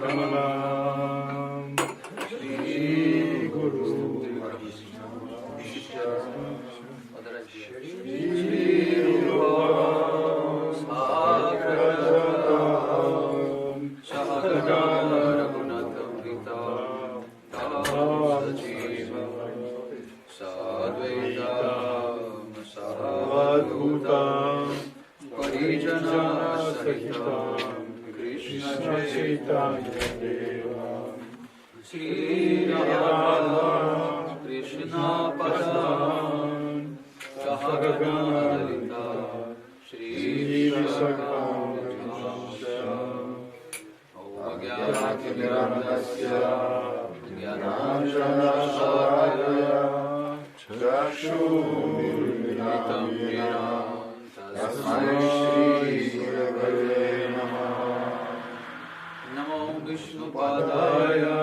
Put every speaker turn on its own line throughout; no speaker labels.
Kamalam Shri Guru Krishna Chaitanya Deva Shri Radha Krishna Padan Sahagana Lalita Shri Sakhamsha Gyanakiranasya Gyananjanasaraya Chakshurmilitam Yena Tasmai Shri Gurave Namo Vishnu Padaya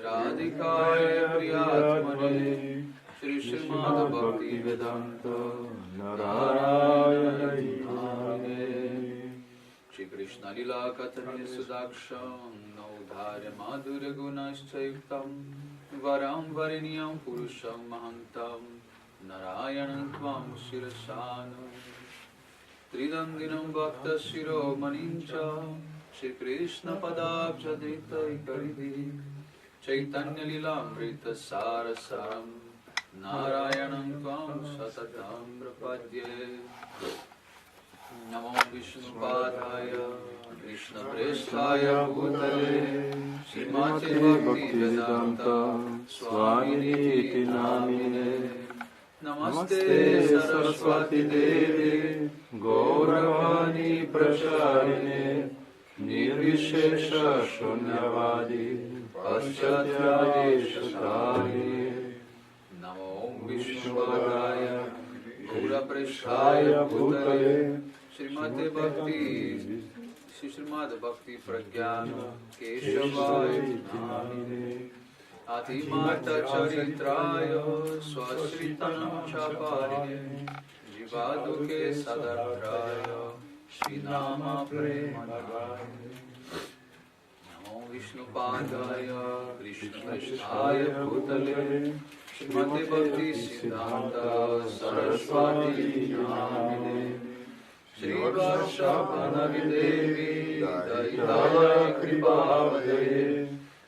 Radhikaya Priyatmane Shri Srimad Bhakti-Vedanta Narayana Shri Krishna Lila Katanya Sudaksham Naudharya Madhurya Gunaschayuktam Varam Varinyam Purusham Mahantam Narayanam Tvam Shirasanam Tridandinam Bhakta Shiro Manincha Shri Krishna Padabja Deitai Karidhi Chaitanya Lilamrita Sarasaram Narayanam Tvam Satatam Prapadye Namo Vishnu Padaya Krishna Prestaya Bhutale Srimati Bhakti Vedanta Swamini Namine Namaste Saraswati Devi Gauravani Pracharine Nirvishesha Shunyavadi Paschatyadesh-kari Namo Vishnu-padaya Gaura-preshaya Bhutale Srimate Bhakti Srimad Bhakti Pragyana Keshavaya Namine Adhimata Charitraya Swasritanam Chaparine Jivaduke Sadartraya Srinama Premanagaya Namo Vishnu-padaya Krishna-preshaya Bhutale Srimate Bhakti Siddhanta Saraswati Namine Shri Varsha-panavidevi Daitaya Kripavadaye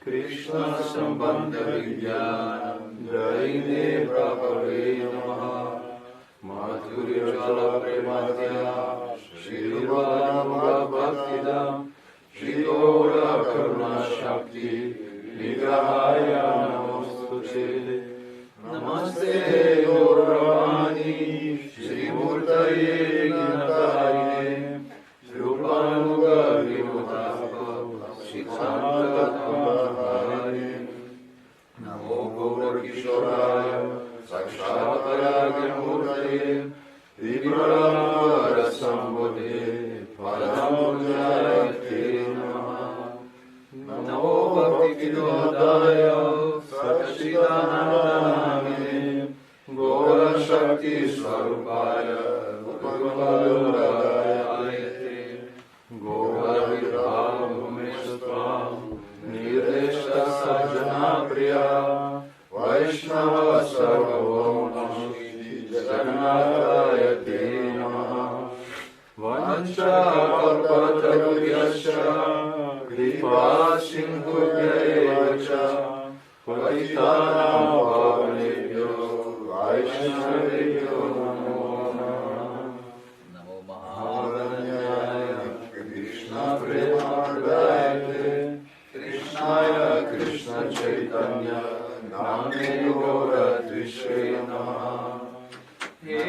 Krishna Sambandha Vijnana Daine Prabhave Namaha Madhurya Jala Premadya Shri Rupa Bhaktidam Shri Gaura Karuna Shakti Nigrahaya Namostute Namaste Gauravani Shri Murtaye Ganatarine Shri Rupanuga Vimutapa Shri Santattvamahare Namo Gaura Kishoraya Sakshat Paragya Murtaye Vipralamara Sambodhe Paramujayate Namaha Namo Bhakti Vinodaya Satchidanandamine Gaura Shakti Swarupaya Upagalurayate Gaura Virbhava Bhumeshtam Nirdeshta Sajjana Priya Vaishnava Sarvabhauma Jagannatayate Namaha Vancha Kalpatarubhyasya Kripa Sindhubhyeva Cha Patitanam Pavanebhyo Vaishnavebhyo Namo Namaha Namo Mahavanyaya Krishna Premadayate Krishnaya Krishna Chaitanya Namne Gaura Trishe Namaha He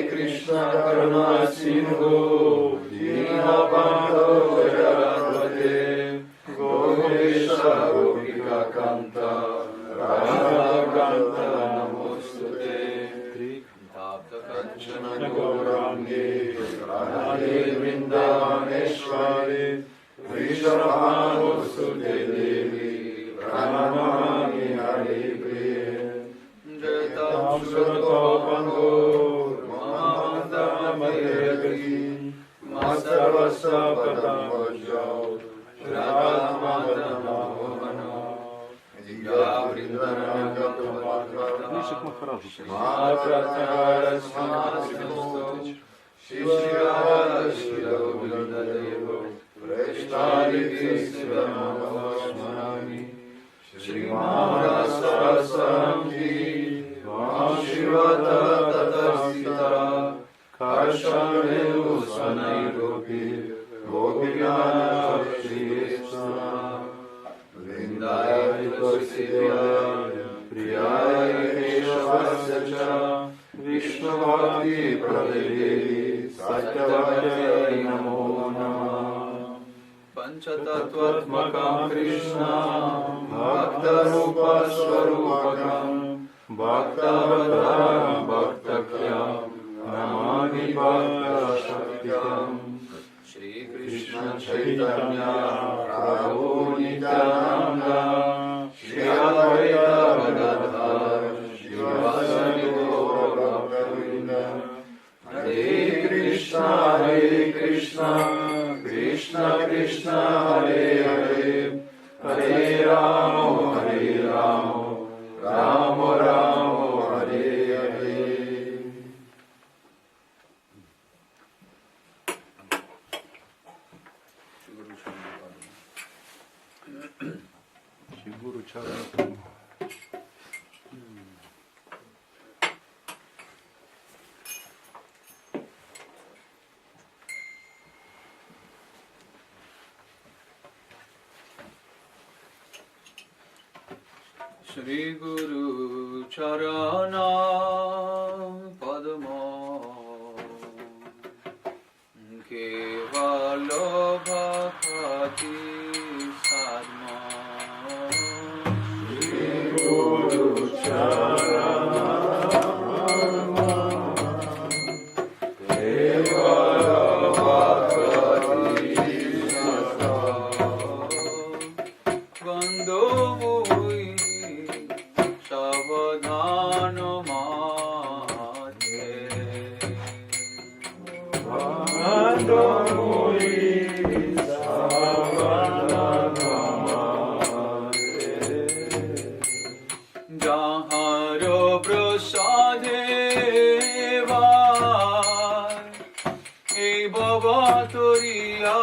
Krishna Karuna Sindhu Dinabandho Jayadvate Gopesha Gopika Kanta Radha Kanta Namostute Tapta Kanchana Gaurangi Radhe Vrindavaneshwari Vrishabhanusude Devi Pranamami Hare Priye Jaitam Surato Mamandamamayagri Masarvasa Padam Vajjao
Всех Махараджу.
Shri Mahasarasam Ki Mahashivata Tatasita Karshanedu Sanai Gopi Gopinath Gaudiya Vrindaya Tusidaya Priyaya Keshavasacha Vishnu Bhakti Pradevi Satyavadya Namo Namah Panchatattvatmakam Krishna Bhakta-rupa Swarupakam Bhaktavadaram Bhaktakyam Namami Bhakta-shaktikam Shri Krishna Chaitanya Prabhu Nityananda Shri Advaita Gadadhar Shivasani Gaura Bhakta-vrinda Hare Krishna Krishna Krishna Hare Hare Hare Rama Rama Rama Hare Hare.
Гуру Чарана.
Shri Guru Charana Padma Kevalo Bhakti Sadma Shri Guru Charana Kevalo Bhakti Sadma Vando Savadhana Madhe Jaharo prasadeva Ei Baba Toriya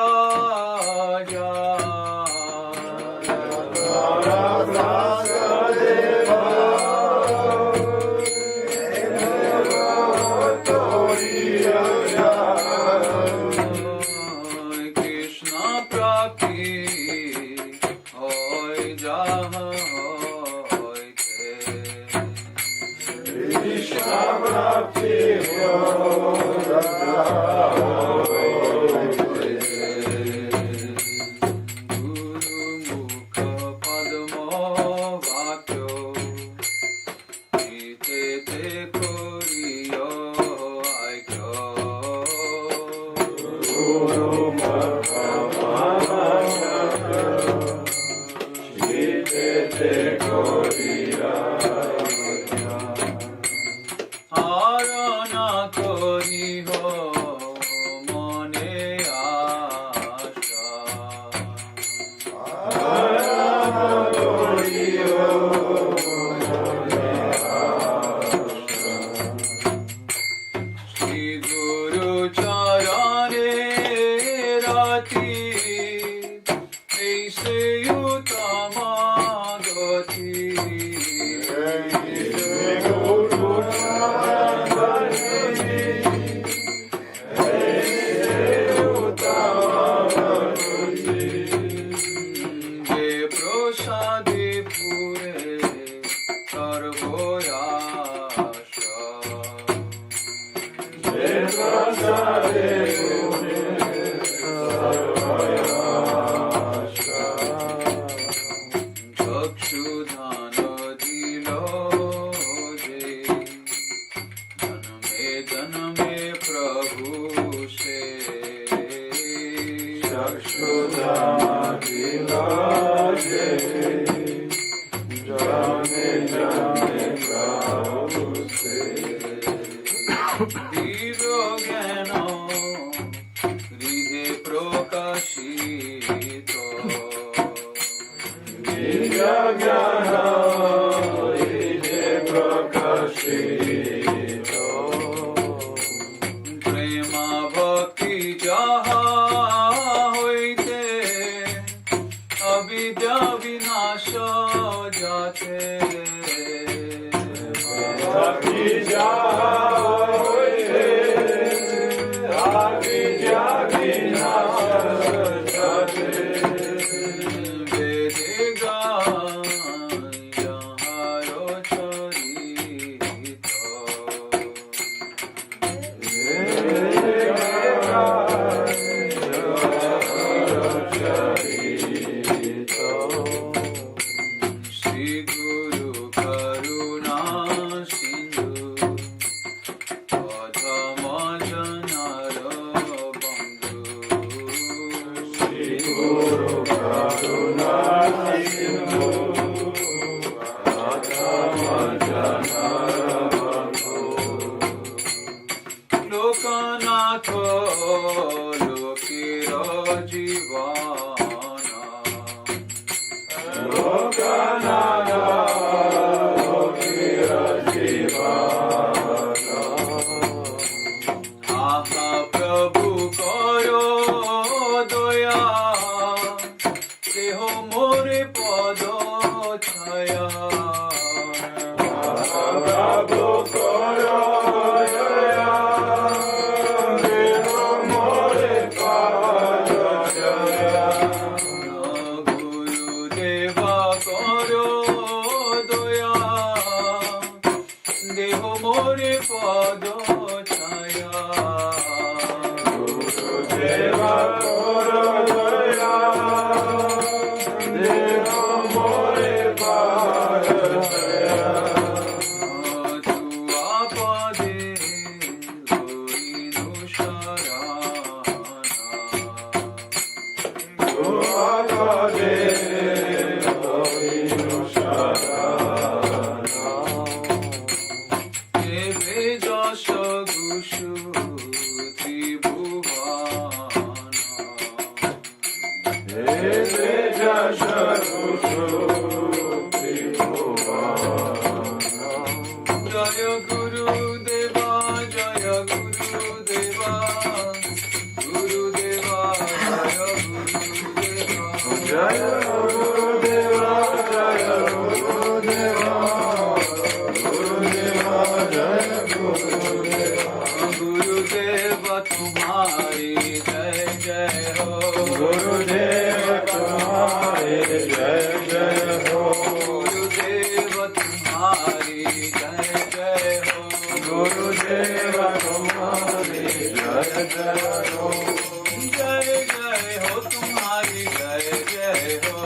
जय जय हो तुम्हारी जय जय हो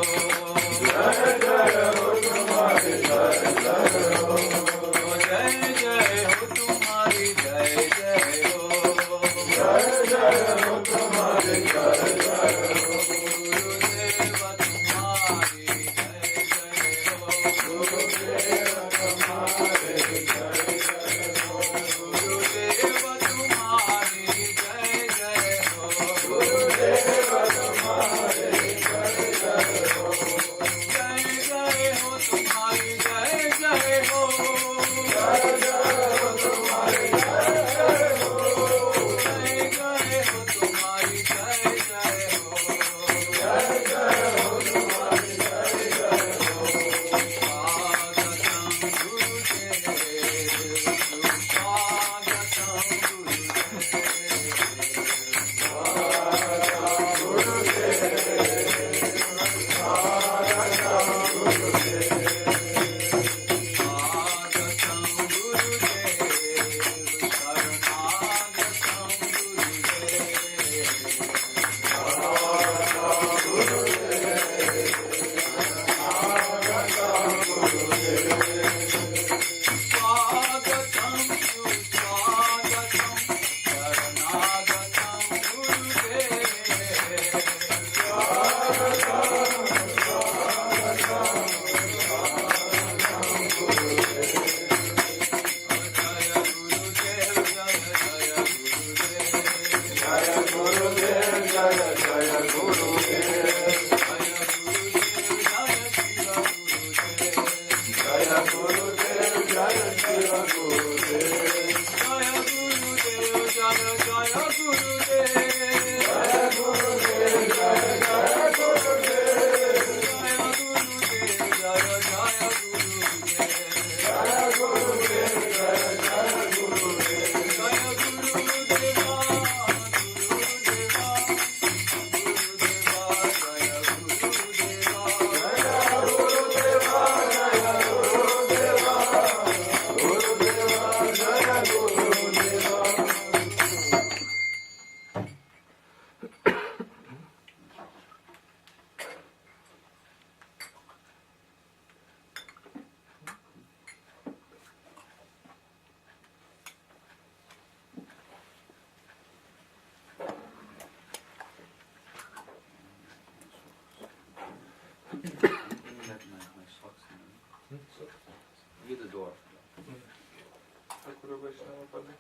Vaishnava Pada.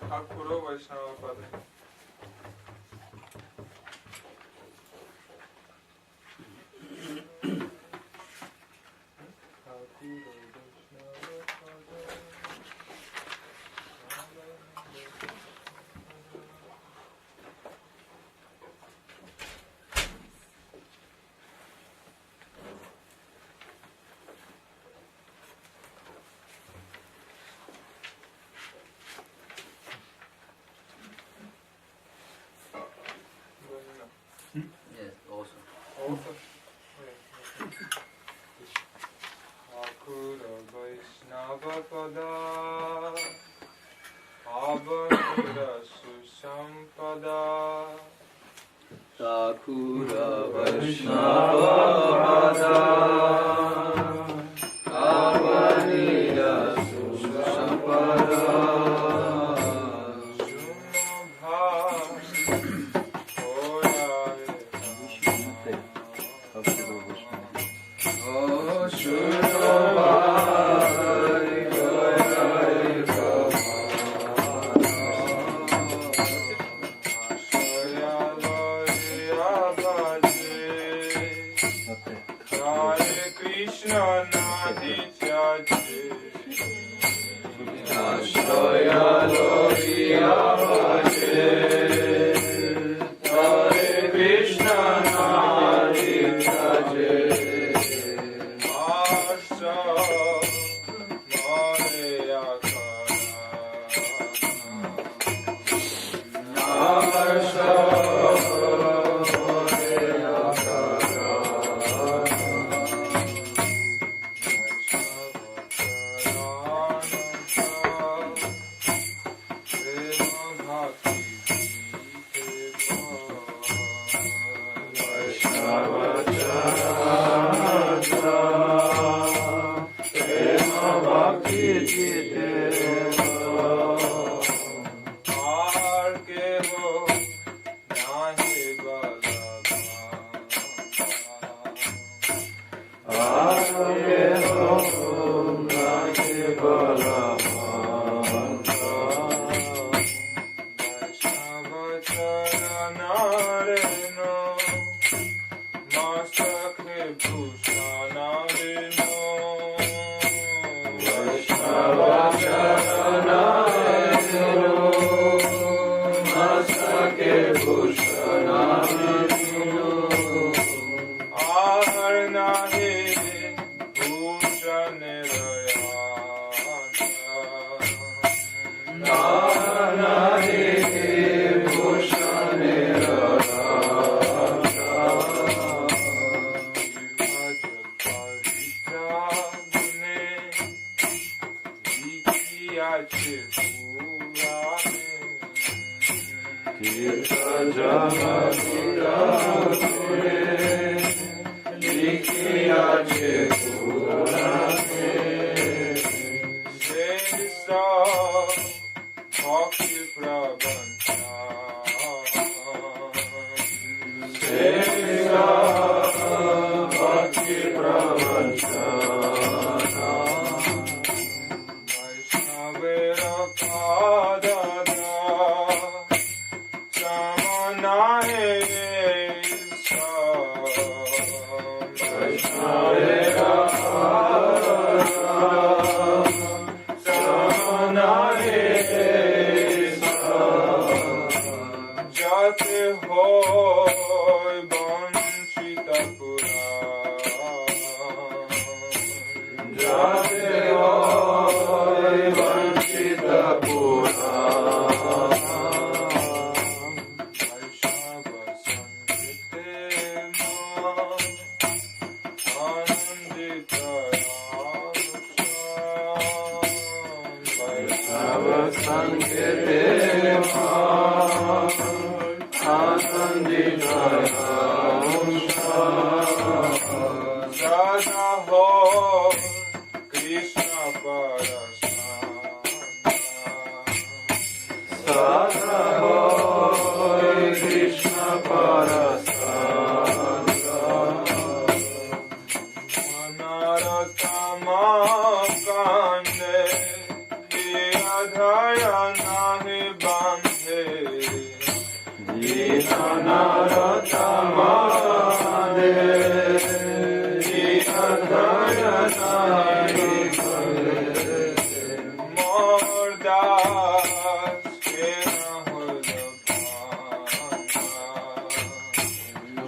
Thakura Vaishnava Pada.
Yes, also.
Thakura Vaishnava Pada Abhanura Susampada
Thakura Vaishnava Pada Avanira Susampada
bandhe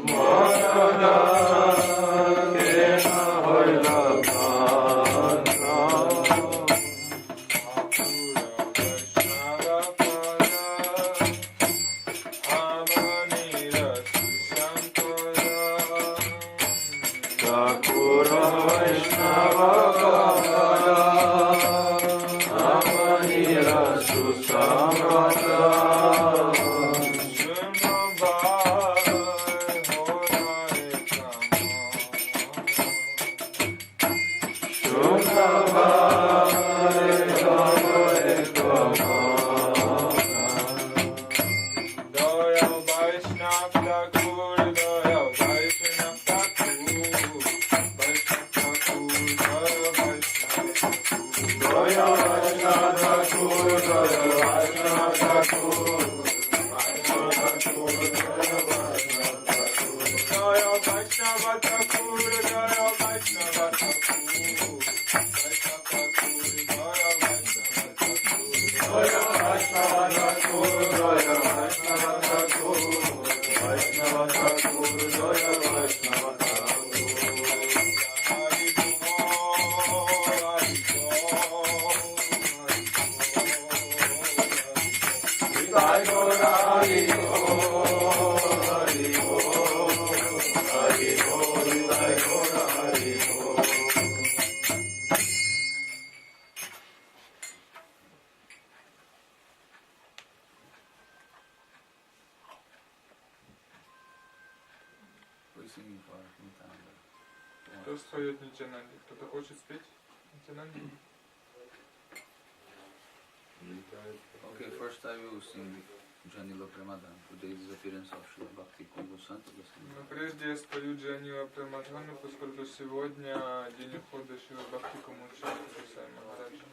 More das ke na hol Кто споет Нитянанди? Кто-то хочет спеть Нитянанди?
Okay, first I will sing Janila Premadan, today's appearance of Shri Bhakti-yoga Santa.
Но прежде я спою Джанила Премадхану, поскольку сегодня день ухода Шри Бхакти Камуча Госвами Махараджа.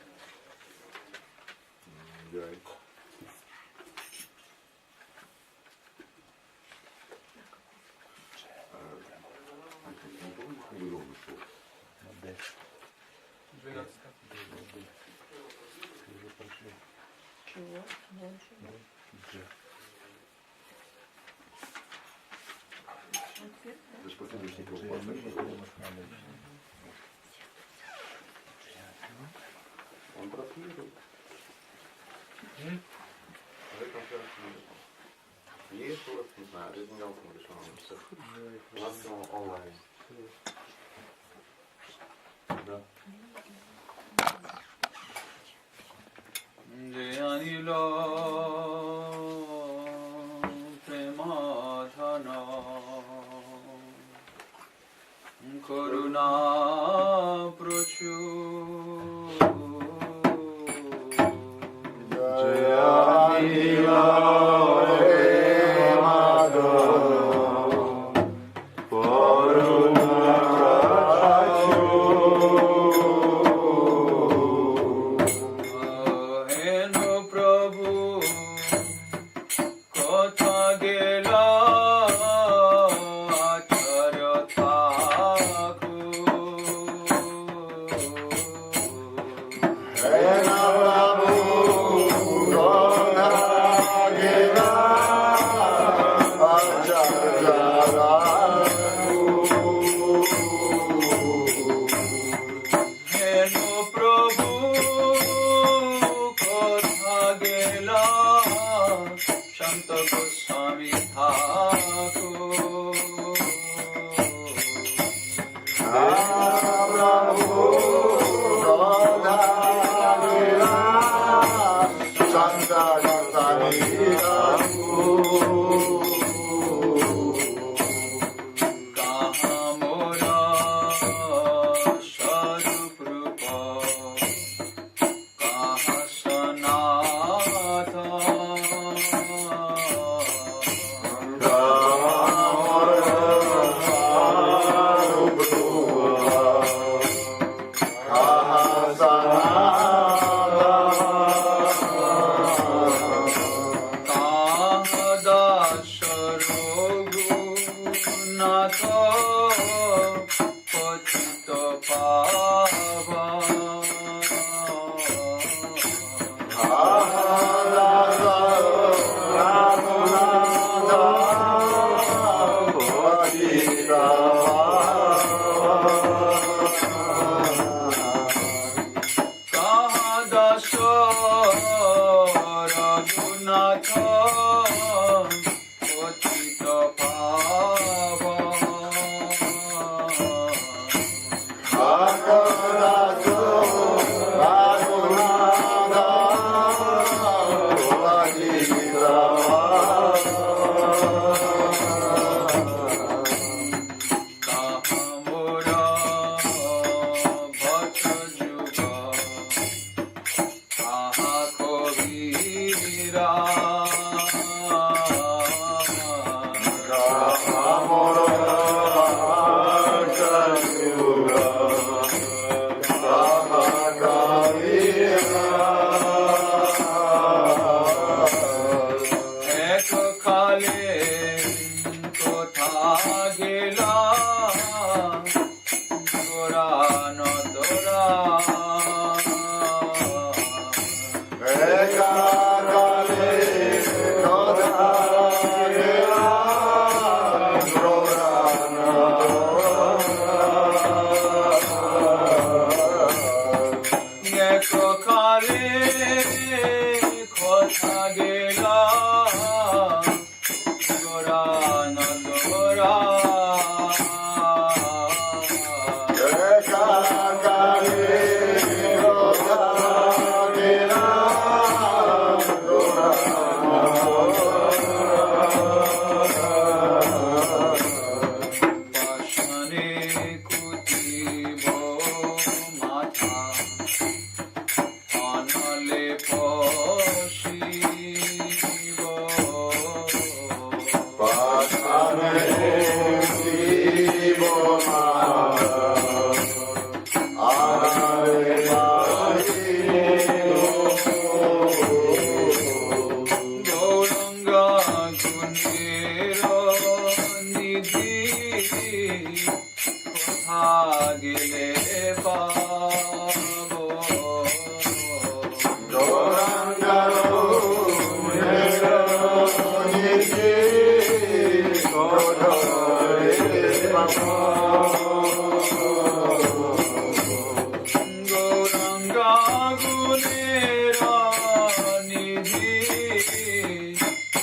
Он транслирует. Есть вот, не знаю, резингалка решена. У нас онлайн. Да.
Janila Premadhana Karuna Prachur Janila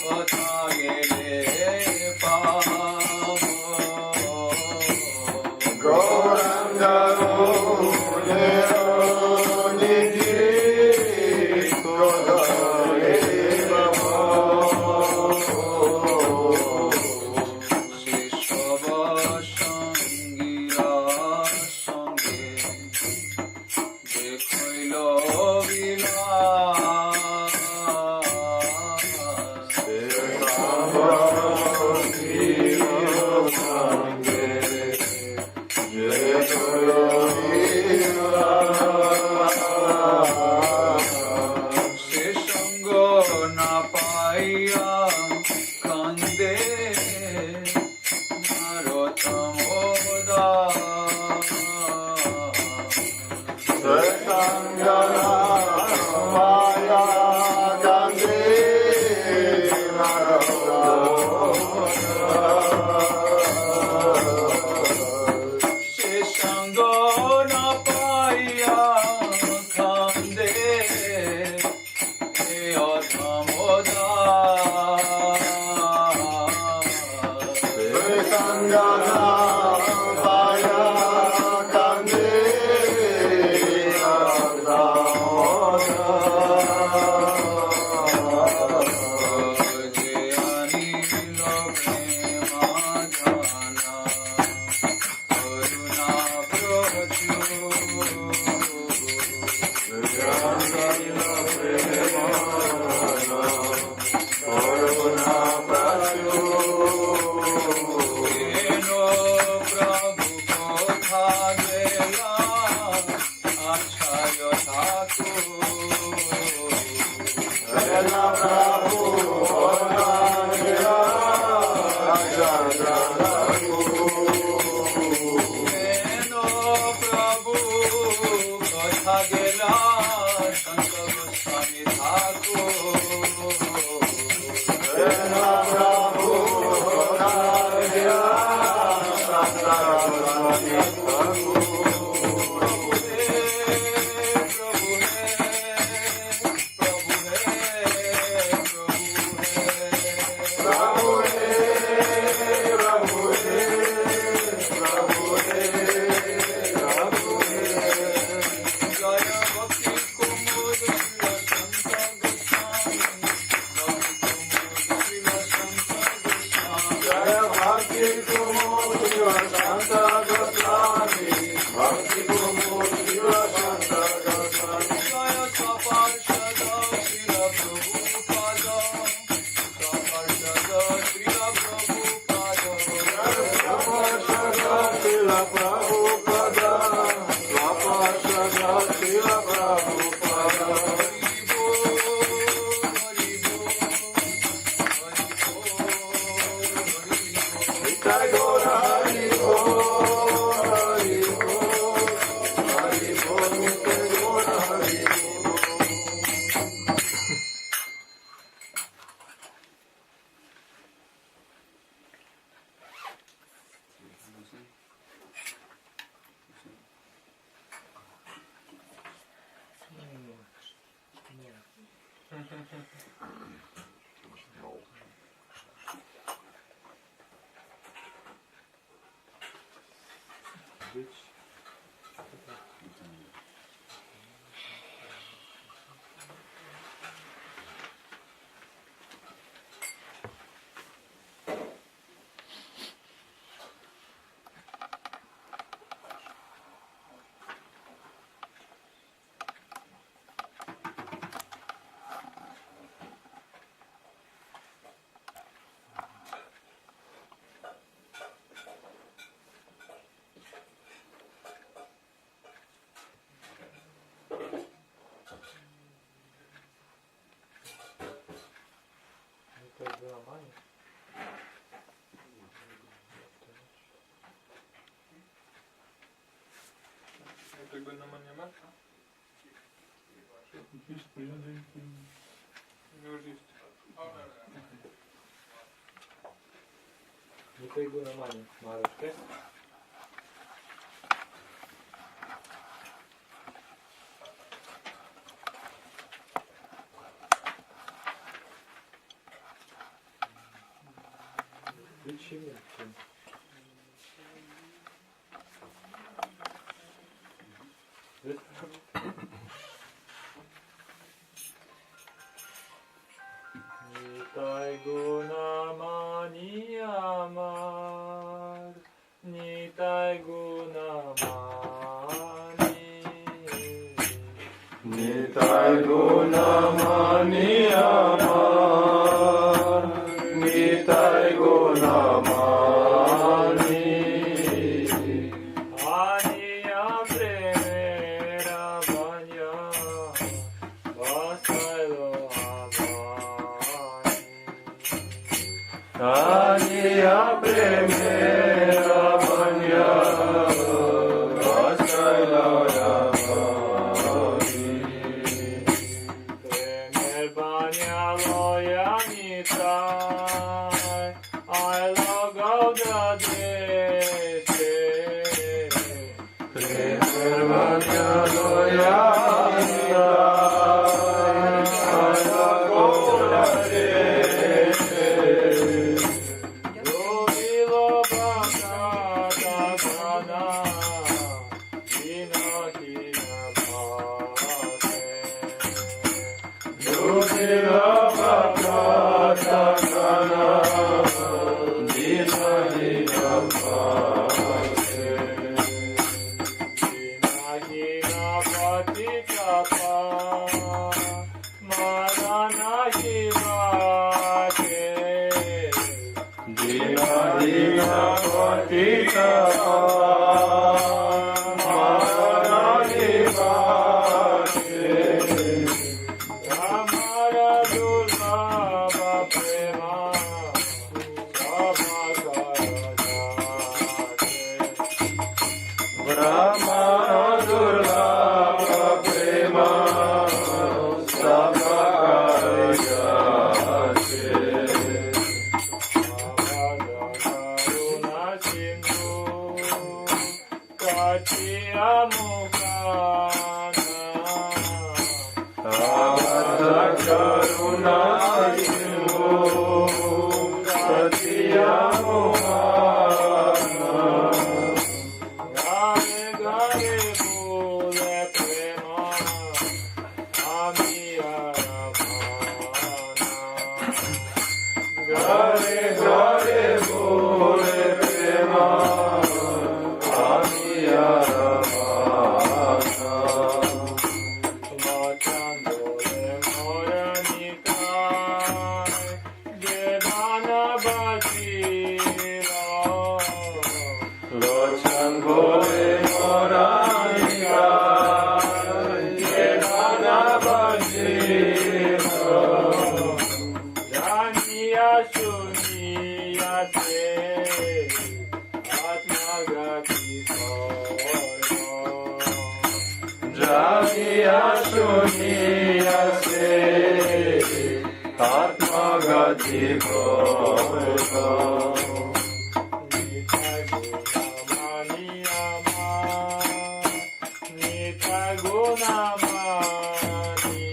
কথা গেলে পাবো
Tego nie ma? Już jest.
Никакой нормальный, Марочка. Відчинити. Nitai gunamani amar, nitai gunamani,
Nitai gunamani amar, nitai gunamani,
aniya premera banya, vasailo avani.
Aniya premera banya, vasailo avani.
Premer banya loya nitai, I love Gaudiya dese.
Premervanya loya nitai, Aya Gaudiya dese.
Yovilo bhakata gana, vinakina bhate.
Dukila bhakata kana, dina dina bhakte.
Vinakina patitapa, maranahi bhate.
Dina dina patita, marani bhakte.
Ramara durlabha prema, sabhakarajate.
Brahma durlabha prema, sabhakarajate.
Karuna sindhu, katiya mukana.
Avadha karuna sindhu, satya mohana.
Gare gare bole prema, amiya bhana.
Gare gare bole prema, amiya bhana.
Vachan bole mora nitai, devana bajira.
Lochan bole moranika, devana bajira.
Janiya suniyate, atmagati sorgo.
Janiya shuniya se, atma gati bhorga.
Nitai gunamani amar, nitai gunamani.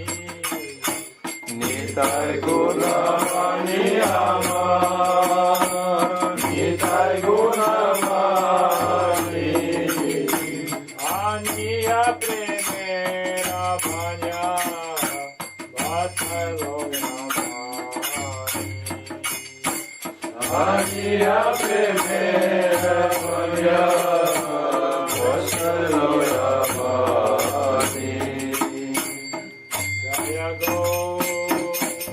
Nitai gunamani amar, nitai gunamani.
Aniya premera banya, vasailo avani.
Aniya premera banya, vasailo avani.
Jaya Gaudiya.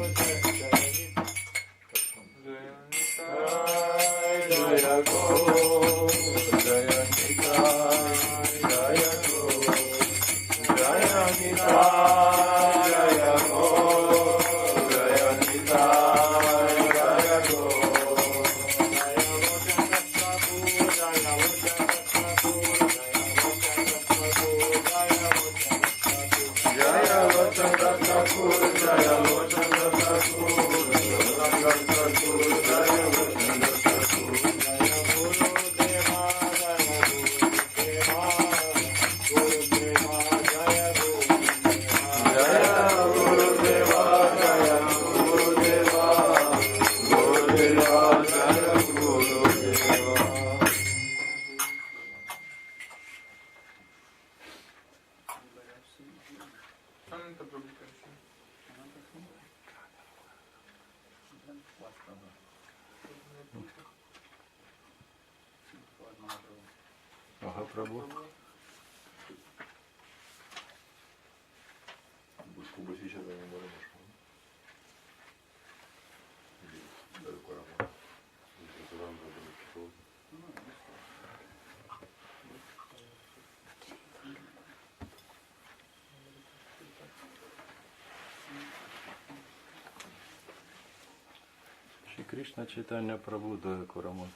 Jaya Go, Jaya Nitai, Jaya Go, Jaya Nitai, Jaya Go, Jaya Nitai, Jaya Go. Jaya Lochana Thakur, Jaya Lochana Thakur, Jaya Lochana Thakur, Jaya Lochana Thakur. Jaya Gurudeva, Jaya Gurudeva, Gurudeva, Jaya Gurudeva. Mahaprabhu.
Buscou сейчас за ним можно. Или до Курамона.
Shri Krishna Chaitanya Prabhu Doya Kuramon.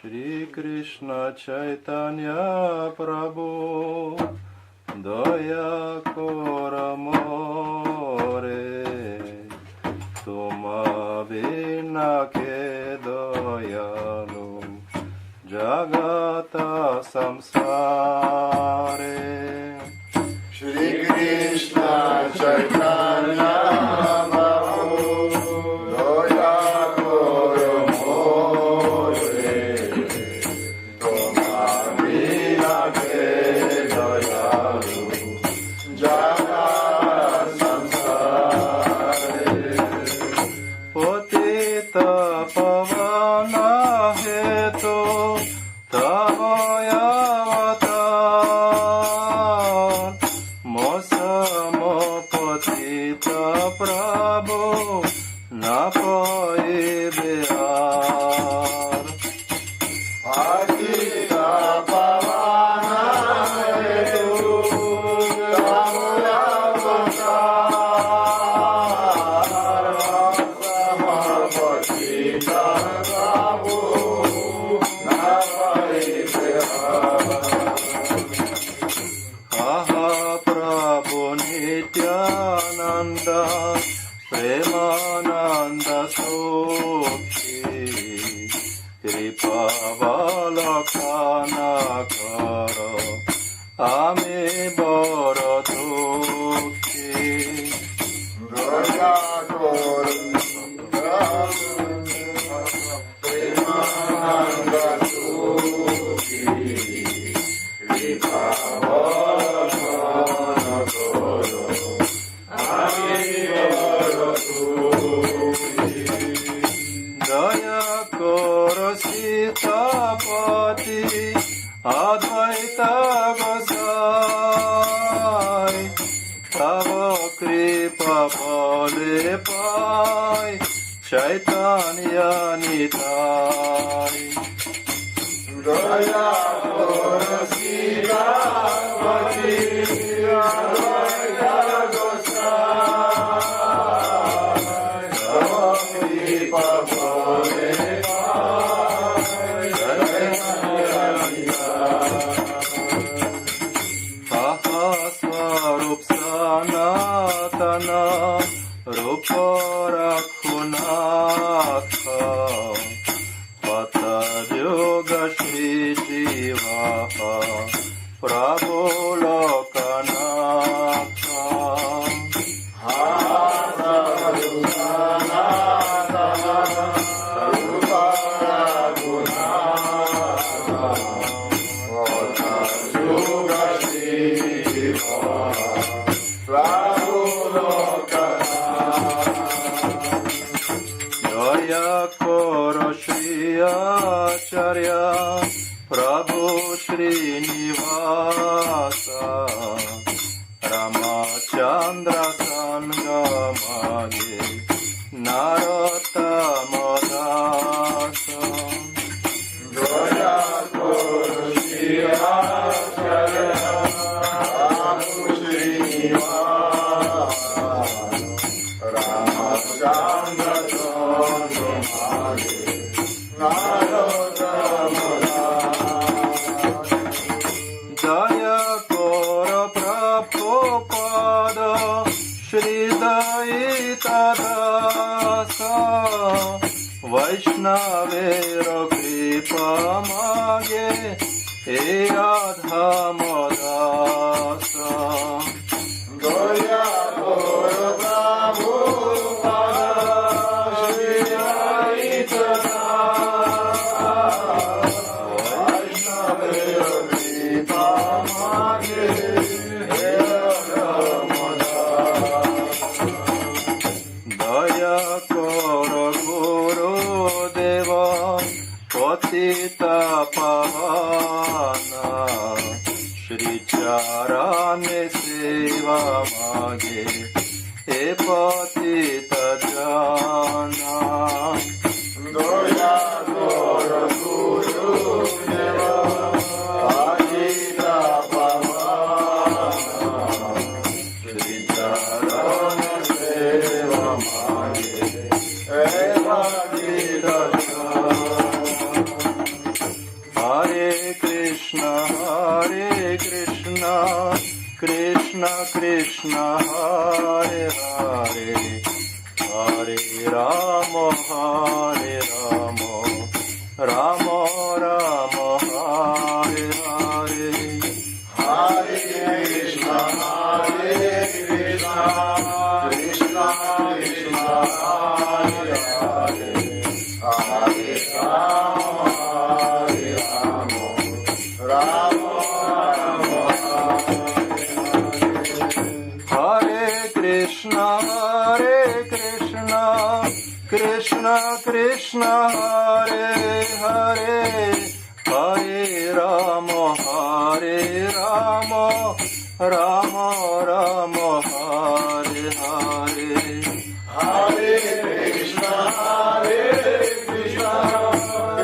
Shri Krishna Chaitanya Prabhu Doya Koramore Tuma Vina Ke Doyalu Jagata Samsare
Shri Krishna Chaitanya
patita pavana Shri Charane Seva Mage He patita jana Doya Gora Guru Deva Patita pavana Shri Charane Seva Mage He patita Hare Krishna, Krishna Krishna, Hare Hare, Hare Rama, Hare Rama, Rama Rama, Hare Hare, Hare Krishna, Krishna Krishna, Hare Hare, Hare Rama, Hare Krishna, Krishna Krishna, Hare Hare, Hare Rama, Rama Rama, Hare Hare, Hare Krishna,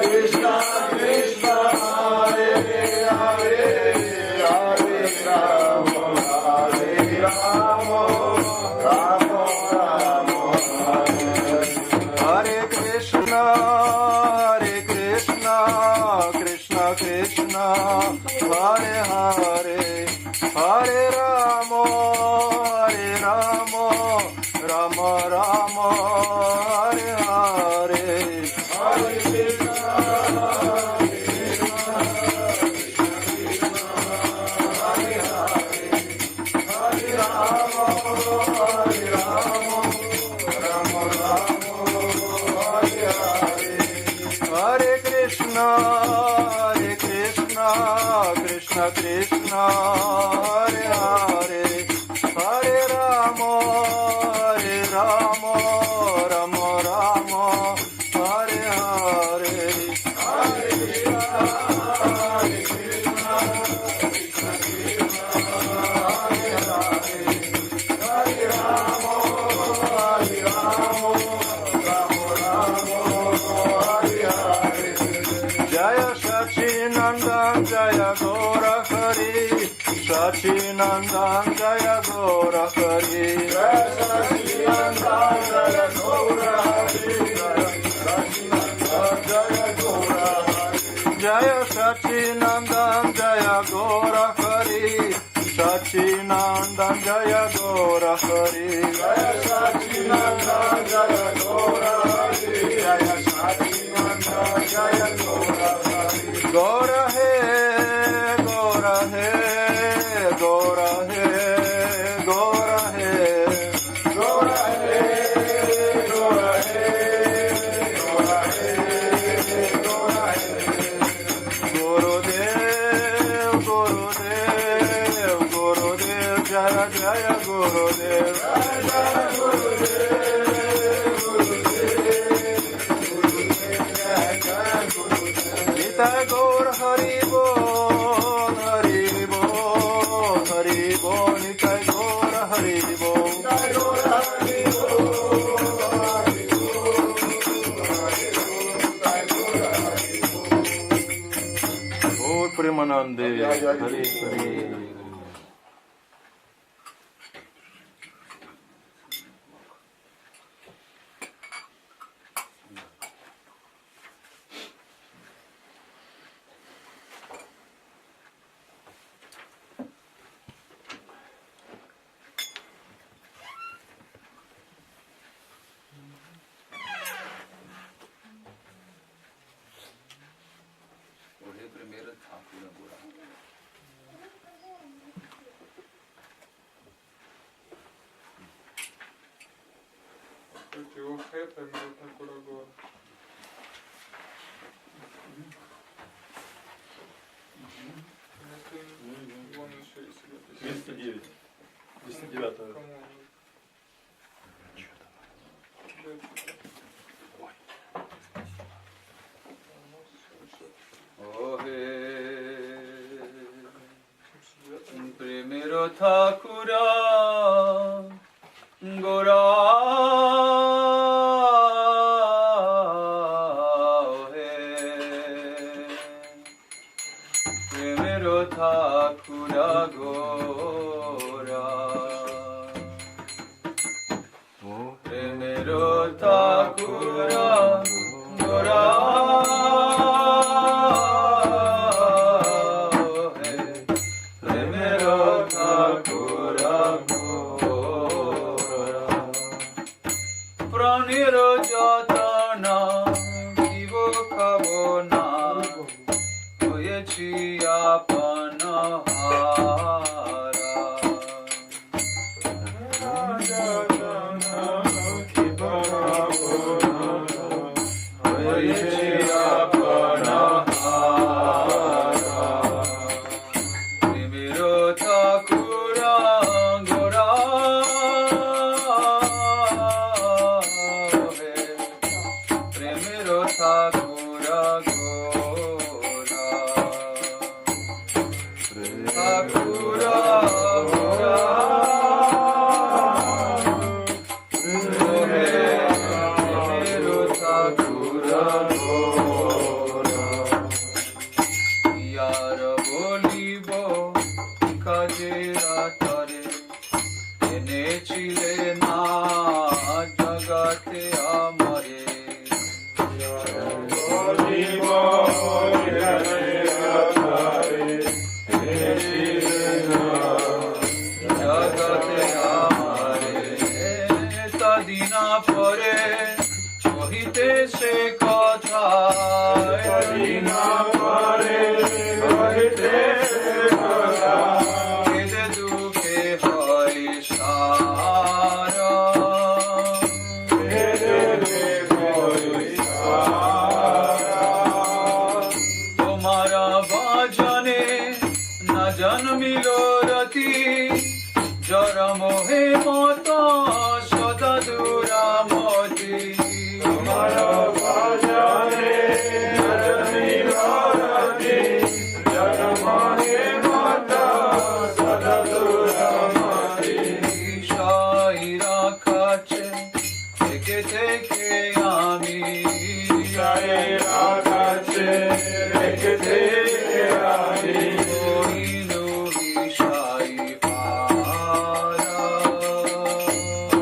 Krishna Krishna, Hare Hare, Hare Rama, Rama Rama, Hare Krishna, Krishna Krishna, Hare Hare, Hare Rama, Rama Rama, Hare Hare, Hare Krishna, Hare Krishna, Krishna Krishna, Hare Hare, Hare Rama, Rama Rama, Hare Hare, Hare Krishna, Krishna Krishna, Hare Hare, Hare Rama, Jaya Sachinandan Jaya Gora Hari, Sachinandan Jaya Gora Hari, Jaya Sachinandan Jaya Gora Hari, Sachinandan Jaya Gora Hari, Jaya Sachinandan Jaya Gora Hari, Sachinandan Jaya Gora Hari, Jaya Sachinandan Jaya Gora Hari, Jaya Sachinandan Jaya Gora Hari, Gora He, Gora He, Gora He, Gora He, Gora He, Gora He, Gora He, Gora He, Gurudev, Gurudev, Gurudev, Jaya Jaya Gurudev, Jaya Gurudev, Nitai Gaur Hari Bol, Hari Bol, Hari Bol, Nitai Gaur Hari Bol, Nitai Gaur Hari Bol, Hari Bol, Nitai Gaur Hari Bol. Bol Premanande, Hari Hari.
Hoje é a primeira Thakura Gura.
Его хэппи, мы так урагор. Вон еще есть ребята.
209. 209.
Кому он? Ой.
ঠাকুরা গোরা হে প্রেমের ঠাকুরা গোরা প্রেমের ঠাকুরা গোরা হে প্রেমের ঠাকুরা গোরা প্রাণের যতনা জীব খাব না হয়েছি আপন হারা হয়েছি আপন হারা প্রেমের ঠাকুরা গোরা হে প্রেমের ঠাকুরা গোরা ঠাকুরা গোরা হে প্রেমের ঠাকুরা গোরা ইয়ার বলিব কাজের আতরে এনেছিলে না জগতে আমরে
বলিব
জগতে আমরে তদিনা পরে কহিতে সে কথা
দিনা পরে হইতে কথা
কেঁদে দুঃখে হয় সারা তোমারা বাজনে না জন্মিল রতি জর মোহে মত সদা দুরামতি
তোমার বাজারে জননী ভারতী জনমনে মাতা সদা দুরামতি
সাইরা কাছে থেকে থেকে আমি
সায়েরা কাছে রেখে থেকে আমি
হইল বিষয় পারা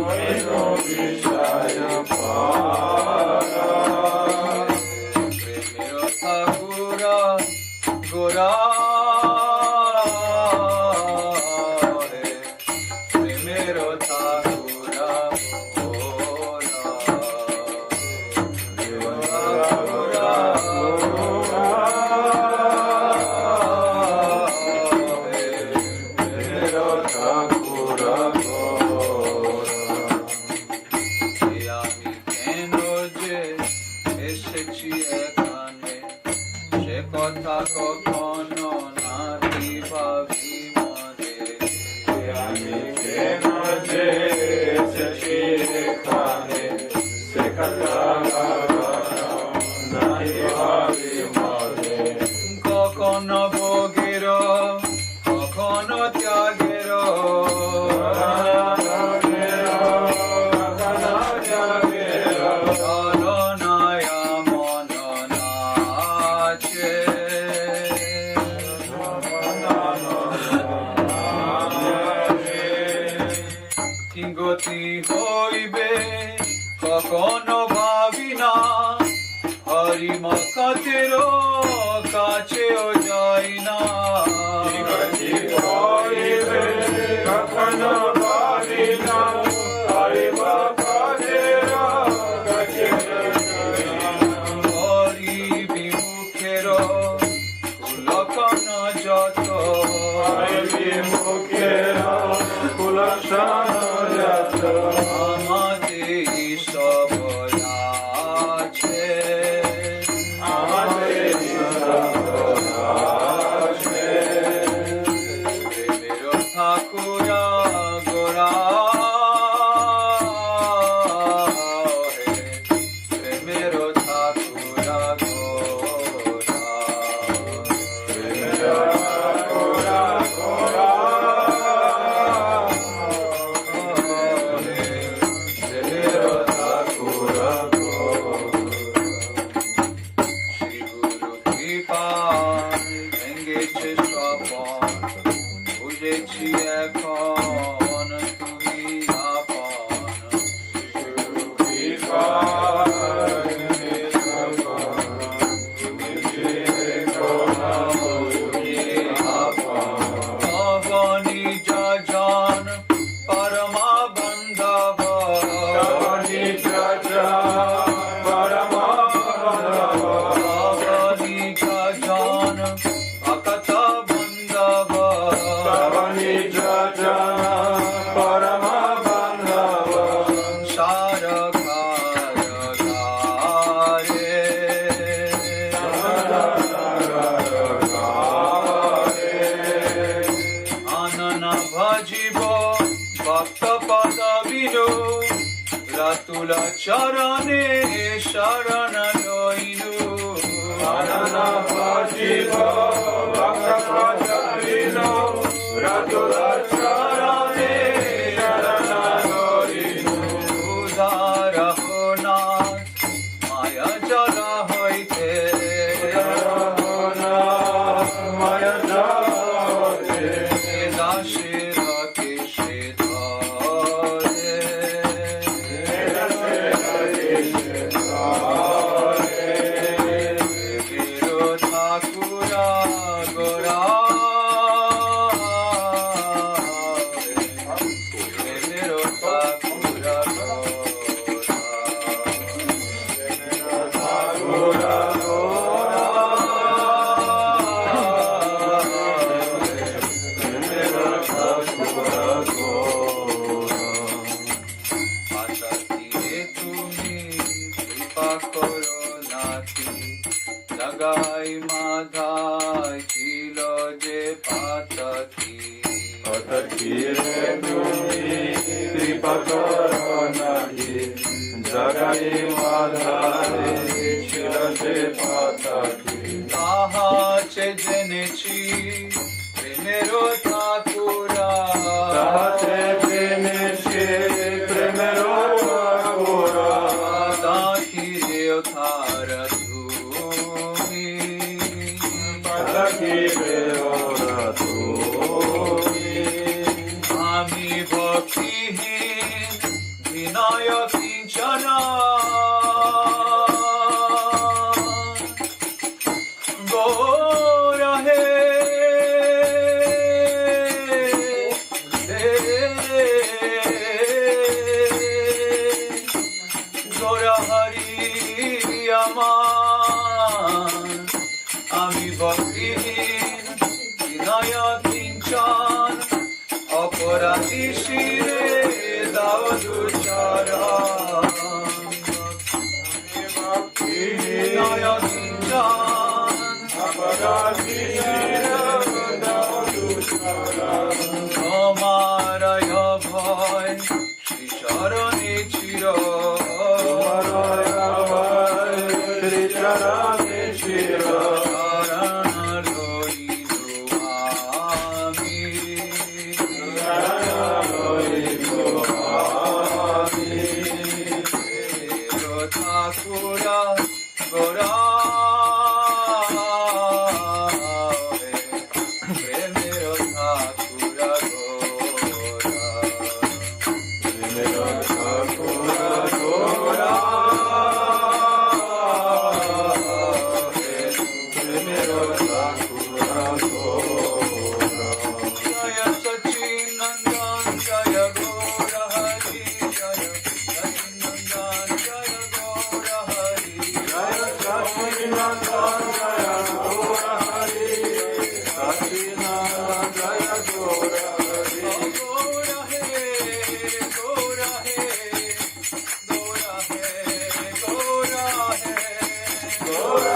হইল বিষয় পারা
প্রেমের ঠাকুরা গোরা হে প্রেমের ঠাকুরা গোরা ঠাকুরা হে প্রেমের ঠাকুরা আমি কেন যে এসেছি এখানে সে কথা কখনো নাহি ভাবি মনে
আমি কেন যে এসেছি এখানে সে কথা নাই ভাবি মনে
কখনো ভোগের কখনো ত্যাগের চলনায় মন নাচে কি গতি হইবে কখনো ভাবি না হরি মকাতের কাছেও যাই না
কখনো পারি না হরিব কাজেরা কাছে
হরি বিমুখের কুলকন যত
হরি মুখের কুলসন যত
আমাদের সব আছে
আমাদের
Kula charane sharana loinu
Anana Pajiva Bhakta Pajarino Radula Charane Sharana Loinu
Udara honas Maya jala hoite
Maya Javote
Edashira kishitare Viro Thakura Gora Viro Thakura Jagai madhai kilo je pataki
Patakire tumi kripa karo nahi Jagai madhare chilase pataki
Taha che jenechi primero thakura
Tahate premeche premero agora
Tahi deo thara
Patakire ora tumi
Ami bhakti-hin vinaya kinchana Gora he Gora hari aman Ami bhakti-hin vinaya kinchan Aparati shire davuchara Vinaya kinchan
Aparati shire davuchara
Amaraya bhai Shri Charane chira
Shri Charane Shira
Charana loinu ami Thakura Gora Premero Thakura Gora Jaya Sachinandan Jaya Gora Hari Jaya Sachinandan Jaya Gora Hari Jaya
Sachinandan Jaya Gora Hari Sachinandan Jaya Gora Hari
Gora He Gora He Gora He Gora He
Gora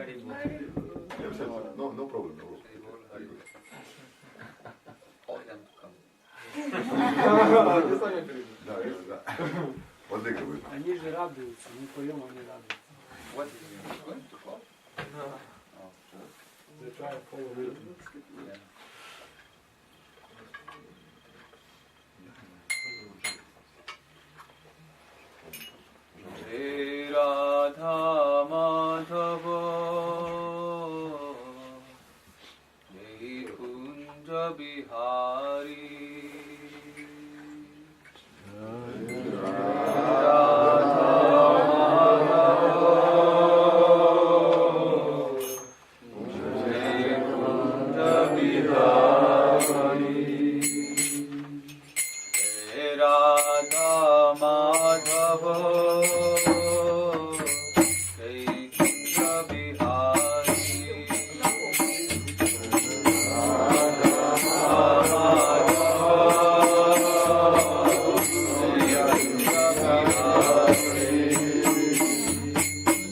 No problem. No.
All them to come.
Да. Подыгрывают.
Они же радуются, мы поем, они радуются.
What is it? Going to call? Oh,
They try and follow rhythm.
yeah. Shri Radha Madhava Jai Kunja Bihari Radha Madhava Jai Kunja Bihari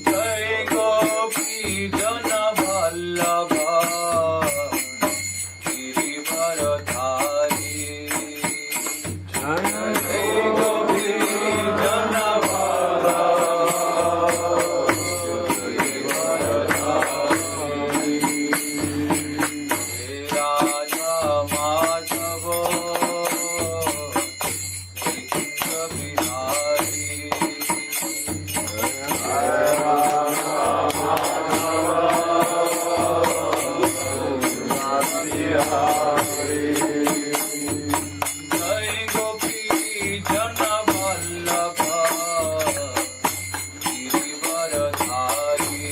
Jai Gopi Jana Vallabha Girivardhari Jai Gopi Jana Vallabha Girivardhari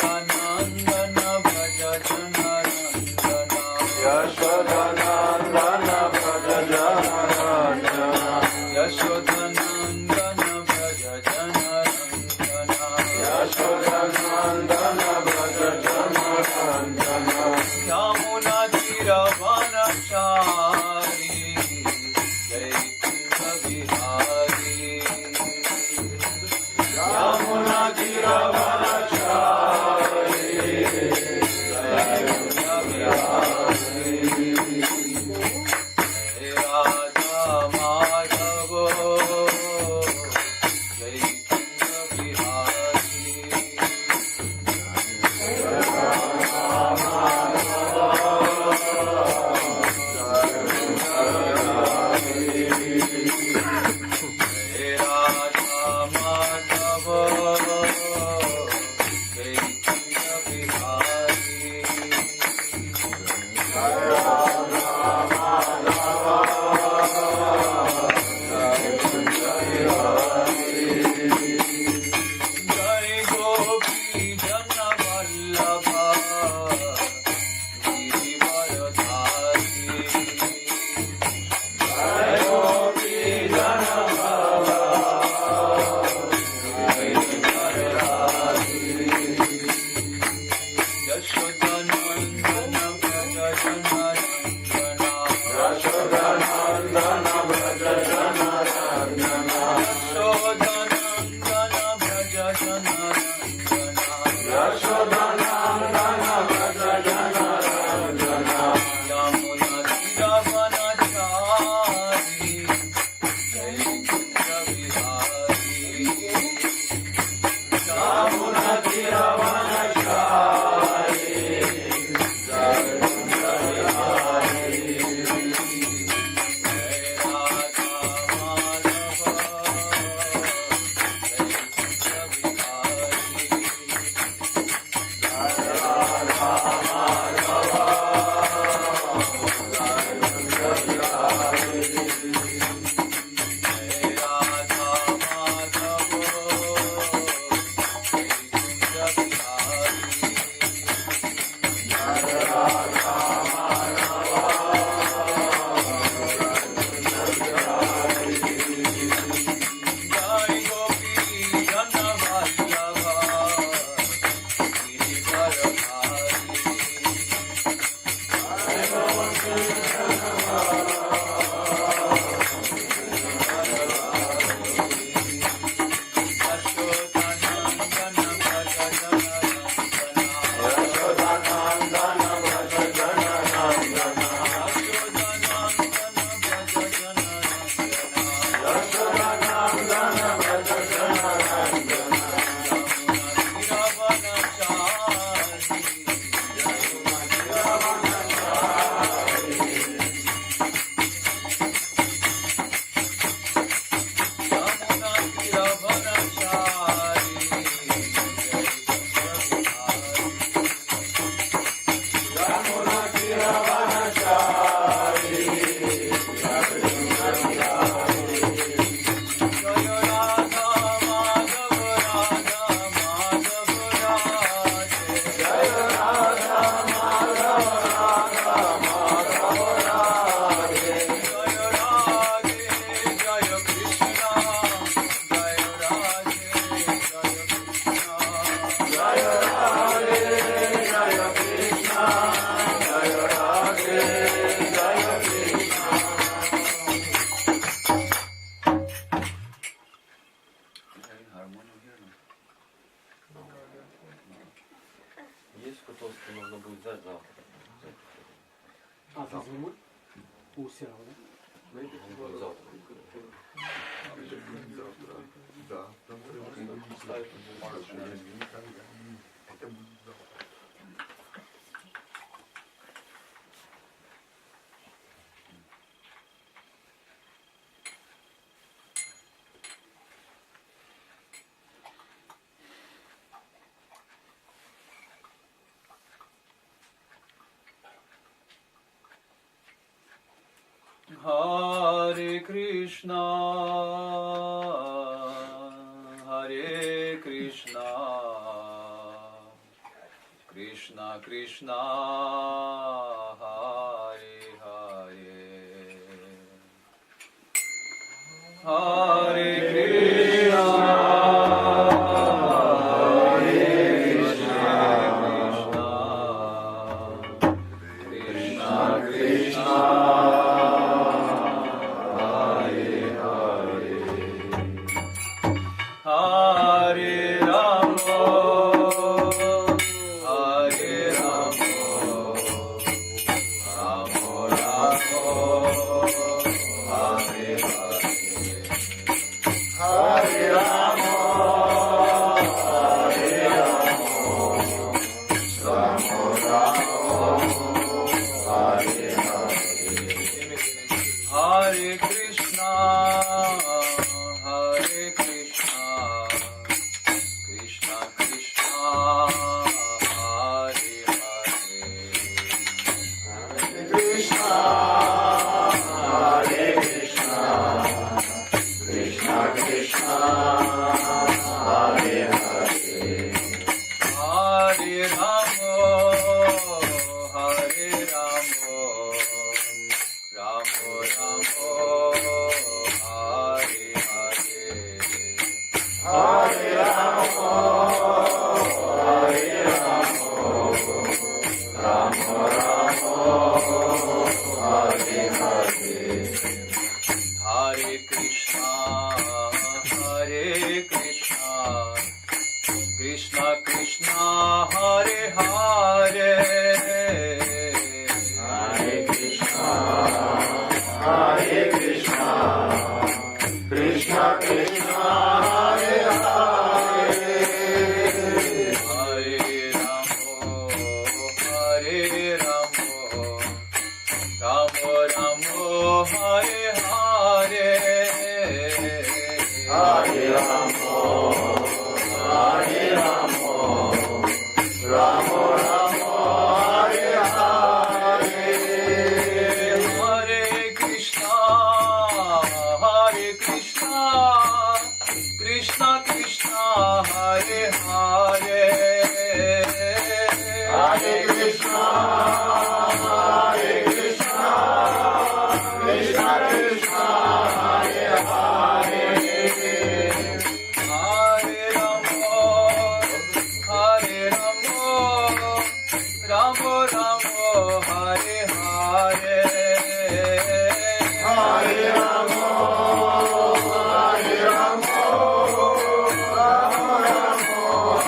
Yashodanandana Bhaja Janarandana
Yashodanandana Bhaja Janarandana
Yashodanandana Bhaja Janarandana
Yashodanandana Bhaja Janarandana
Yamuna Tiravanachari Jai Kunja Bihari
Yamuna Tiravanachari
Jai Kunja Bihari Radha Hare Krishna, Hare Krishna, Krishna Krishna, Hare Hare, Hare Krishna, Hare Krishna, Krishna Krishna. Hare Krishna, Hare Krishna, Krishna Krishna, Hare Hare, Hare Krishna, Hare Krishna, Krishna Krishna, Hare Hare, Hare Rama, Hare Rama, Ramo Ramo, Hare Hare, Hare Ramo, Hare Ramo, Ramo Ramo, Hare Hare, Hare Krishna, Hare Krishna, Krishna Krishna, Hare Hare, Hare Krishna, Hare Krishna, Krishna Krishna, Hare Hare, Hare Ramo, Hare Ramo, Ramo Ramo, Hare Hare, Hare Ramo, Hare Ramo, Ramo Ramo, Hare Hare, Hare Krishna, Hare Krishna, Krishna Krishna, Hare Hare, Hare Krishna, Hare Krishna, Krishna Krishna, Hare Hare, Hare Ramo, Hare Ramo, Ramo Ramo, Hare Hare, Hare Ramo, Hare Ramo, Ramo Ramo,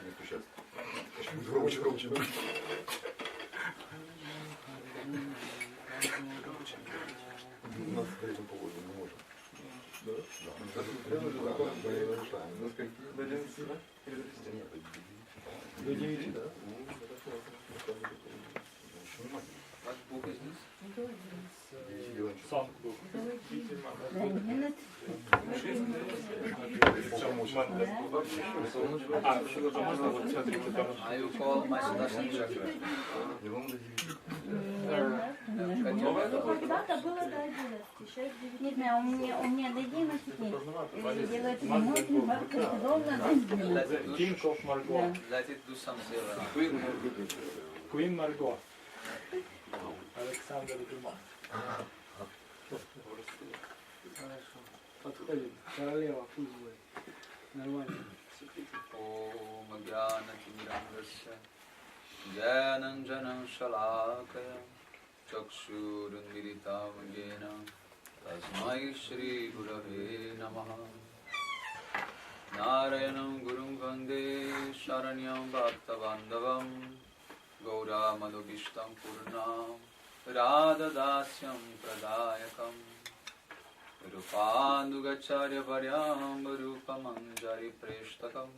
Не сейчас. Громче, громче. У нас в этом поводу не можем. Да? Да. Мы не нарушаем. До скольки? До 11, да? Или до 10? Нет, до 9, да?
What book is this?
Сам був. А можна вот смотрите там?
I will call my Sudarshan Chakra.
Когда-то было до 11, сейчас 9. Не знаю, у меня до 11 делать не можно, бабка ровно до 11.
King of Margot.
Let it do some seva.
Queen Margot. Александр Дюма. Хорошо. Подходит. Королева, пусть будет. Нормально.
Om Jnana-Timirandasya Jnananjanam Shalakaya Chakshurunmilitam Yena Tasmai Shri Gurave Namaha Narayanam Gurum Vande Sharanyam Bhaktavandavam Gaura Madhubhishtam Purnam Radha Dasyam Pradayakam Rupandugacharya Varyam Rupamanjari Preshtakam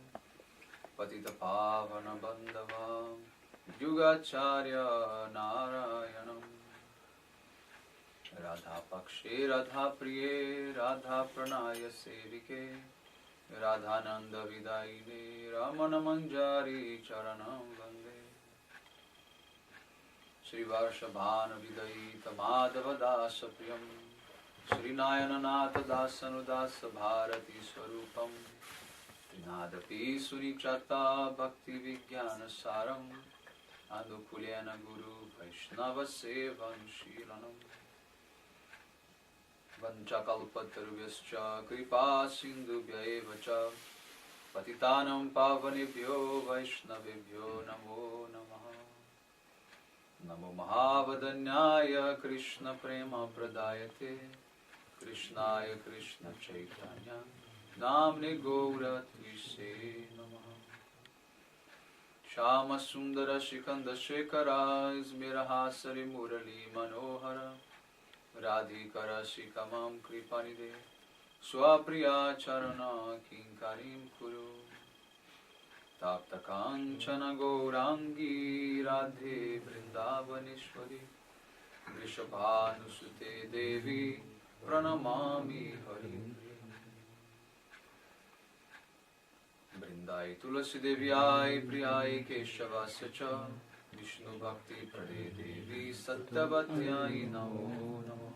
Patita Pavana Bandhavam Yugacharya Narayanam Radha Pakshe Radha Priye Radha Pranaya Sevike Radhananda Vidaine Ramana Manjari Charanam Vande Shri Varshabhana Vidayita Madhava Dasa Priyam Shri Nayananatha Dasanudasa Bharati Swarupam Trinadapi Surikrata Bhakti Vijnana Saram Anukulena Guru Vaishnava Sevan Shilanam Vanchakalpatarvyascha Kripa Sindhubhya Evacha Patitanam Pavanebhyo Vaishnavebhyo Namo Namaha Namo Mahavadanyaya Krishna Prema Pradayate Krishnaya Krishna Chaitanya Namne Gaura Tvise Namaha Shama Sundara Shikanda Shekara Izmirahasari Murali Manohara Radhikara Shikamam Kripanide Swapriya Charana Kinkarim Kuru Tapta Kanchana Gaurangi Radhe Vrindavaneshwari Vrishabhanusute Devi Pranamami Hari Brindai Tulasi Devyai Priyai Keshavasya Cha Vishnu Bhakti Prade Devi Satyavatyai Namo Namo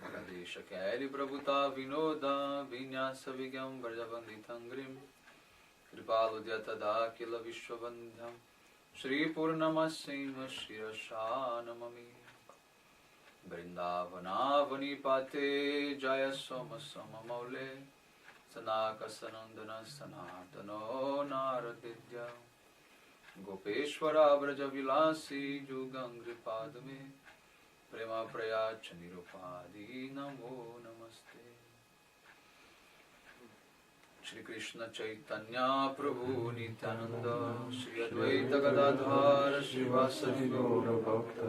Radesha Kairi Prabhuta Vinoda Vinyasa Vigyam Vrajavanditangrim Kripaludya Kila Vishwavandhyam Shri Purnamasimha Shirashanamami Vrindavana Pate Jaya Soma Sama Maule Sanaka Sanandana Sanatano Naradidya Gopeshwara Vraja Vilasi Jugangri Padme Prema Prayacha Nirupadi Namo Namaste Shri Krishna Chaitanya Prabhu Nityananda Shri Advaita Gadadhara Shri Vasadi Gaura Bhakta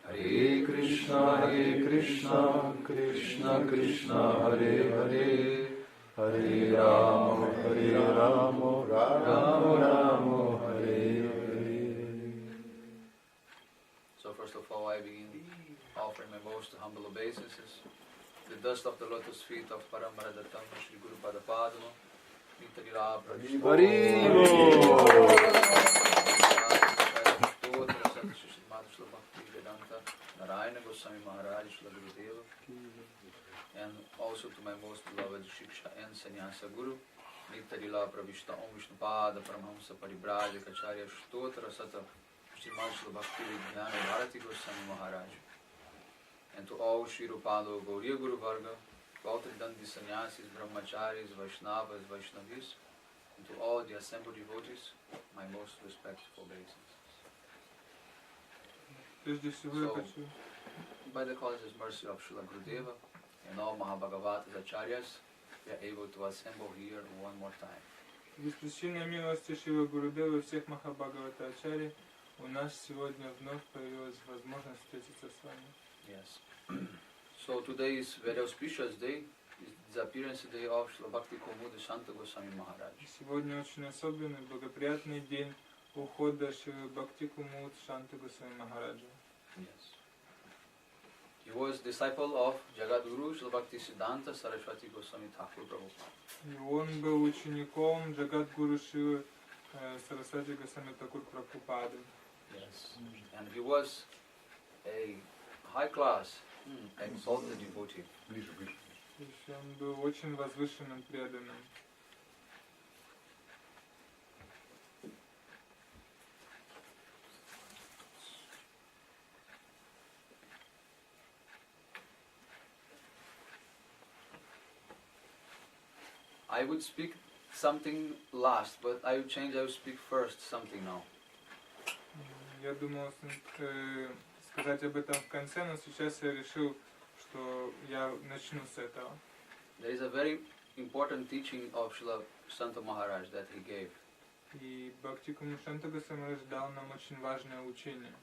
Hare Krishna Krishna Krishna Hare Hare Hare Rama Rama Hare Hare. So first of all I begin offering my most humble obeisances. The dust of the lotus feet of Paramaradattam Shri Guru Pada Padma Nitarila Narayana Goswami Maharaj Shri Gurudeva, and also to my most beloved Shiksha and Sannyasa Guru Nitarila Pravishta Om Vishnu Pada Paramahamsa Paribrajaka Acharya Shtotra Sata Shri Shri Bhakti Vidyana Bharati Goswami Maharaj, and to all Shri Rupalo Gauriya Guru Varga, to all Tridandi Sannyasis, Brahmacharis, Vaishnavas, Vaishnavis, and to all the assembled devotees, my most respectful obeisances. So, by the causeless mercy of Srila Gurudeva and all Mahabhagavatas Acharyas, we are able to assemble here one more time.
Беспричинной милости Шрила Гурудева и всех Махабхагавата-ачарьи у нас сегодня вновь появилась возможность встретиться с вами.
Yes. So today is very auspicious day. It's the appearance day of Srila Bhakti Komuda Santa Goswami Maharaj.
Сегодня очень особенный, благоприятный день ухода Шрилы Бхакти Кумуд Шанта Госвами Махараджа.
Yes. He was disciple of Jagadguru Srila Bhakti Siddhanta Saraswati Goswami Thakur Prabhupada.
И он был учеником Джагадгуру Шрилы Сарасвати Госвами Такур Прабхупады.
Yes. And he was a high class, exalted devotee.
Ближе, ближе.
То есть он был очень возвышенным преданным.
I would speak something last, but I would change, I would speak first something now.
Я думал сказать об этом в конце, но сейчас я решил, что я начну с этого.
There is a very important teaching of Srila Santa Maharaj that he gave.
И Бхакти Кумушанта Госвами дал нам очень важное учение.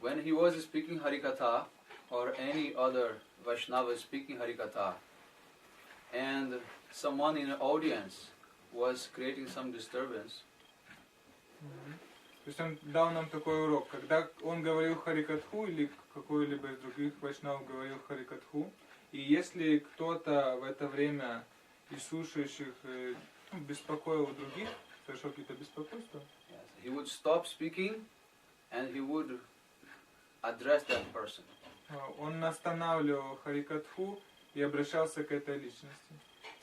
When he was speaking Harikatha, or any other Vaishnava speaking Harikatha, and someone in the audience was creating some disturbance,
То есть он дал нам такой урок. Когда он говорил Харикатху или какой-либо из других вайшнавов говорил Харикатху, и если кто-то в это время из слушающих беспокоил других, совершил какие-то беспокойства,
he would stop speaking and he would address that person.
Он останавливал Харикатху и обращался к этой личности.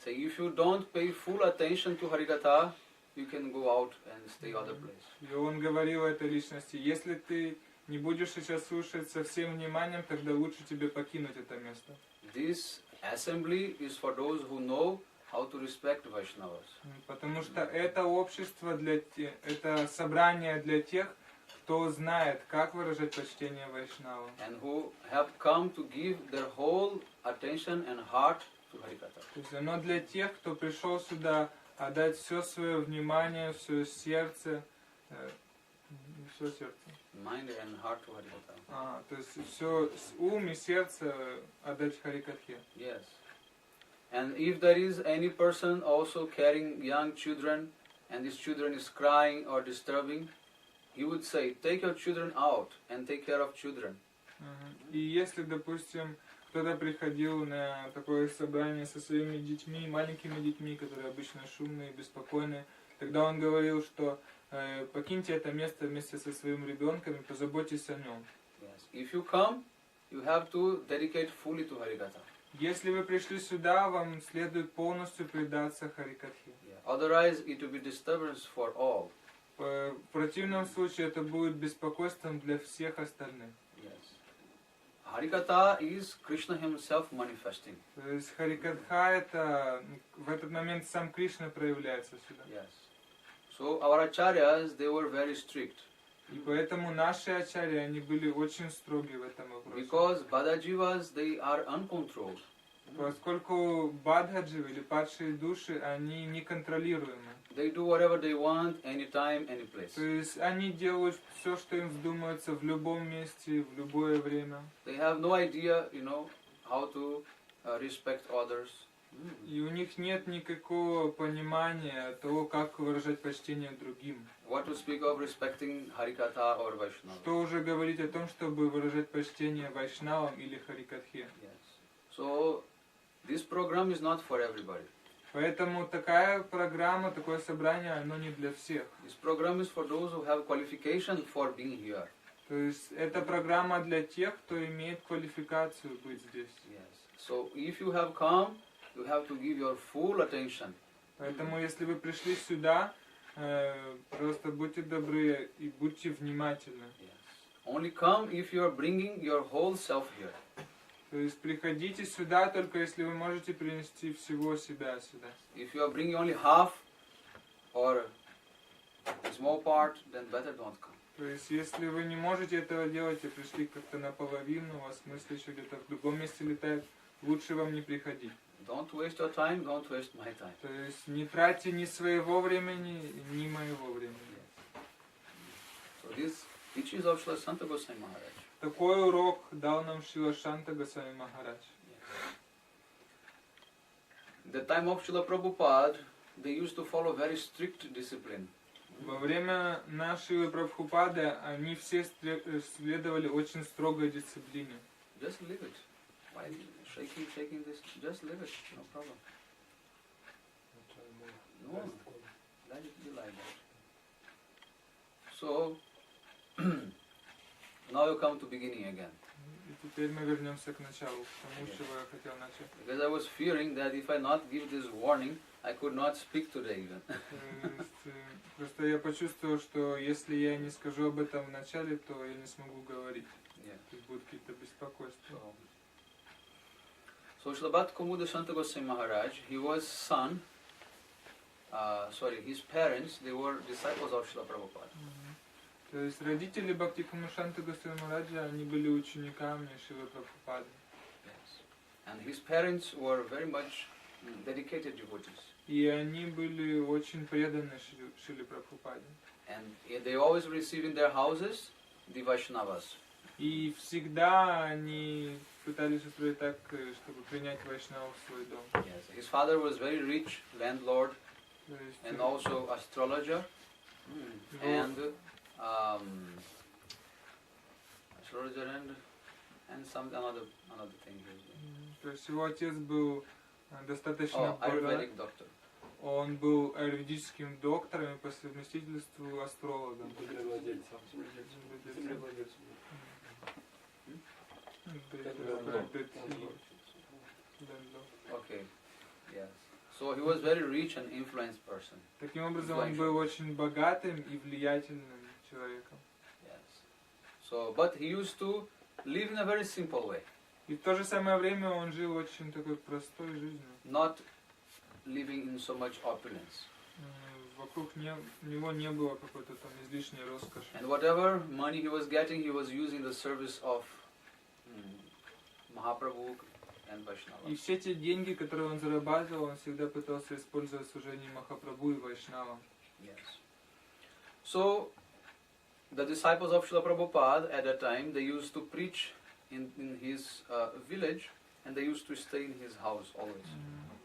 So if you don't pay full attention to Harikatha, you can go out and stay other place.
И он говорил этой личности: если ты не будешь сейчас слушать со всем вниманием, тогда лучше тебе покинуть это место.
This assembly is for those who know how to respect Vaishnavas.
Потому что это общество это собрание для тех, кто знает, как выражать почтение Вайшнавам.
And who have come to give their whole attention and heart to Harikatha.
То есть оно для тех, кто пришел сюда отдать все свое внимание, все сердце,
Mind and heart to Harikatha.
То есть все ум и сердце отдать Харикатхе.
Yes. And if there is any person also carrying young children, and this children is crying or disturbing, he would say, take your children out and take care of children.
И если, допустим, кто-то приходил на такое собрание со своими детьми, маленькими детьми, которые обычно шумные, беспокойные, тогда он говорил, что покиньте это место вместе со своим ребенком и позаботьтесь о нем.
Yes. If you come, you have to dedicate fully to Harikatha.
Если вы пришли сюда, вам следует полностью предаться Харикатхе.
Yeah. Otherwise, it will be disturbance for all.
В противном случае это будет беспокойством для всех остальных.
Yes. Harikatha is Krishna himself manifesting.
То есть Харикатха это в этот момент сам Кришна проявляется сюда.
Yes. So our acharyas, they were very strict.
И поэтому наши ачарьи, они были очень строги в этом вопросе.
Because Badajivas, they are uncontrolled.
Поскольку бадхадживы или падшие души, они неконтролируемы.
They do whatever they want, anytime, any place.
То есть они делают все, что им вздумается в любом месте, в любое время.
They have no idea, how to respect others.
И у них нет никакого понимания того, как выражать почтение другим.
What to speak of respecting Harikatha or Vaishnava.
Что уже говорить о том, чтобы выражать почтение Вайшнавам или Харикатхе.
Yes. So this program is not for everybody.
Поэтому такая программа, такое собрание, оно не для всех.
This program is for those who have qualification for being here.
То есть это программа для тех, кто имеет квалификацию быть здесь.
Yes. So if you have come, you have to give your full attention.
Поэтому если вы пришли сюда, просто будьте добры и будьте внимательны.
Yes. Only come if you are bringing your whole self here.
То есть приходите сюда, только если вы можете принести всего себя сюда.
If you are bringing only half or a small part, then better don't come.
То есть если вы не можете этого делать и пришли как-то наполовину, у вас мысли еще где-то в другом месте летают, лучше вам не приходить.
don't waste your time, don't waste my time.
То есть не тратьте ни своего времени, ни моего времени.
So this teachings of Srila Santa Goswami Maharaj.
Такой урок дал нам Шрила Шанта Госвами Махарадж.
The time of Srila Prabhupada, they used to follow very strict discipline.
Во время нашей Прабхупады они все следовали очень строгой дисциплине.
Just live it. Why shaking this? Just live it. No problem. No, let it be like that. So, now you come to beginning again.
И теперь мы вернемся к началу, к тому, с чего я хотел начать.
Because I was fearing that if I not give this warning, I could not speak today even.
Просто я почувствовал, что если я не скажу об этом в начале, то я не смогу говорить.
Yeah.
То есть будут какие-то беспокойства.
So Srila Bhakti Komuda Santa Goswami Maharaj, he was son, his parents, they were disciples of Srila Prabhupada.
То есть родители Бхакти Камушанты Госвами Махараджа, они были учениками Шрилы Прабхупады.
Yes. And his parents were very much dedicated devotees.
И они были очень преданы Шриле Прабхупаде.
And they always receive in their houses the Vaishnavas.
И всегда они пытались устроить так, чтобы принять Вайшнавов в свой дом.
Yes. His father was very rich landlord
То есть,
and also astrologer. And astrologer and some another thing.
То есть его отец был достаточно
Oh,
богат.
Ayurvedic doctor.
Он был аюрведическим доктором и по совместительству астрологом.
Okay. Yes. So he was very rich and influenced person.
Таким образом, он был очень богатым и влиятельным человеком.
Yes. So, but he used to live in a very simple way.
И в то же самое время он жил очень такой простой жизнью.
Not living in so much opulence.
Вокруг него не было какой-то там излишней роскоши.
And whatever money he was getting, he was using the service of Mahaprabhu and Vaishnava.
И все те деньги, которые он зарабатывал, он всегда пытался использовать в служении Махапрабху и Вайшнавам.
Yes. So, the disciples of Srila Prabhupada at that time, they used to preach in his village, and they used to stay in his house always.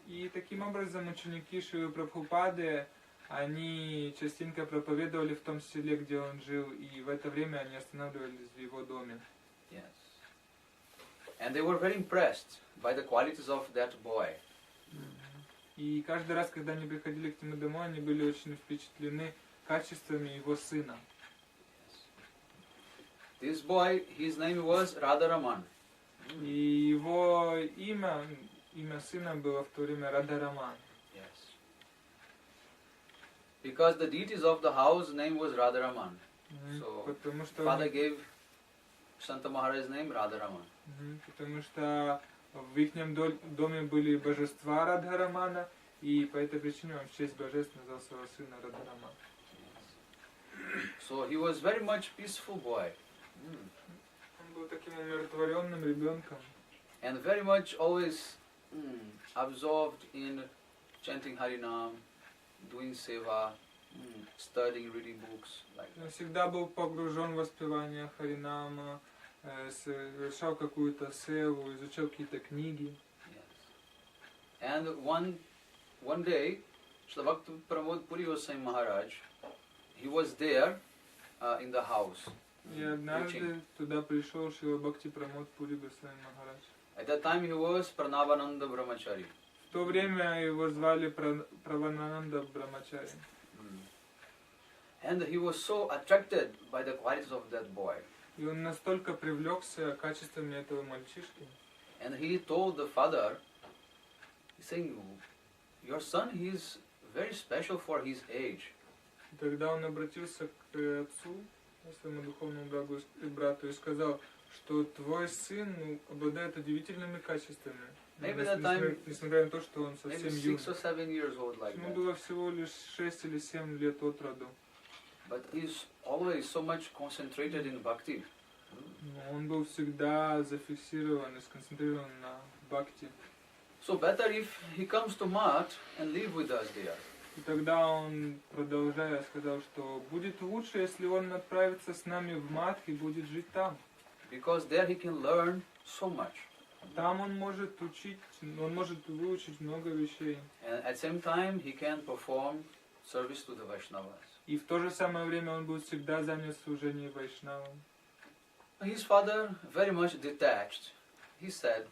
И таким образом ученики Шрилы Прабхупады, они частенько проповедовали в том селе, где он жил, и в это время они останавливались в его доме.
Yes. And they were very impressed by the qualities of that boy.
И каждый раз, когда они приходили к нему домой, они были очень впечатлены качествами его сына.
This boy, his name was Radharaman.
И его имя сына было в то время Радхараман.
Yes. Because the deities of the house name was Radharaman. So,
Потому что
father gave Santa Maharaj's name Radharaman.
Потому что в их доме были божества Радхарамана, и по этой причине он в честь божеств назвал своего сына Радхараман.
So he was very much peaceful boy.
Он был таким умиротворенным ребенком.
And very much always absorbed in chanting Harinam, doing seva, studying, reading books, like
Он
that.
всегда был погружен в воспевание Харинама, совершал какую-то севу, изучал какие-то книги.
Yes. And one day, Srila Bhakti Pramod Puri Goswami Maharaj, he was there in the house.
И однажды туда пришел Шрила Бхакти Прамод Пури Госвами Махарадж.
At that time he was Pranavananda Brahmachari.
В то время его звали Правананда Брамачари.
And he was so attracted by the qualities of that boy.
И он настолько привлекся качествами этого мальчишки.
And he told the father, he's saying, your son, he is very special for his age.
И тогда он обратился к отцу, своему духовному брату, и сказал, что твой сын обладает удивительными качествами. Несмотря на то, что он совсем юный. Ему было всего лишь 6 или 7 лет от роду.
But he's always so much concentrated in bhakti.
Но он был всегда зафиксирован и сконцентрирован на бхакти.
So better if he comes to Math and live with us there.
И тогда он, продолжая, сказал, что будет лучше, если он отправится с нами в Мадх и будет жить там.
Because there he can learn so much.
Там он может учить, он может выучить много вещей.
And at the same time he can perform service to the Vaishnavas.
И в то же самое время он будет всегда занят служением вайшнавам.
His father, very much detached, he said,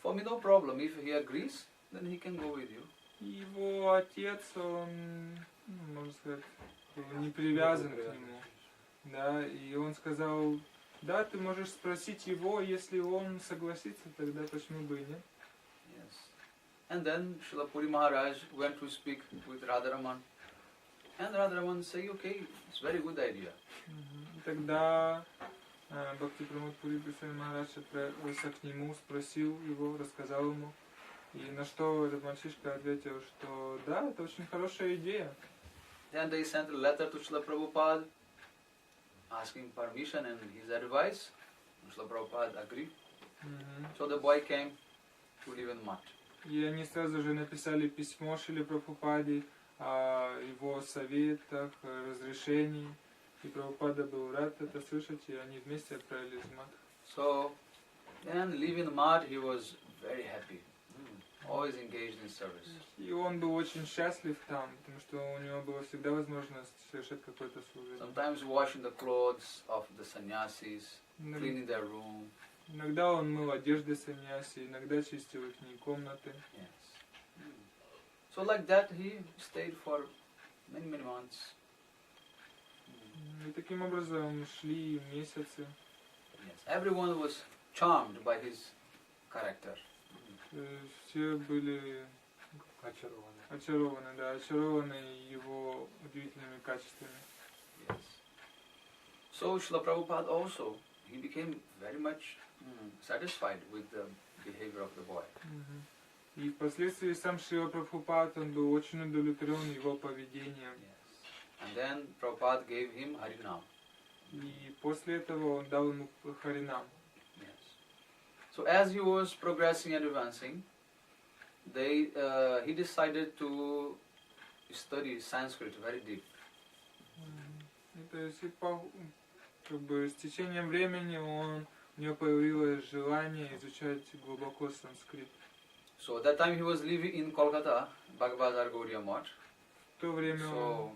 for me no problem, if he agrees, then he can go with you.
Его отец, он, можно сказать, не привязан к нему. Да, и он сказал, да, ты можешь спросить его, если он согласится, тогда почему бы и нет.
Yes. And then Srila Puri Maharaj went to speak with Radharaman. And Radharaman said, okay, it's very good idea.
И тогда Бхакти-Прамод Пури Махарадж отправился к нему, спросил его, рассказал ему. И на что этот мальчишка ответил, что да, это очень хорошая идея.
Then they sent a letter to Srila Prabhupada asking permission and his advice. Srila Prabhupada agreed. So the boy came to live in Math.
И они сразу же написали письмо Шриле Прабхупаде о его советах, разрешении. И Прабхупада был рад это слышать, и они вместе отправились в Мадх.
So then living in Math, he was very happy. Always engaged in service.
И он был очень счастлив там, потому что у него была всегда возможность совершать какое-то служение.
Sometimes washing the clothes of the sannyasis, cleaning their room.
Иногда он мыл одежды саньяси, иногда чистил их комнаты.
Yes. So like that he stayed for many months.
И таким образом шли месяцы.
Yes. Everyone was charmed by his character.
Все были очарованы его удивительными качествами.
Yes. So Srila Prabhupada also, he became very much satisfied with the behavior of the boy.
И впоследствии сам Шрила Прабхупад, он был очень удовлетворен его поведением.
Yes. And then Prabhupada gave him Harinam.
И после этого он дал ему Харинам.
So as he was progressing and advancing, he decided to study Sanskrit very deep.
То есть как бы с течением времени у него появилось желание изучать глубоко санскрит.
So at that time he was living in Kolkata, B.V.Mahavir.M.19 Gaudiya Math.
В то время
So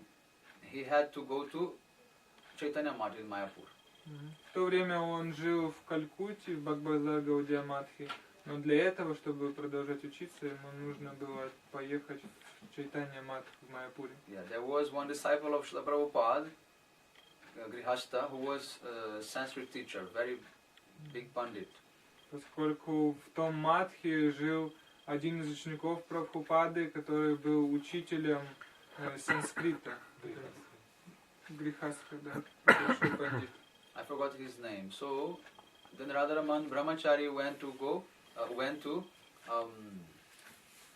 he had to go to Chaitanya Math in Mayapur.
В то время он жил в Калькутте, в Бхакти-Yoga Гаудия Матхи, но для этого, чтобы продолжать учиться, ему нужно было поехать в Чайтанья Матх в Майяпуре.
Yeah, there was one disciple of Srila Prabhupada, Grihastha, who was a Sanskrit teacher, very big pandit.
Поскольку в том Матхе жил один из учеников Прабхупады, который был учителем санскрита. Грихастха, да, большой пандит.
I forgot his name. So then Radharaman Brahmachari went to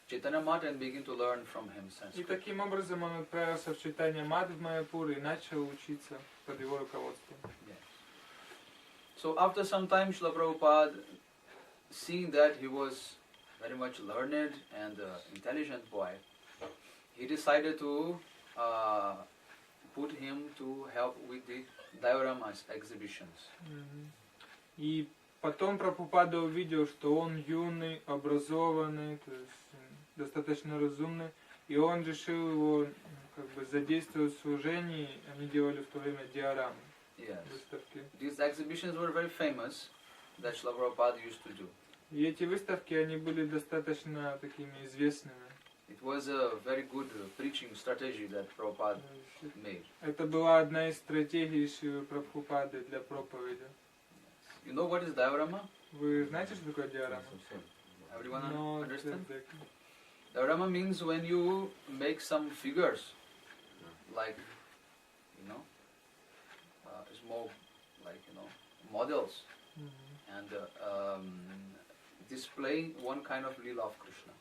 Chaitanya Math and began to learn from him
И
Sanskrit.
таким образом он отправился в Чайтанья Матх в Майяпур и начал учиться под его руководством.
Yes. So after some time, Srila Prabhupada, seeing that he was very much learned and intelligent boy, he decided to put him to help with the dioramas exhibitions.
И потом Прабхупада увидел, что он юный, образованный, то есть достаточно разумный, и он решил его как бы задействовать в служении. Они делали в то время диорамы,
Yes.
выставки.
These exhibitions were very famous that Srila Prabhupada used to do.
И эти выставки, они были достаточно такими известными.
It was a very good preaching strategy that Prabhupada made.
Это была одна из стратегий Шри Прабхупады для проповеди.
You know what is diorama?
Вы знаете, что такое диорама?
Everyone
No,
understand?
exactly.
Diorama means when you make some figures, like, small, like, models, and display one kind of lila of Krishna.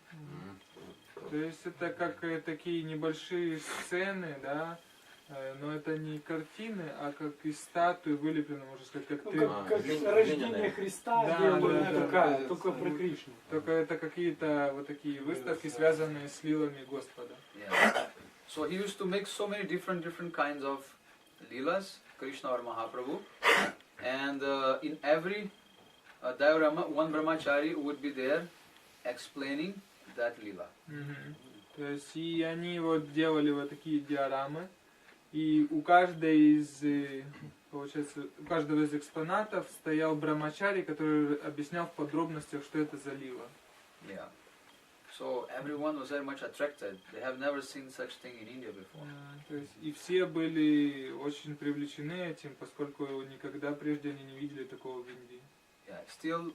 То есть это как такие небольшие сцены, да, Но это не картины, а как из статуи вылеплено, можно сказать, как ты.
Как рождение Христа,
Да,
сделано
да,
такая,
да.
только про Кришну.
Только это какие-то вот такие выставки, связанные с лилами Господа.
Yeah. So he used to make so many different kinds of leelas, Krishna or Mahaprabhu, and in every diorama, one brahmachari would be there explaining that leela.
Мгм. То есть и они вот делали вот такие диорамы, и у каждой из, получается, у каждого из экспонатов стоял брамачари, который объяснял в подробностях, что это за лила.
Yeah. So everyone was very much attracted. They have never seen such thing in India before.
То есть и все были очень привлечены этим, поскольку никогда прежде они не видели такого в Индии.
Yeah. Still,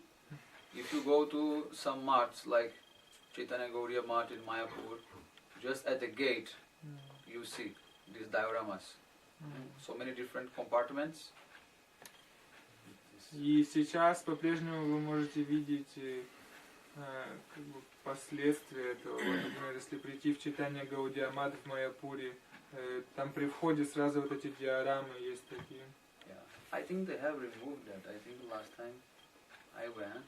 if you go to some marts like Chaitanya Gaudiya Mart in Mayapur, just at the gate you see these dioramas. So many different compartments.
И сейчас по-прежнему вы можете видеть как бы последствия этого. Вот, например, если прийти в Чайтанья Гаудия Мат в Майяпуре, там при входе сразу вот эти диорамы есть такие.
Yeah. I think they have removed that. I think the last time I went,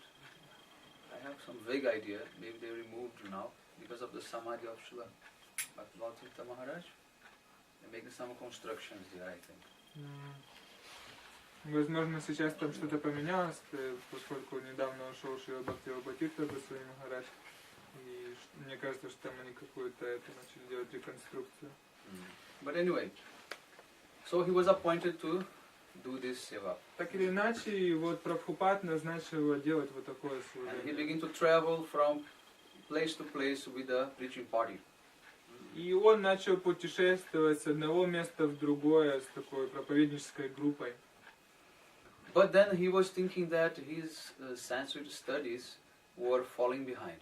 I have some vague idea. Maybe they removed now because of the samadhi of Srila Bhakti-Yoga Maharaj. They're making some constructions there, I think.
Возможно, сейчас там что-то поменялось, поскольку недавно ушел Шрила Бхакти-Yoga Госвами Махарадж. И мне кажется, что там они какую-то это начали делать реконструкцию.
But anyway, so he was appointed to do this seva.
Так или иначе, вот Прабхупад назначил его делать вот такое
And he
служение.
began to travel from place to place with the preaching party.
И он начал путешествовать с одного места в другое с такой проповеднической группой.
But then he was thinking that his Sanskrit studies were falling behind.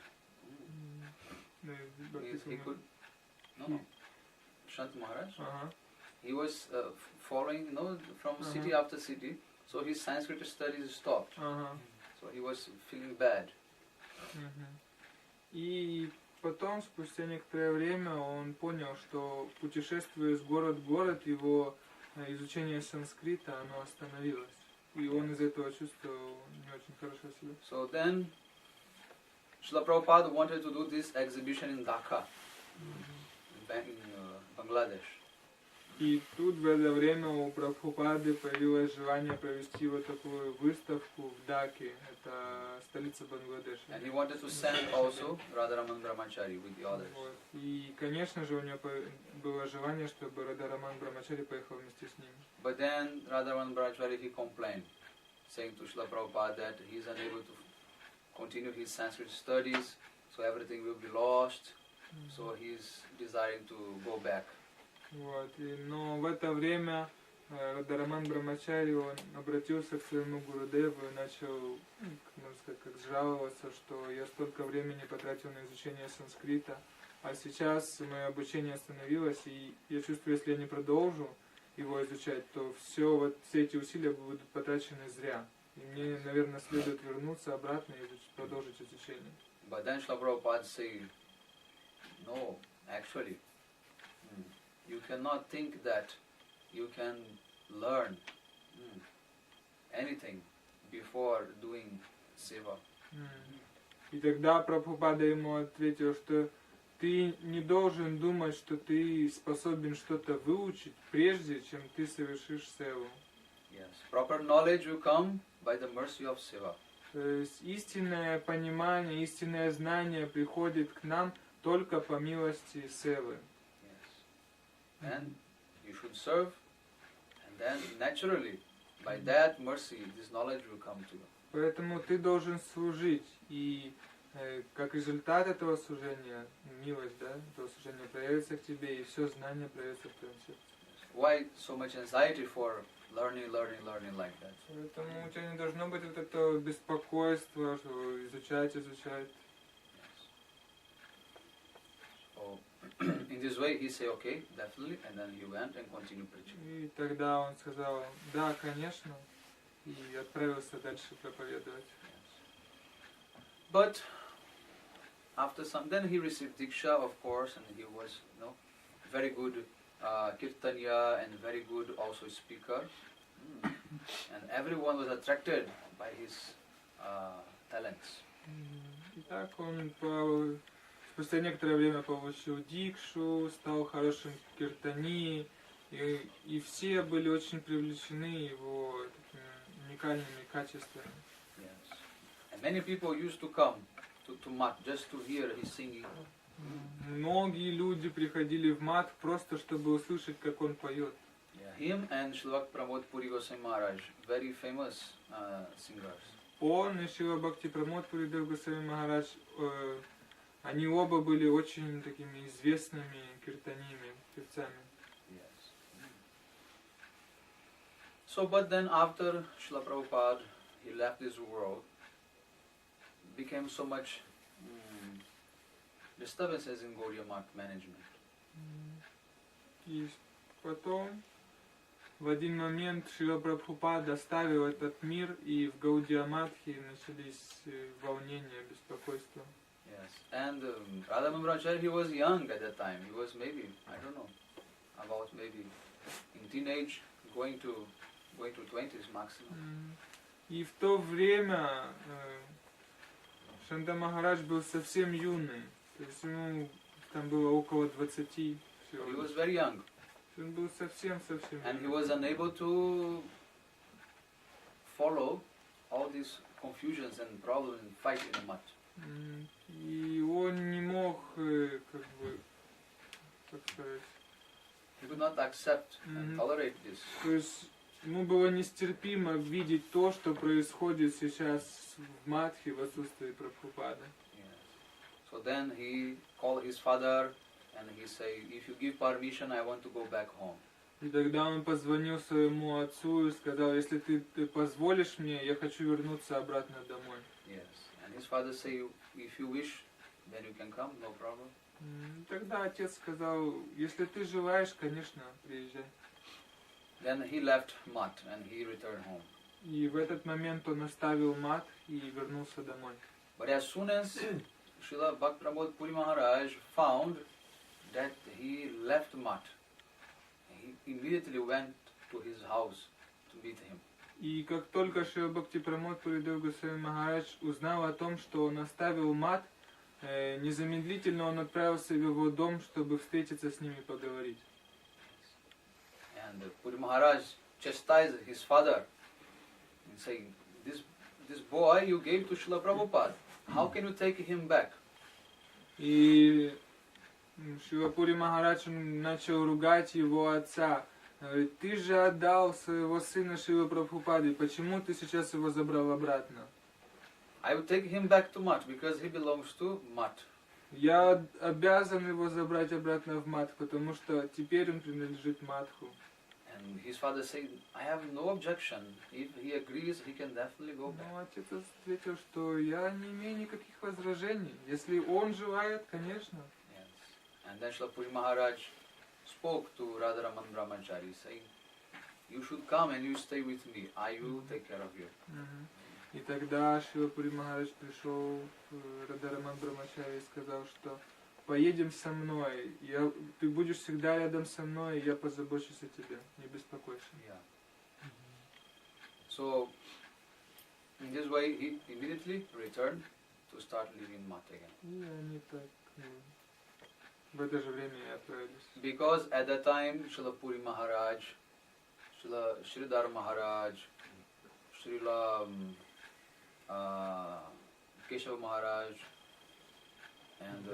He could, no, Shant Maharaj.
Ага.
He was following, from city after city. So his Sanskrit studies stopped.
Ага.
So he was feeling bad.
И потом, спустя некоторое время, он понял, что путешествуя с города в город, его изучение санскрита, оно остановилось. И он из этого чувствовал не очень хорошо себя.
So then, Srila Prabhupada wanted to do this exhibition in Dhaka, in Bangladesh.
И тут в это время у Прабхупады появилось желание провести вот такую выставку в Даке, это столица Бангладеша.
And he wanted to send also Radharaman Brahmachari with the others.
Вот. И, конечно же, у него было желание, чтобы Радhaраman Brahmachari поехал вместе с ним.
But then Radharaman Brahmachari, he complained, saying to Srila Prabhupada that he is unable to continue his Sanskrit studies, so everything will be lost. So he is desiring to go back.
Вот. Но в это время Радhaраman Brahmachari, он обратился к своему Гурудеву и начал, можно сказать, как жаловаться, что я столько времени потратил на изучение санскрита, а сейчас мое обучение остановилось, и я чувствую, если я не продолжу его изучать, то все эти усилия будут потрачены зря. И мне, наверное, следует вернуться обратно и продолжить изучение.
But then Srila Prabhupada said, no, actually, you cannot think that you can learn anything before doing seva.
И тогда Прабхупада ему ответил, что ты не должен думать, что ты способен что-то выучить, прежде чем ты совершишь севу.
Yes, proper knowledge will come by the mercy of seva.
То есть истинное понимание, истинное знание приходит к нам только по милости севы.
Yes. And you should serve, and then naturally, by that mercy, this knowledge will come to you.
Поэтому ты должен служить, и как результат этого служения, милость, этого служения проявится к тебе, и все знание проявится в твоем сердце.
Why so much anxiety for learning like that?
Поэтому у тебя не должно быть вот этого беспокойства, что изучать.
So, in this way, he said, okay, definitely, and then he went and continued preaching.
И тогда он сказал, да, конечно, и отправился дальше проповедовать.
But after some, then he received diksha, of course, and he was, very good kirtanya and very good also speaker. And everyone was attracted by his talents.
Итак, он спустя некоторое время получил дикшу, стал хорошим киртани, и все были очень привлечены его такими уникальными качествами.
Yes. And many people used to come to Mat just to hear his singing.
Многие люди приходили в мат просто чтобы услышать, как он поет.
Him and Shri Pramod Puri Goswami Maharaj, very famous singers.
Он и Шрила Бхакти-Прамод Пури Госвами Махарадж, они оба были очень такими известными киртаниями, певцами.
Yes. So, but then after Srila Prabhupada, he left this world, became so much disturbances in Gaudiya Math management.
И потом, в один момент, Шрила Прабхупада оставил этот мир, и в Гаудия Матхе начались волнения, беспокойства.
Yes, and Radha Brahmacharya, he was young at that time. He was maybe, I don't know, about maybe in teenage, going to 20s maximum.
И в то время Шанда Махарадж был совсем юный, то есть ему там было около 20 всего.
He was very young.
Он был совсем
And he was unable to follow all these confusions and problems and fight in the mat.
И он не мог, как бы, как сказать,
He could not accept and tolerate this.
то есть ему было нестерпимо видеть то, что происходит сейчас в Матхе в отсутствии Прабхупады.
Yes. So then he called his father and he said, if you give permission, I want to go back home.
И тогда он позвонил своему отцу и сказал, если ты позволишь мне, я хочу вернуться обратно домой.
Yes. And his father said, if you wish, then you can come, no problem.
Тогда отец сказал, если ты желаешь, конечно, приезжай.
Then he left Mat and he returned home.
И в этот момент он оставил Мат и вернулся домой.
But as soon as Srila Bhakti Pramod Puri Maharaj found that he left Mat, he immediately went to his house to meet him.
И как только Шрила Бхакти-Прамод Пури Госвами Махарадж узнал о том, что он оставил Мат, незамедлительно он отправился в его дом, чтобы встретиться с ним и поговорить.
And Puri Maharaj chastised his father and saying, this boy you gave to Srila Prabhupada, how can you take him back?
И Шрила Пури Махарадж начал ругать его отца. Говорит, ты же отдал своего сына Шрила Прабхупаде, почему ты сейчас его забрал обратно?
I will take him back to Mat because he belongs to Mat.
Я обязан его забрать обратно в Мат, потому что теперь он принадлежит Матху.
And his father said, I have no objection. If he agrees, he can definitely go back.
Но отец ответил, что я не имею никаких возражений. Если он желает, конечно.
Yes. And then Srila Puri Maharaj spoke to Radharaman Brahmachari saying, you should come and you stay with me. I will take care of you.
И тогда Шрила Пури Махарадж пришел к Радхараман Брахмачари и сказал, что поедем со мной, ты будешь всегда рядом со мной, и я позабочусь о тебе, не беспокойся.
Yeah. So, in this way, he immediately returned to start living Mat again.
И они так в это же время и отправились.
Because at that time, Srila Puri Maharaj, Srila Sridhar Maharaj, Srila Keshav Maharaj, and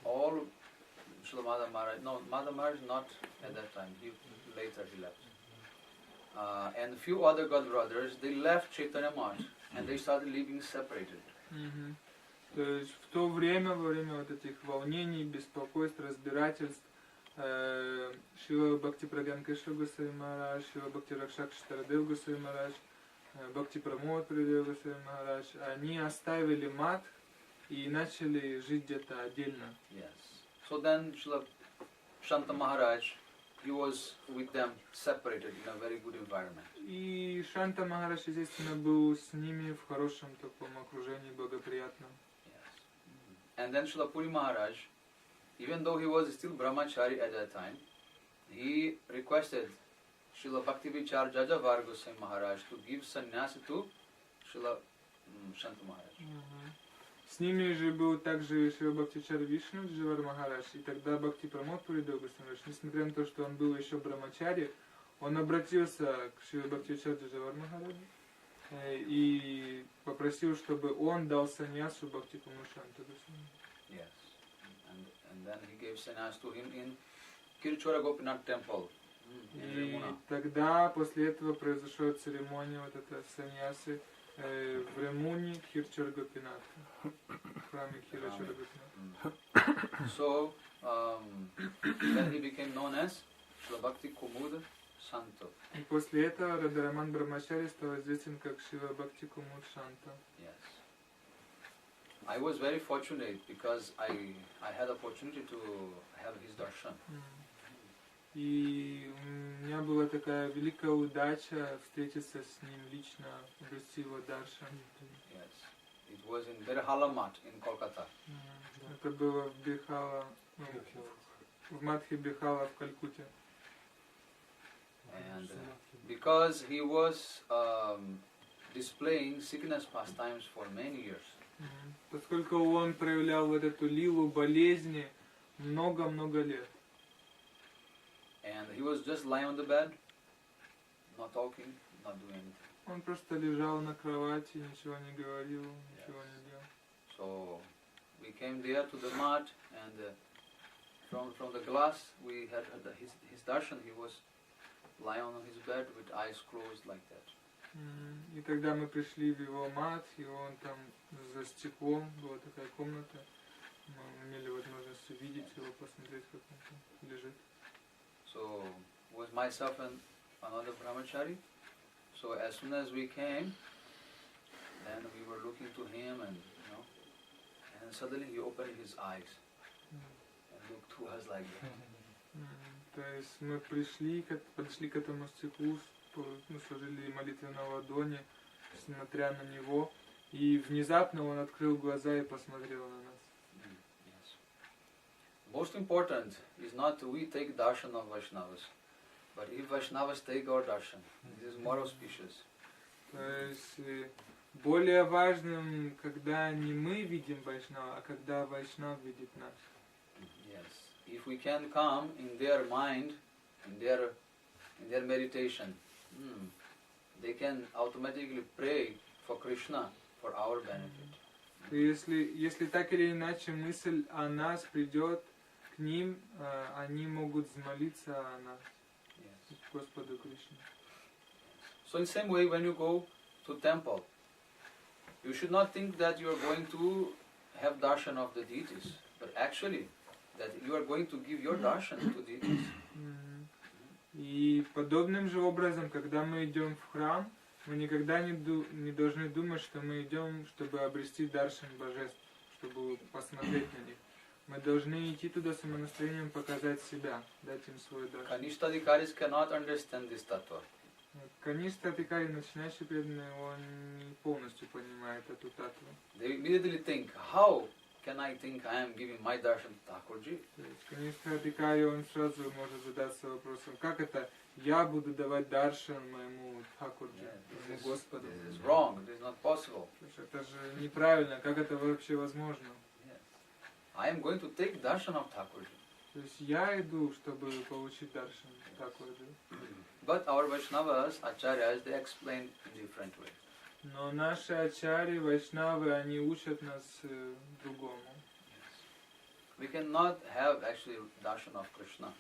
all Srila Madhav Maharaj, no, Madhav Maharaj not at that time, later he left. And few other God brothers, they left Chaitanya Math and they started living separated.
То есть в то время, во время вот этих волнений, беспокойств, разбирательств, Шрила Бхакти Прагьян Кешава Госвами Махарадж, Шрила Бхакти Ракшак Штарадев Госвами Махарадж, Бхакти Прамод Пури Госвами Махарадж, они оставили Мат и начали жить где-то отдельно.
Yes. So then Srila Shanta Maharaj, he was with them separated in a very good environment.
И Шанта Махарадж, естественно, был с ними в хорошем таком окружении, благоприятном.
And then Srila Puri Maharaj, even though he was still brahmachari at that time, he requested Srila Bhakti-Vichar Jajavar Goswami Maharaj to give sannyas to Srila Shanta Maharaj.
С ними же был также Шрила Бхактивичар Вишну, Дживар Махарадж, и тогда Бхакти Прамод Пуридо Госвами, несмотря на то, что он был еще брамачари, он обратился к Шрила Бхактивичар Дживар Махараджу и попросил, чтобы он дал саньясу Бхакти Памушанту Госвами.
Yes. And then he gave sannyas to him in Shri Gopinath temple.
И тогда, после этого, произошла церемония вот эта саньясы в Ремуне Кхирчар Гопинатха, в храме Кхирчар Гопинатха.
So, then he became known as Srila Bhakti Kumud Santo.
И после этого Радhaраman Брахмачари стал известен как Шрила Бхакти Кумуд Шанта.
Yes. I was very fortunate because I had opportunity to have his darshan.
И у меня была такая великая удача встретиться с ним лично, обрести его даршан.
Yes. It was in Birhala Math in Kolkata.
Это было в Бирхала, в Матхе Бирхала в Калькутте.
And because he was displaying sickness pastimes for many years.
Поскольку он проявлял вот эту лилу болезни много-много лет.
And he was just lying on the bed, not talking, not doing anything.
Он просто лежал на кровати, ничего не говорил, ничего не делал.
So we came there to the mat, and from the glass we had his darshan. He was lying on his bed with eyes closed like that.
И тогда мы пришли в его мат, и он там за стеклом, была такая комната, мы имели возможность увидеть его, посмотреть, как он там лежит.
So was myself and another brahmachari. So as soon as we came, then we were looking to him, and and suddenly he opened his eyes and looked to us like that.
То есть мы подошли к этому стеклу, мы сложили молитву на ладони, смотря на него, и внезапно он открыл глаза и посмотрел на нас.
Yes. Most important is not we take darshan of Vaishnavas, but if Vaishnavas take our darshan, this is more auspicious.
То есть более важным, когда не мы видим Вайшнава, а когда Вайшнав видит нас.
Yes. If we can come in their mind, in their meditation, they can automatically pray for Krishna for our benefit.
Если так или иначе мысль о нас придет к ним, они могут взмолиться о нас, Господу Кришне.
So in the same way, when you go to temple, you should not think that you are going to have darshan of the deities, but actually that you are going to give your darshan to deities.
И подобным же образом, когда мы идем в храм, мы никогда не должны думать, что мы идем, чтобы обрести даршан божеств, чтобы посмотреть на них. Мы должны идти туда с самонастроением показать себя, дать им свой даршан.
Kanishtadikaris cannot understand this tattva.
Каништадикари, начинающий преданный, он не полностью понимает эту татву.
They immediately think, how can I think I am giving my darshan to Thakurji?
То есть Каништадикари, он сразу может задаться вопросом, как это я буду давать даршан моему Тхакурджи, моему Господу?
This is wrong, this is not possible.
Это же неправильно, как это вообще возможно?
I am going to take darshan of Thakurji.
То есть я иду, чтобы получить даршан Тхакурджи.
But our Vaishnavas, Acharyas, they explain in different ways.
Но наши ачари, вайшнавы, они учат нас другому.
We cannot have actually darshan of Krishna.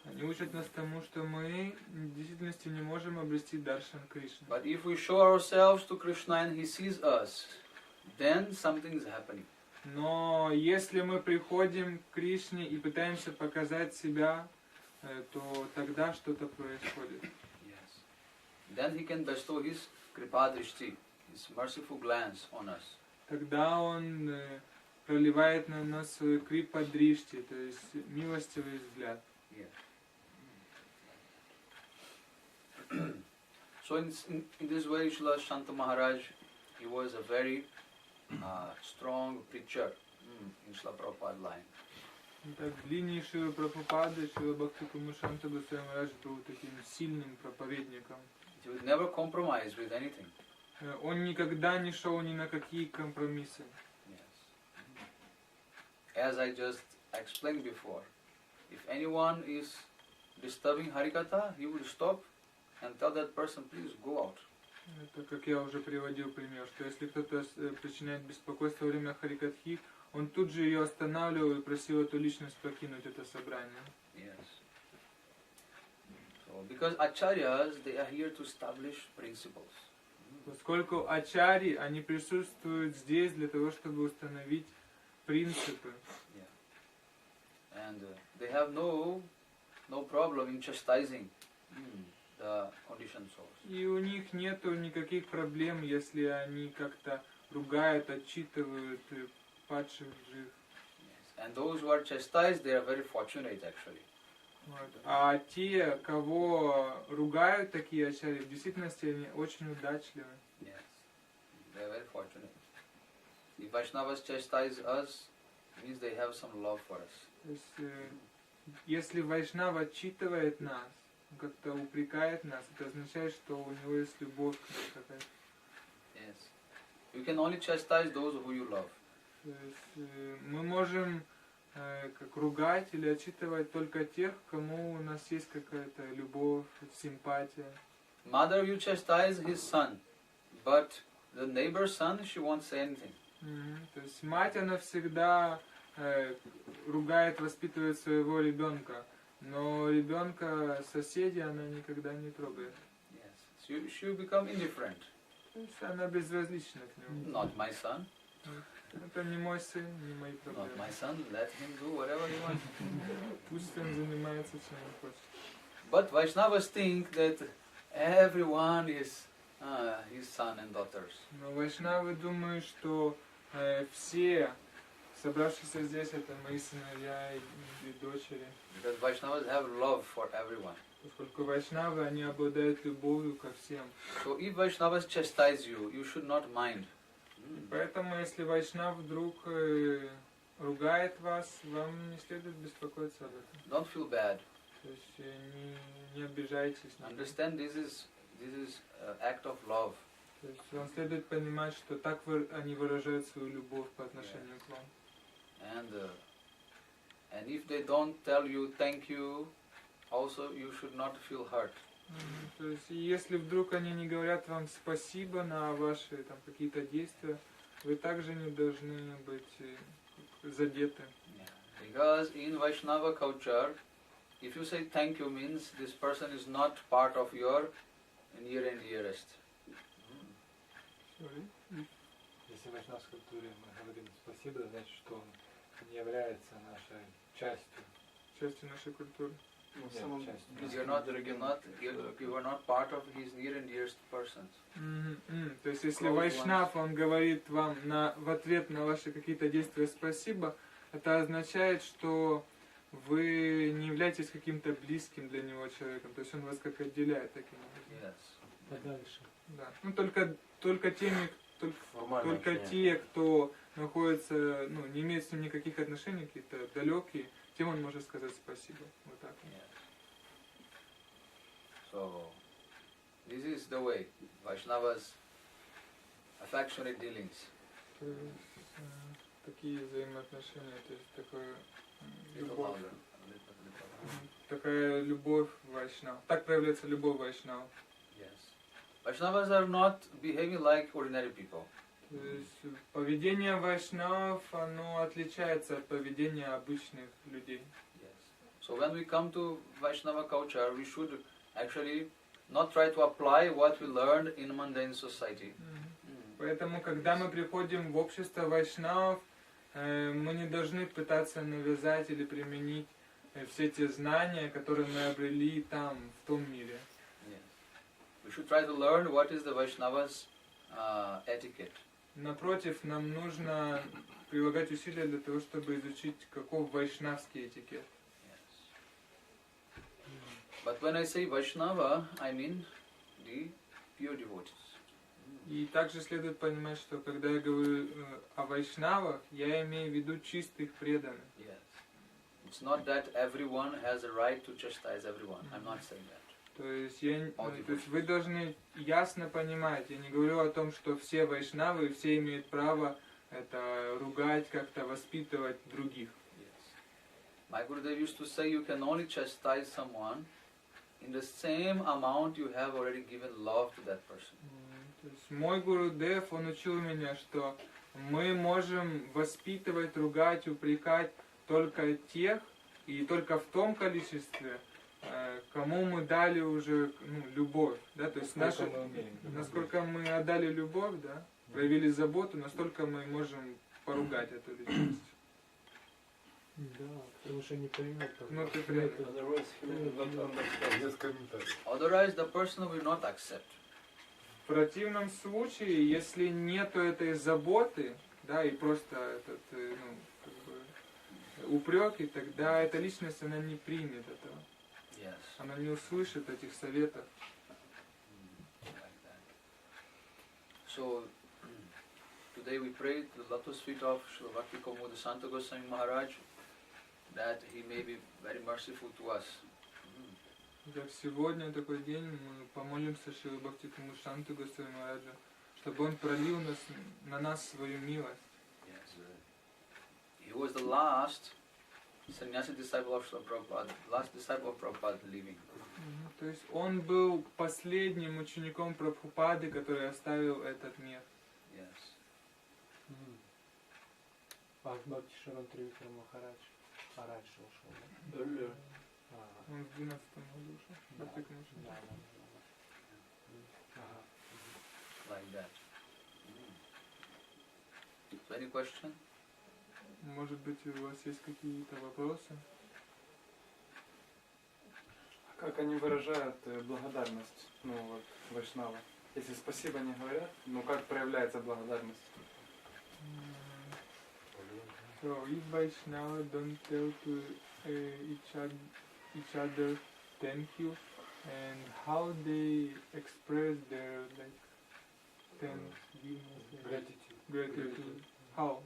Они учат нас тому, что мы в действительности не можем обрести даршан Кришны.
But if we show ourselves to Krishna and he sees us, then something is happening.
Но если мы приходим к Кришне и пытаемся показать себя, то тогда что-то происходит.
Yes. Then he can bestow his kripadrishti, his merciful glance on us.
Тогда он проливает на нас свою крипадришти, то есть милостивый взгляд.
Yes. So in this way, Srila Shanta Maharaj, he was a very strong preacher in Srila Prabhupada line.
Так, в линии Шилы Прабхупады, Шрила Бхакти-Пурушанта Госвами Махарадж был таким сильным проповедником.
He would never compromise with anything.
Он никогда не шел ни на какие компромиссы.
Yes. As I just explained before, if anyone is disturbing Harikatha, he would stop and tell that person, please go out.
Это, как я уже приводил пример, что если кто-то причиняет беспокойство во время Харикатхи, он тут же ее останавливал и просил эту личность покинуть это собрание.
Yes. So, because acharyas, they are here to establish principles.
Поскольку ачари, они присутствуют здесь для того, чтобы установить принципы.
Yeah. And they have no problem in chastising the conditioned souls.
И у них нету никаких проблем, если они как-то ругают, отчитывают падших жив.
Yes. And those who are chastised, they are very fortunate actually.
Вот. А те, кого ругают такие ачари, в действительности они очень удачливы.
Yes. They are very fortunate. If Vaishnavas chastise us, it means they have some love for us.
То есть, если Вайшнава отчитывает нас, как-то упрекает нас, это означает, что у него есть любовь к нам какая-то.
Yes. You can only chastise those who you love.
То есть, мы можем как ругать или отчитывать только тех, кому у нас есть какая-то любовь, симпатия.
Mother, you chastise his son, but the neighbor's son, she won't say anything.
То есть мать, она всегда ругает, воспитывает своего ребенка, но ребенка соседей она никогда не трогает.
Yes. She will become indifferent.
То есть она безразлична к нему.
Not my son.
Это не мой сын, не мои проблемы.
Not my son. Let him do whatever he wants.
Пусть он занимается чем он хочет.
But Vaishnavas think that everyone is his son and daughters.
Но вайшнавы думают, что все собравшиеся здесь это мои сыновья и дочери.
Because Vaishnavas have love for everyone.
Поскольку вайшнавы, они обладают любовью ко всем.
So if Vaishnavas chastise you, you should not mind.
Поэтому, если вайшнав вдруг ругает вас, вам не следует беспокоиться об этом.
Don't feel bad.
То есть не обижайтесь.
Understand this is act of love.
То есть вам следует понимать, что так они выражают свою любовь по отношению к вам.
And if they don't tell you thank you, also you should not feel hurt.
То есть, если вдруг они не говорят вам спасибо на ваши там какие-то действия, вы также не должны быть задеты.
Because in Vaishnava culture, if you say thank you means this person is not part of your near and dearest.
Если в вайшнавской культуре мы говорим спасибо, значит, что он не является нашей частью
Нашей культуры.
You are not part of his near and dearest persons.
То есть, если вайшнав, он говорит вам в ответ на ваши какие-то действия спасибо, это означает, что вы не являетесь каким-то близким для него человеком. То есть он вас как отделяет таким образом.
Подальше.
Да. Ну только те, кто находится, не имеет с ним никаких отношений, какие-то далекие, тем он может сказать спасибо. Вот так.
So, this is the way Vaishnavas affectionate dealings.
То есть, такие взаимоотношения, то есть любовь. Такая любовь вайшнав. Так проявляется любовь вайшнава.
Yes. Vaishnavas are not behaving like ordinary people.
То есть поведение вайшнавов, оно отличается от поведения обычных людей.
Yes. So when we come to Vaishnava culture, we should actually not try to apply what we learned in mundane society.
Поэтому, когда мы приходим в общество вайшнавов, мы не должны пытаться навязать или применить все те знания, которые мы обрели там, в том мире.
Yes. We should try to learn what is the Vaishnava's etiquette.
Напротив, нам нужно прилагать усилия для того, чтобы изучить, каков вайшнавский этикет.
Yes. But when I say Vaishnava, I mean the pure devotees.
И также следует понимать, что когда я говорю о вайшнавах, я имею в виду чистых преданных.
Yes. It's not that everyone has a right to chastise everyone. I'm not saying that.
То есть, то есть вы должны ясно понимать, я не говорю о том, что все вайшнавы, все имеют право это ругать, как-то воспитывать других.
Yes. My Gurudev used to say you can only chastise someone in the same amount you have already given love to that person.
То есть мой Гурудев, он учил меня, что мы можем воспитывать, ругать, упрекать только тех и только в том количестве, кому мы дали уже любовь, да, то есть насколько мы отдали любовь, да, проявили заботу, настолько мы можем поругать эту личность.
Да, потому что не понимает.
Ну, ты пример.
Otherwise the person will not accept.
В противном случае, если нету этой заботы, да, и просто этот, как бы упреки, тогда эта личность, она не примет этого.
Yes.
Она не услышит этих советов.
Like that. So today we pray to the lotus feet of Shri Bhakti Santa Goswami Maharaj that he may be very merciful to us.
Как сегодня такой день, мы помолимся Шри Бхакти-Шанту Госвами Махараджу, чтобы он пролил на нас свою милость.
Yes. He was the last sannyasi disciple of Srila Prabhupada, last disciple of Prabhupada living.
То есть он был последним учеником Прабхупады, который оставил этот мир.
Yes.
Бхакти Шаран Тривикрам Махарадж раньше ушел, да?
Он в 12-м году ушел.
Like that. So any question?
Может быть, у вас есть какие-то вопросы?
Как они выражают благодарность, вайшнавы? Если спасибо не говорят, как проявляется благодарность?
So if Vaishnava don't tell to each other thank you, and how they express their gratitude? How?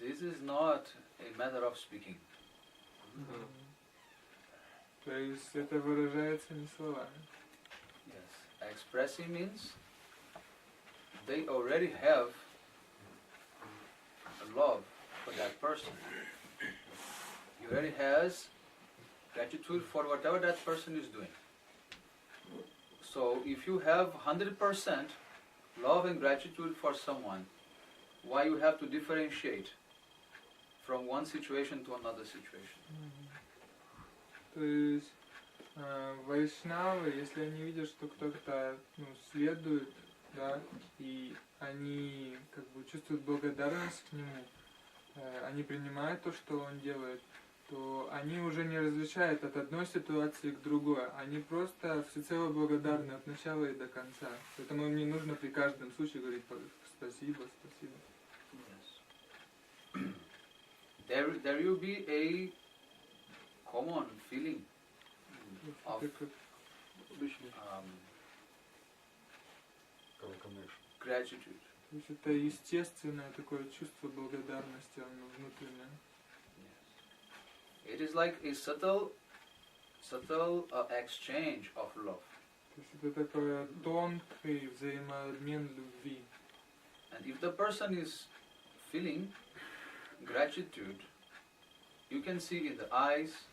This is not a matter of speaking.
То есть это выражается не словами.
Yes. Expressing means they already have a love for that person. He already has gratitude for whatever that person is doing. So if you have 100% love and gratitude for someone, why you have to differentiate from one situation to another situation?
То есть вайшнавы, если они видят, что кто-то следует, да, и они как бы чувствуют благодарность к нему, они принимают то, что он делает, то они уже не различают от одной ситуации к другой. Они просто всецело благодарны от начала и до конца. Поэтому им не нужно при каждом случае говорить спасибо, спасибо.
Yes. There will be a common feeling of gratitude.
То есть это естественное такое чувство благодарности, оно внутреннее.
It is like a subtle exchange of love.
То есть это такой тонкий взаимообмен любви.
And if the person is feeling gratitude, you can see in the eyes,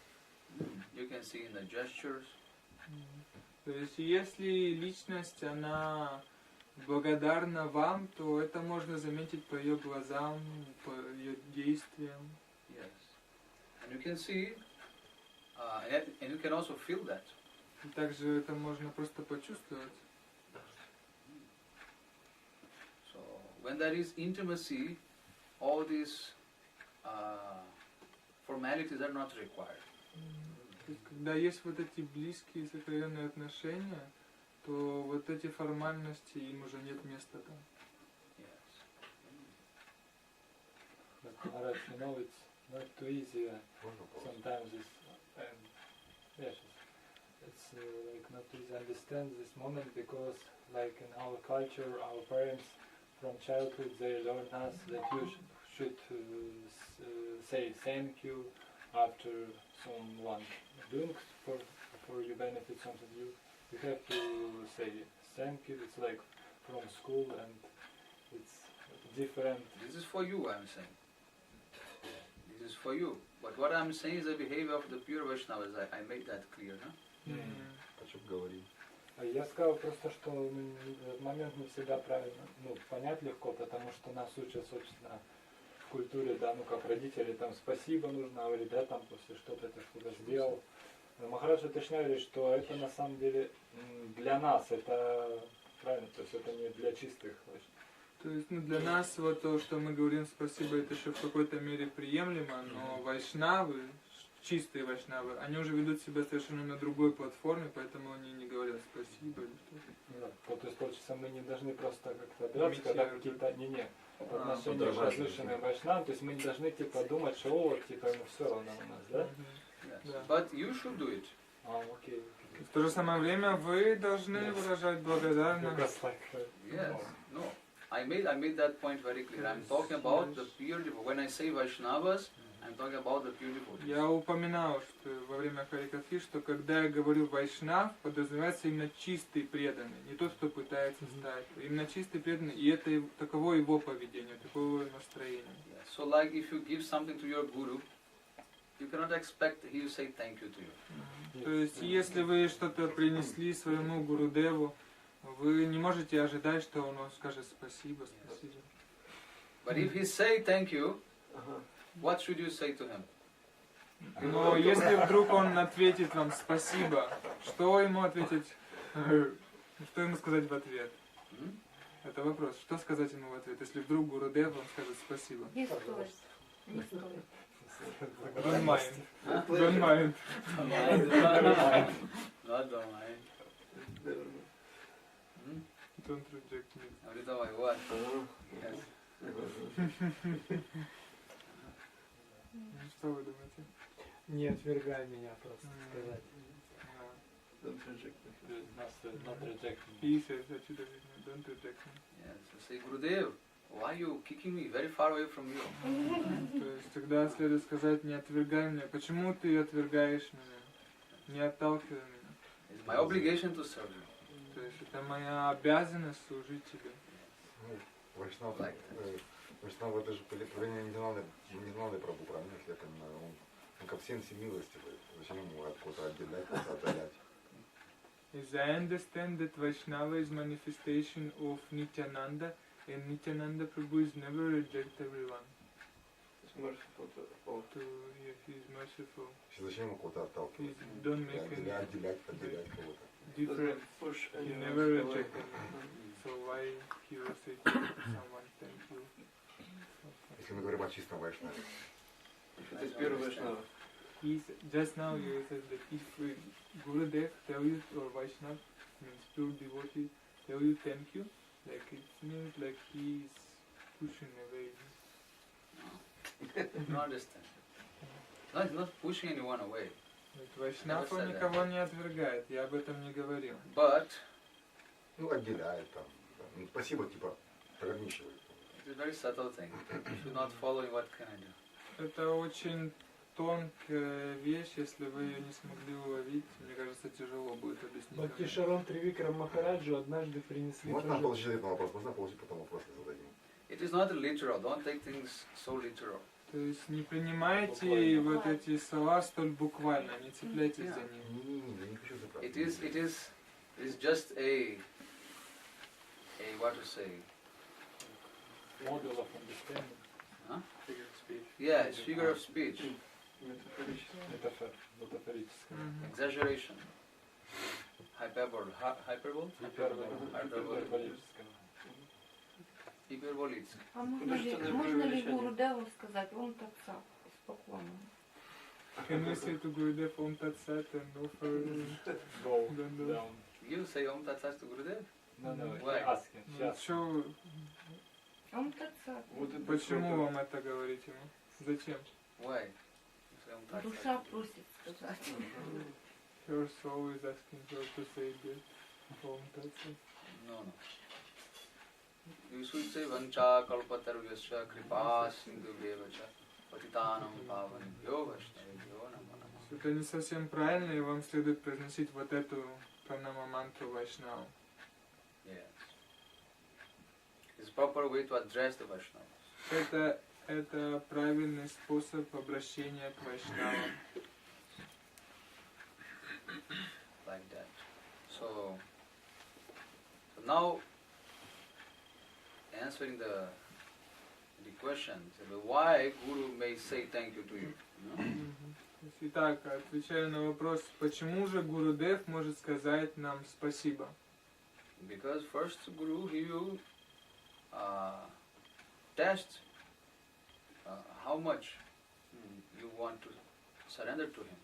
you can see in the gestures.
То есть если личность, она благодарна вам, то это можно заметить по ее глазам, по ее действиям.
Yes. And you can see, and you can also feel that.
И также это можно просто почувствовать.
So when there is intimacy, all these formalities are not required.
То есть, когда есть вот эти близкие, сокровенные отношения, то вот эти формальности, им уже нет места там.
Yes.
But Maharaj, you know, it's not too easy. Sometimes it's like not easy to understand this moment because, like in our culture, our parents from childhood they learn us that you should say thank you after someone doing for your benefit something. You have to say thank you. It's like from school and it's different.
This is for you, I'm saying. This is for you. But what I'm saying is the behavior of the pure Vaishnavas. I made that clear, no?
О чем говорим?
Я сказал просто, что этот момент не всегда правильно, понять легко, потому что нас учат, собственно, в культуре, да, как родители, там, спасибо нужно говорить, да, там, после что-то ты что-то сделал. Но Махарадж уточняет, говорит, что это на самом деле для нас, это правильно, то есть это не для чистых.
То есть для нас вот то, что мы говорим спасибо, это еще в какой-то мере приемлемо, но вайшнавы, чистые вайшнавы, они уже ведут себя совершенно на другой платформе, поэтому они не говорят спасибо или что-то.
Да, то есть, получается, мы не должны просто как-то обижаться, когда какие-то отношения к возвышенным вайшнавам, то есть мы не должны типа думать, что вот, типа ему все равно у нас, да?
Yes. But you should do it.
Окей.
В то же самое время вы должны выражать благодарность.
Yes. No. I made that point very clear. I'm talking about the pure devotees. When I say Vaishnavas, I'm talking about the pure devotees.
Я упоминал, что во время Харикатхи, что когда я говорю вайшнав, подразумевается именно чистый преданный, не тот, кто пытается стать, именно чистый преданный, и это таково его поведение, таково его настроение.
Yes. So like if you give something to your guru, you cannot expect he will say thank you to you.
То есть, если вы что-то принесли своему гурудеву, вы не можете ожидать, что он вам скажет спасибо, спасибо.
But if he say thank you, what should you say to him?
Но если вдруг он ответит вам спасибо, что ему ответить, что ему сказать в ответ? Это вопрос. Что сказать ему в ответ, если вдруг Гурудев вам скажет спасибо?
Не стоит. Не стоит.
Don't mind. Don't mind.
Not don't mind.
Don't reject me.
Давай, what? Yes.
Что вы думаете?
Не отвергай меня, просто сказать.
Don't reject me.
Not reject me.
He says, don't reject me.
Yes. Say, Gurudev, why are you kicking me very far away from you?
То есть тогда следует сказать, не отвергай меня. Почему ты отвергаешь меня? Не отталкивай меня.
It's my obligation to serve you.
То есть это моя обязанность служить тебе.
Вайшнав, Вайшнав это же проявление Нидхананды Прабху, правильно, если я понимаю. Он ко всем всемилостивый. Зачем ему откуда-то отделять, куда-то отдалять?
As I understand that Vaishnava is manifestation of Nityananda, and Nityananda Prabhu is never reject everyone. He is merciful.
Зачем ему кого-то отталкивать?
He don't make any
Отделять кого-то.
difference. He never reject anyone. So why he will say to someone, thank you?
Если мы говорим о чистом Вайшнаве.
Это из первого Вайшнава.
Just now you said that if Gurudev tell you, or Vaishnava, means pure devotee, tell you thank you, like it means like he is pushing away.
You understand? Not pushing anyone away.
Вайшнав он никого не отвергает, я об этом не говорил.
But
Отделяет там. Спасибо, типа, ограничивает.
it's a very subtle thing. You should not follow in what can I do.
Это очень тонкая вещь, если вы ее не смогли уловить, мне кажется, тяжело будет объяснить.
Бхакти Шарон Тривикрам Махараджу однажды принесли
Можно
тоже...
получить ответ на вопрос? Можно получить потом вопрос зададим?
It is not literal. Don't take things so literal.
То есть не принимайте вот эти слова столь буквально, не цепляйтесь за них.
Не, я не хочу забрать.
It is just a what to say?
Model of understanding.
Huh? Yeah, it's figure of speech.
Метафорическое.
Exaggeration. Hyperbole. Hyperbole?
Гиперболическое.
Hyperbolic.
А можно ли Гурудеву сказать, он так спокойно?
Can we say to Gurudev Om Tat Sat and offer
Go
Don't
down.
You say Om Tat Sat to Gurudev?
No,
Why?
ask him. Сейчас.
Чё,
Он так
почему вам это говорить ему? Зачем?
Why? You say Om Tat
душа
Sat.
просит сказать.
Your soul is asking her to say that Om Tat Sat.
No. Visuddhi vancha kalpatarvyasya kripa sindhu devacha patitanam pavanebhyo vaishnavebhyo namo namaha.
Это не совсем правильно, и вам следует произносить вот эту пранама мантру Вайшнаву.
Yes. It's a proper way to address the Vaishnavas.
Это правильный способ обращения к Вайшнавам.
Like that. So now answering the question, why Guru may say thank you to you.
Итак, отвечая на вопрос, почему же Гурудев может сказать нам спасибо?
Because first Guru he will test how much you want to surrender to him.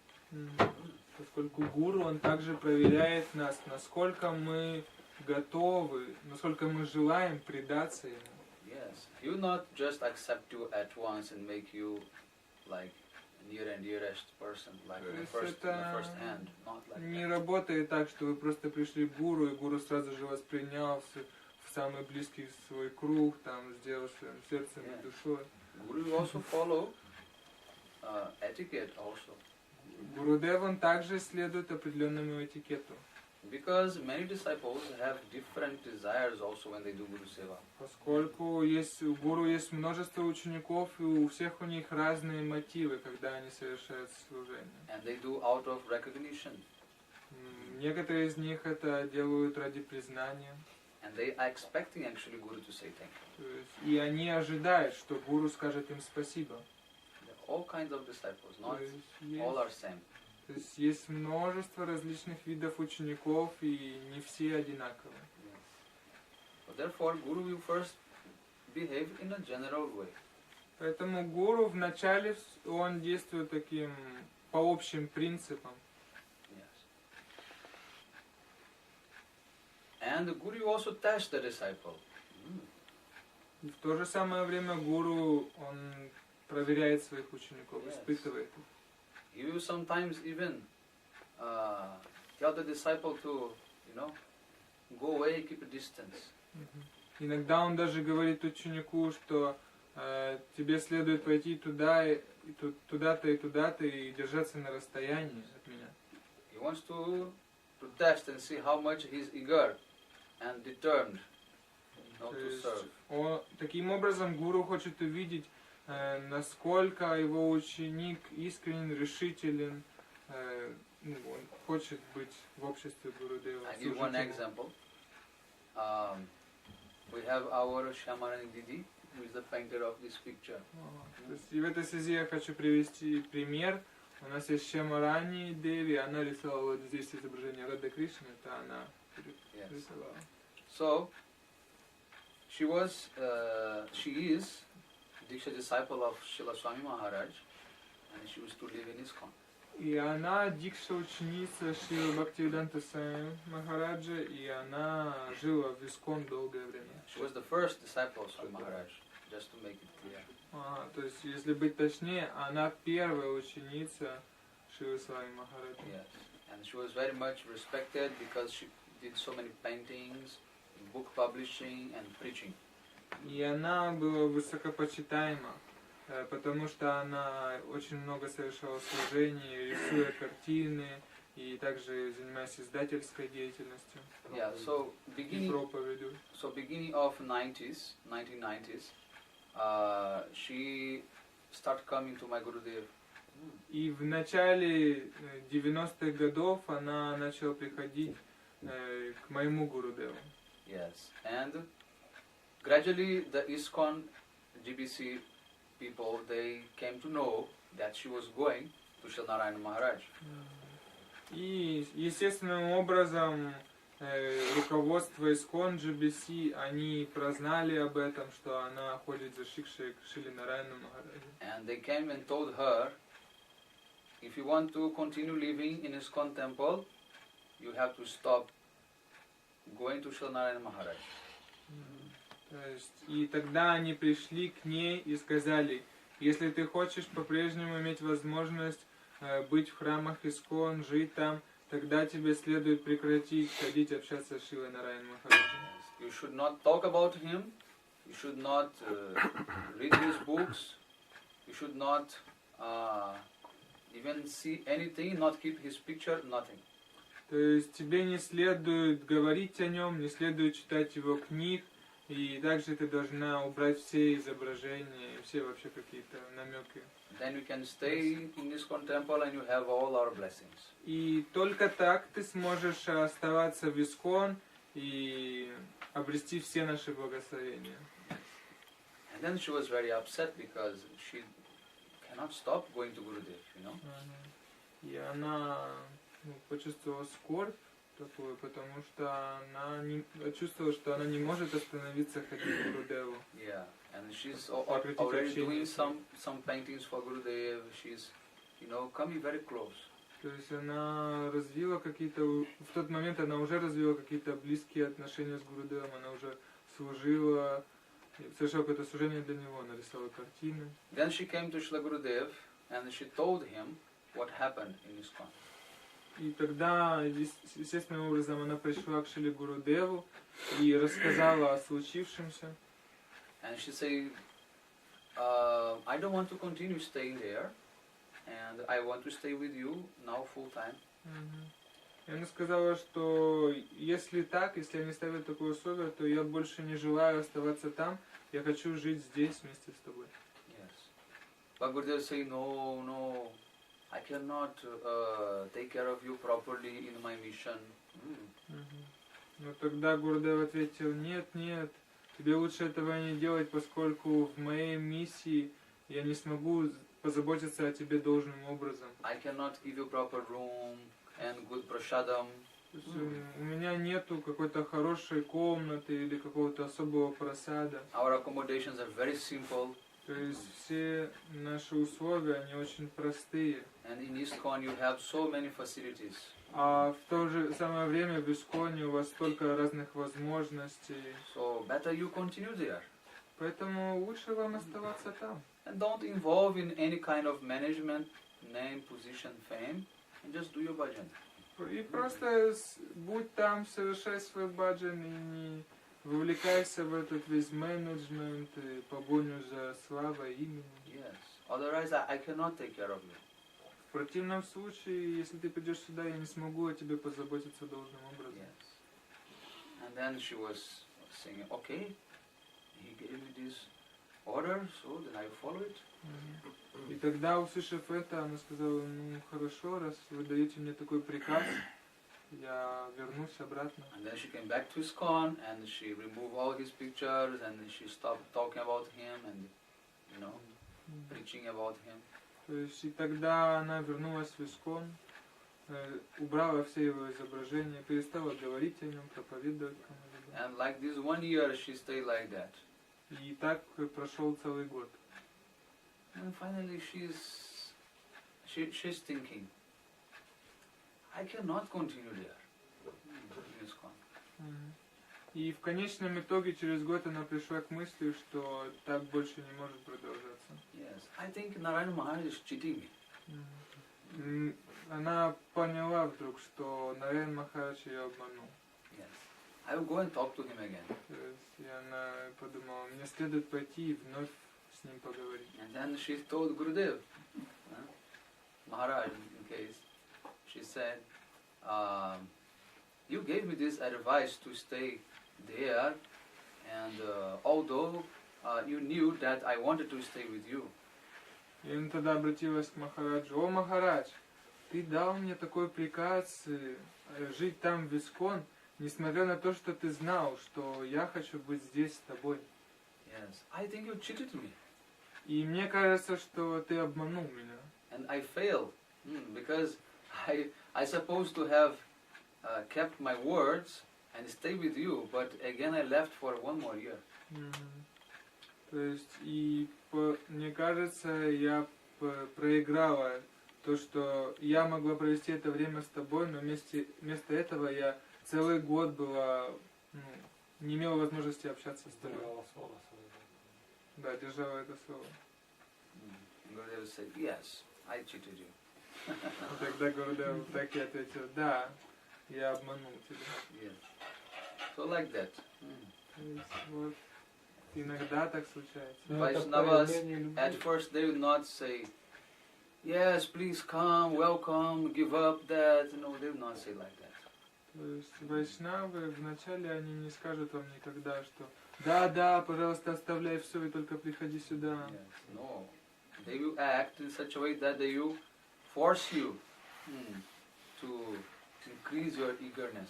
Поскольку Гуру, он также проверяет нас, насколько мы готовы, насколько мы желаем предаться ему.
Yes, he will not just accept you at once and make you like near and dearest person, like in the first hand, not like
Не
that.
работает так, что вы просто пришли к Гуру, и Гуру сразу же воспринял в самый близкий свой круг, там, сделал своим сердцем и душой.
Guru will also follow etiquette also.
Гурудев, он также следует определенному этикету.
Because many disciples have different desires also when they do Guru Seva.
Поскольку у Гуру есть множество учеников, и у всех у них разные мотивы, когда они совершают служение.
And they do out of recognition.
Некоторые из них это делают ради признания.
And they are expecting actually Guru to say thank you.
То есть, и они ожидают, что Гуру скажет им спасибо.
All kinds of disciples, not
То есть,
all are same.
То есть есть множество различных видов учеников, и не все одинаковы.
But therefore, Guru will first behave in a general way.
Поэтому Гуру вначале он действует таким по общим принципам.
Yes. And the Guru also tests the disciple.
И в то же самое время Гуру он проверяет своих учеников, испытывает их.
He will sometimes even tell the disciple to, go away, keep a distance.
Иногда он даже говорит ученику, что тебе следует пойти туда, туда-то и туда-то и держаться на расстоянии от меня.
He wants to test and see how much he is eager and determined to serve.
Таким образом, Гуру хочет увидеть, насколько его ученик искренен, решителен, он хочет быть в обществе Гурудева.
I give one example. We have our Shyamarani Didi, who is the painter of this picture.
И в этой связи я хочу привести пример. У нас есть Шьямарани Деви, она рисовала вот здесь изображение Рады Кришны, это она рисовала.
So, she is Diksha disciple of Srila Swami Maharaj, and she used to live in ISKCON.
И она дикша ученица Шри Бхакти-Веданта Свами Махараджа, и она жила в Искон долгое время.
She was the first disciple of Swami Maharaj, just to make it clear.
То есть, если быть точнее, она первая ученица Шри Свами Махараджа.
Yes, and she was very much respected because she did so many paintings, book publishing and preaching.
И она была высокопочитаема, потому что она очень много совершала служений, рисуя картины и также занимаясь издательской деятельностью.
Yeah, so beginning of 1990s, she started coming to my Gurudev.
И в начале 90-х годов она начала приходить к моему Гурудеву.
Yes, and gradually the ISKCON GBC people, they came to know that she was going to Shri Narayana Maharaj.
И естественным образом руководство ISKCON GBC, они прознали об этом, что она ходит за Шикшей к Шри Нараяну Махараджу.
And they came and told her, if you want to continue living in ISKCON temple, you have to stop going to Shri Narayana Maharaj.
То есть, и тогда они пришли к ней и сказали, если ты хочешь по-прежнему иметь возможность быть в храмах ISKCON, жить там, тогда тебе следует прекратить ходить общаться с Шрилой Нараян Махараджем.
You should not talk about him. You should not read his books. You should not even see anything, not keep his picture, nothing.
То есть тебе не следует говорить о нем, не следует читать его книг, и также ты должна убрать все изображения, и все вообще какие-то намеки.
Then you can stay in ISKCON temple and you have all our blessings.
И только так ты сможешь оставаться в Искон и обрести все наши благословения.
And then she was very upset because she cannot stop going to Gurudev, you know.
И она почувствовала скорбь такую, потому что она чувствовала, что она не может остановиться ходить к Гурудеву.
Yeah, and she's already doing some paintings for Gurudev. She's, you know, coming very close.
То есть она развила какие-то, в тот момент она уже развила какие-то близкие отношения с Гурудевом, она уже служила, совершила какое-то служение для него, нарисовала картины.
Then she came to Shri Gurudev and she told him what happened in ISKCON.
И тогда, естественным образом, она пришла к Шри Гурудеву и рассказала о случившемся.
And she said, I don't want to continue staying there, and I want to stay with you now full time.
И она сказала, что если так, если они ставят такое условие, то я больше не желаю оставаться там, я хочу жить здесь вместе с тобой.
Yes. But Gurudev said, no, I cannot take care of you properly in my mission.
Но тогда Гурудев ответил, нет, тебе лучше этого не делать, поскольку в моей миссии я не смогу позаботиться о тебе должным образом.
I cannot give you proper room and good prasadam.
У меня нету какой-то хорошей комнаты или какого-то особого просада.
Our accommodations are very simple.
То есть все наши условия, они очень простые.
And in ISKCON you have so many facilities.
А в то же самое время в Исконе у вас столько разных возможностей.
So better you continue there.
Поэтому лучше вам оставаться там.
And don't involve in any kind of management, name, position, fame, and just do your bhajan.
И просто будь там, совершай свой баджан и не вовлекайся в этот весь менеджмент и погоню за славой, именем.
Yes. Otherwise I cannot take care of you.
В противном случае, если ты придешь сюда, я не смогу о тебе позаботиться должным образом.
Yes. And then she was saying, okay, he gave me this order, so then I follow it.
И тогда, услышав это, она сказала, ну хорошо, раз вы даете мне такой приказ, я вернусь обратно.
And then she came back to ISKCON and she removed all his pictures and she stopped talking about him and, you know, preaching about him.
То есть и тогда она вернулась в Искон, убрала все его изображения, перестала говорить о нем, проповедовать кому-либо.
And like this 1 year she stayed like that.
И так прошел целый год.
And finally she's thinking, I cannot continue there. In ISKCON.
И в конечном итоге через год она пришла к мысли, что так больше не может продолжаться.
Yes, I think Narayana Maharaj is cheating me.
Она поняла вдруг, что Нараян Махарадж ее обманул.
Yes, I will go and talk to him again.
То есть, и она подумала, мне следует пойти и вновь с ним поговорить.
And then she told Gurudev, Maharaj, in case, she said, you gave me this advice to stay there, and although you knew that I wanted to stay with you.
И она тогда обратилась к Махараджу, о Махарадж, ты дал мне такой приказ жить там в Искон, несмотря на то, что ты знал, что я хочу быть здесь с тобой.
Yes, I think you cheated me.
И мне кажется, что ты обманул меня.
And I failed, because I supposed to have kept my words and stay with you, but again I left for 1 more year.
То есть, и мне кажется, я проиграла то, что я могла провести это время с тобой, но вместо этого я целый год была, не имела возможности общаться с тобой.
Держала слово свое.
Да, держала это слово.
Gurudev said, yes, I cheated you.
Тогда Гурудев так и ответил, да, я обманул тебя.
Yes. So like that.
То есть вот иногда так случается.
Vaishnavas, at first they will not say, yes, please come, welcome, give up that. No, they will not say like that.
То есть вайшнавы вначале они не скажут вам никогда, что да, пожалуйста, оставляй все и только приходи сюда.
Yes. No. They will act in such a way that they will force you to increase your eagerness.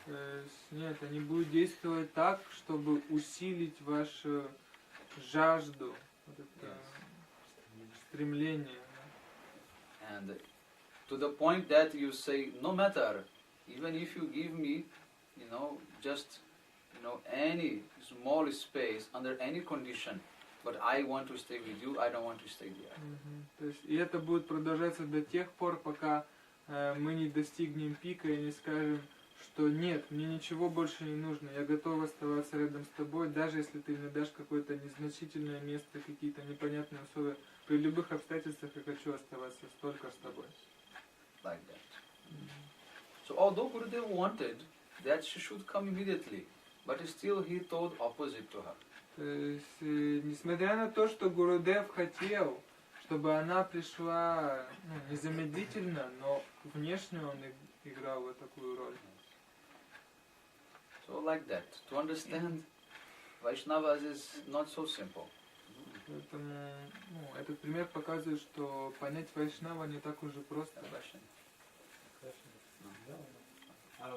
То есть, нет, они будут действовать так, чтобы усилить вашу жажду, вот это стремление.
And to the point that you say, no matter, even if you give me, just, any small space under any condition, but I want to stay with you, I don't want to stay there.
То есть, и это будет продолжаться до тех пор, пока мы не достигнем пика и не скажем, что нет, мне ничего больше не нужно, я готов оставаться рядом с тобой, даже если ты мне дашь какое-то незначительное место, какие-то непонятные условия. При любых обстоятельствах я хочу оставаться только с тобой.
Like that. So although Gurudev wanted that she should come immediately, but still he told opposite to her.
То есть, несмотря на то, что Гурудев хотел, чтобы она пришла незамедлительно, но внешне он играл вот такую роль.
So like that. To understand Vaishnavas is not so simple.
Поэтому этот пример показывает, что понять Вайшнава не так уж и просто.
I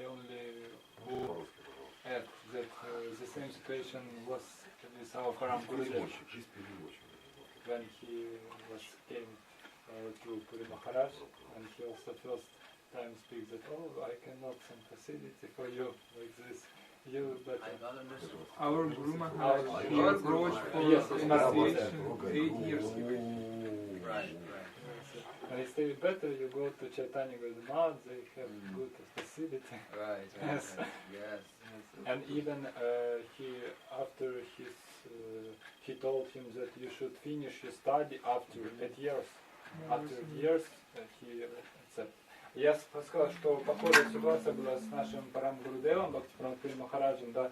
only add that the same situation was with our Param Gurudev when he came to Puri Maharaj, and he also first time speaks that, I cannot some facility for you like this.
Our Guru Maharaj, he approached for initiation 8 years ago.
Right.
And it's still better you go to Chaitanya Gaudiya, they have good facility.
Right.
Yes.
Yes.
And even he told him that you should finish your study after 8 years. After 8 years, he accepted. Я сказал, что похожая ситуация была с нашим Парам Гурудевом, Бхакти Махараджем, да.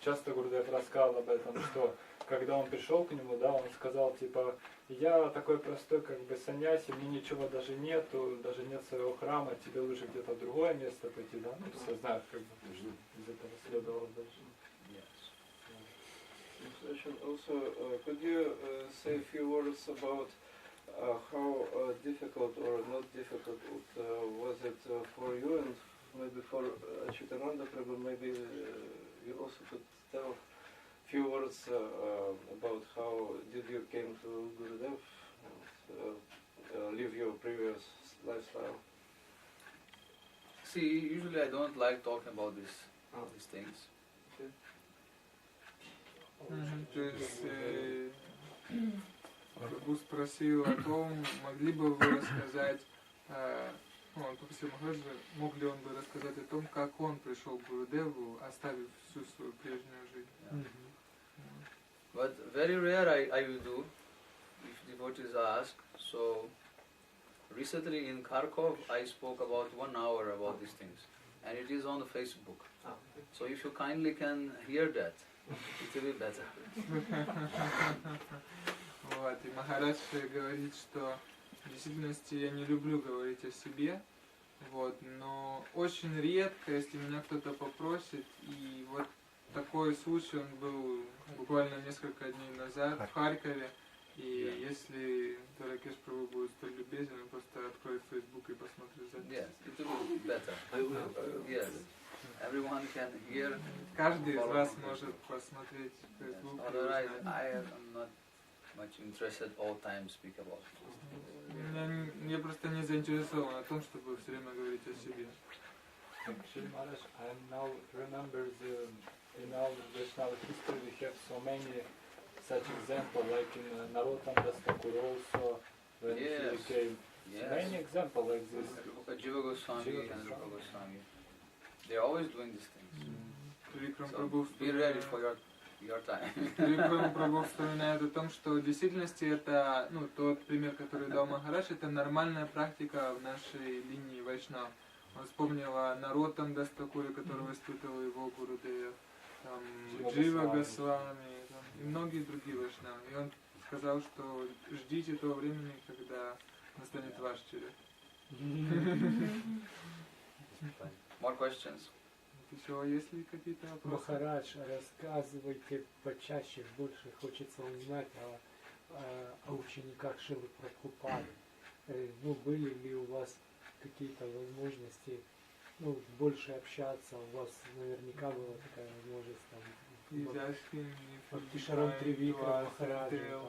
Часто Гурудев рассказал об этом, что когда он пришел к нему, да, он сказал, типа, я такой простой, как бы саньяси, мне ничего даже нету, даже нет своего храма, тебе лучше где-то в другое место пойти, да, все знают, как бы, что из этого следовало дальше.
Also, could you say a few words about how difficult or not difficult was it for you and maybe for Chitananda Prabhu? Maybe you also could tell a few words about how did you came to Gurudev and live your previous lifestyle?
See, usually I don't like talking about these things.
То есть Прабhu спросил о том, могли бы вы рассказать, он попросил Махараджа, мог ли он бы рассказать о том, как он пришел к Гурудеву, оставив всю свою прежнюю жизнь.
But very rare I will do, if devotees ask. So, recently in Kharkov I spoke about 1 hour about these things. And it is on the Facebook. So if you kindly can hear that, it will be better.
Вот, и Махарадж говорит, что в действительности я не люблю говорить о себе, вот, но очень редко, если меня кто-то попросит, и вот такой случай, он был буквально несколько дней назад в Харькове, и если Таракеш Прабhu будет столь любезен, он просто откроет Facebook и посмотрит запись.
Yes, it will be better. Yes, everyone can hear.
Каждый из вас может посмотреть Facebook.
Otherwise, I am not much interested all time speak about it.
Я просто не заинтересован о том, чтобы все время говорить о себе.
Shri Maharaj, I now remember in our Vaishnava history we have so many such examples, like in Narottam Das Thakur also, when he came. Many examples like this.
Jiva Goswami and Rupa Goswami. They are always doing these things.
Викрам
So
Прабhu
be ready for your your time.
Шри Прабхупада вспоминает о том, что в действительности это, тот пример, который дал Махарадж, это нормальная практика в нашей линии Вайшнав. Он вспомнил о Нароттам Дастакуре, который воспитывал его Гурудеев, там, Джива Госвами и многие другие Вайшнавы. И он сказал, что ждите того времени, когда настанет ваш черед.
More questions?
Еще есть ли какие-то вопросы?
Махарадж, рассказывайте почаще, больше хочется узнать о учениках Шрилы Прабхупады. Были ли у вас какие-то возможности больше общаться? У вас наверняка была такая возможность Бхакти-Шарам Тривикра Махараджа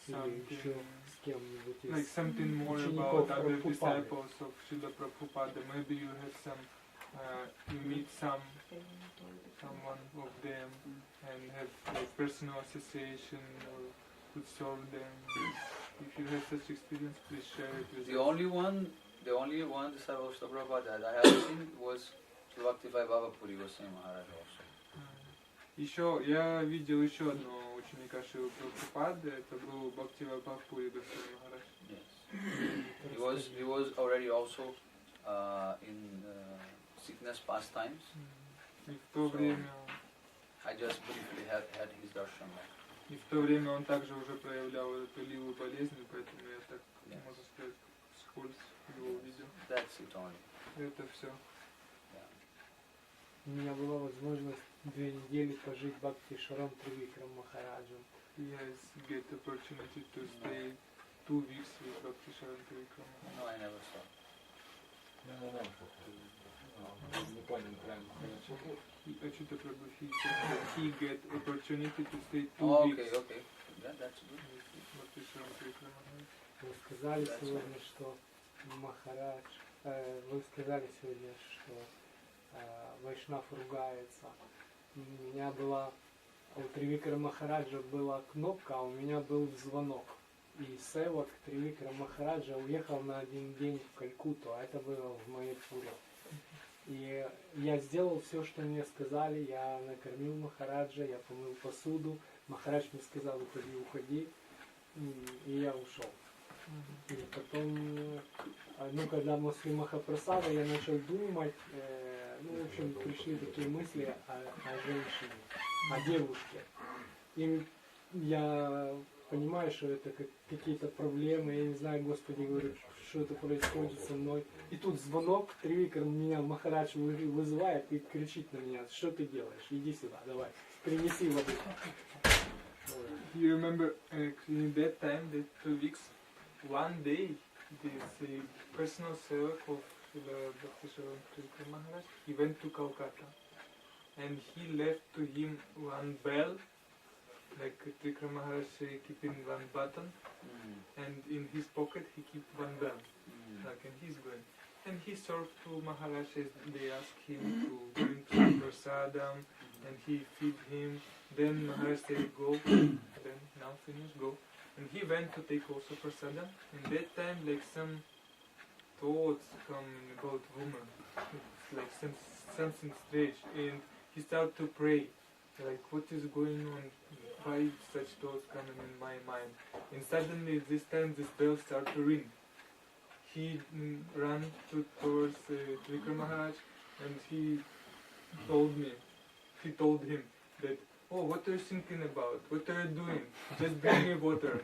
или еще с кем-нибудь из
like something more
учеников
about other
Прабхупады.
disciples of Srila Prabhupada. Maybe you have some, you meet someone of them and have like personal association or could serve them. If you have such experience, please share it with
The
us.
only one disciple of Srila Prabhupada that I have seen was B.V.Mahavir.M.19 Goswami Maharaj also.
Еще я видел еще одного ученика Шрилы Прабхупады, это был Бхакти-Вайбхавпури Госвами Махарадж.
Yes. He was already also in sickness pastimes.
И в то время
I just briefly had his darshan.
И в то время он также уже проявлял эту лилу болезни, поэтому я так, можно сказать, вскользь его увидел.
That's it only.
Это все.
У меня была возможность 2 недели пожить Бхакти-Шарам Тривикрам Махараджем.
He has get opportunity to stay 2 weeks with Bhakti-Yoga Trivikrama.
No, I never saw.
Не понял правильно.
He get opportunity to stay 2
Oh,
weeks.
okay. Yeah, that's good.
Bhakti-Yoga Trivikrama.
Вы сказали сегодня, что Махарадж, вы сказали сегодня, что Вайшнав ругается. У меня была, у Тривикра Махараджа была кнопка, а у меня был звонок. И Севак Тривикра Махараджа уехал на 1 день в Калькутту, а это было в Майяпуре. И я сделал все, что мне сказали, я накормил Махараджа, я помыл посуду. Махарадж мне сказал: уходи, и я ушел. И потом, когда мы шли Махапрасада, я начал думать, в общем, пришли такие мысли о женщине, о девушке. И я понимаю, что это какие-то проблемы, я не знаю, Господи, говорю, что это происходит со мной. И тут звонок, Тривикр меня Махарадж вызывает и кричит на меня: что ты делаешь? Иди сюда, давай, принеси воду.
You remember in that time, that 2 weeks, one day, this personal sevak of Bhakti-Yoga Trivikrama Maharaj, he went to Calcutta, and he left to him one bell, like Trivikrama Maharaj keeping one button, and in his pocket he kept one bell, and he's going. And he served to Maharaj as they asked him to bring some prasadam, and he feed him. Then Maharaj said, go, then now finish, go. And he went to take also prasadam. And that time, like some thoughts come about woman, it's like something strange. And he started to pray, like what is going on? Why such thoughts coming in my mind? And suddenly, this time, this bell started to ring. He ran towards Trivikrama Maharaj, and he told him that, oh, what are you thinking about? What are you doing? Just bring me water.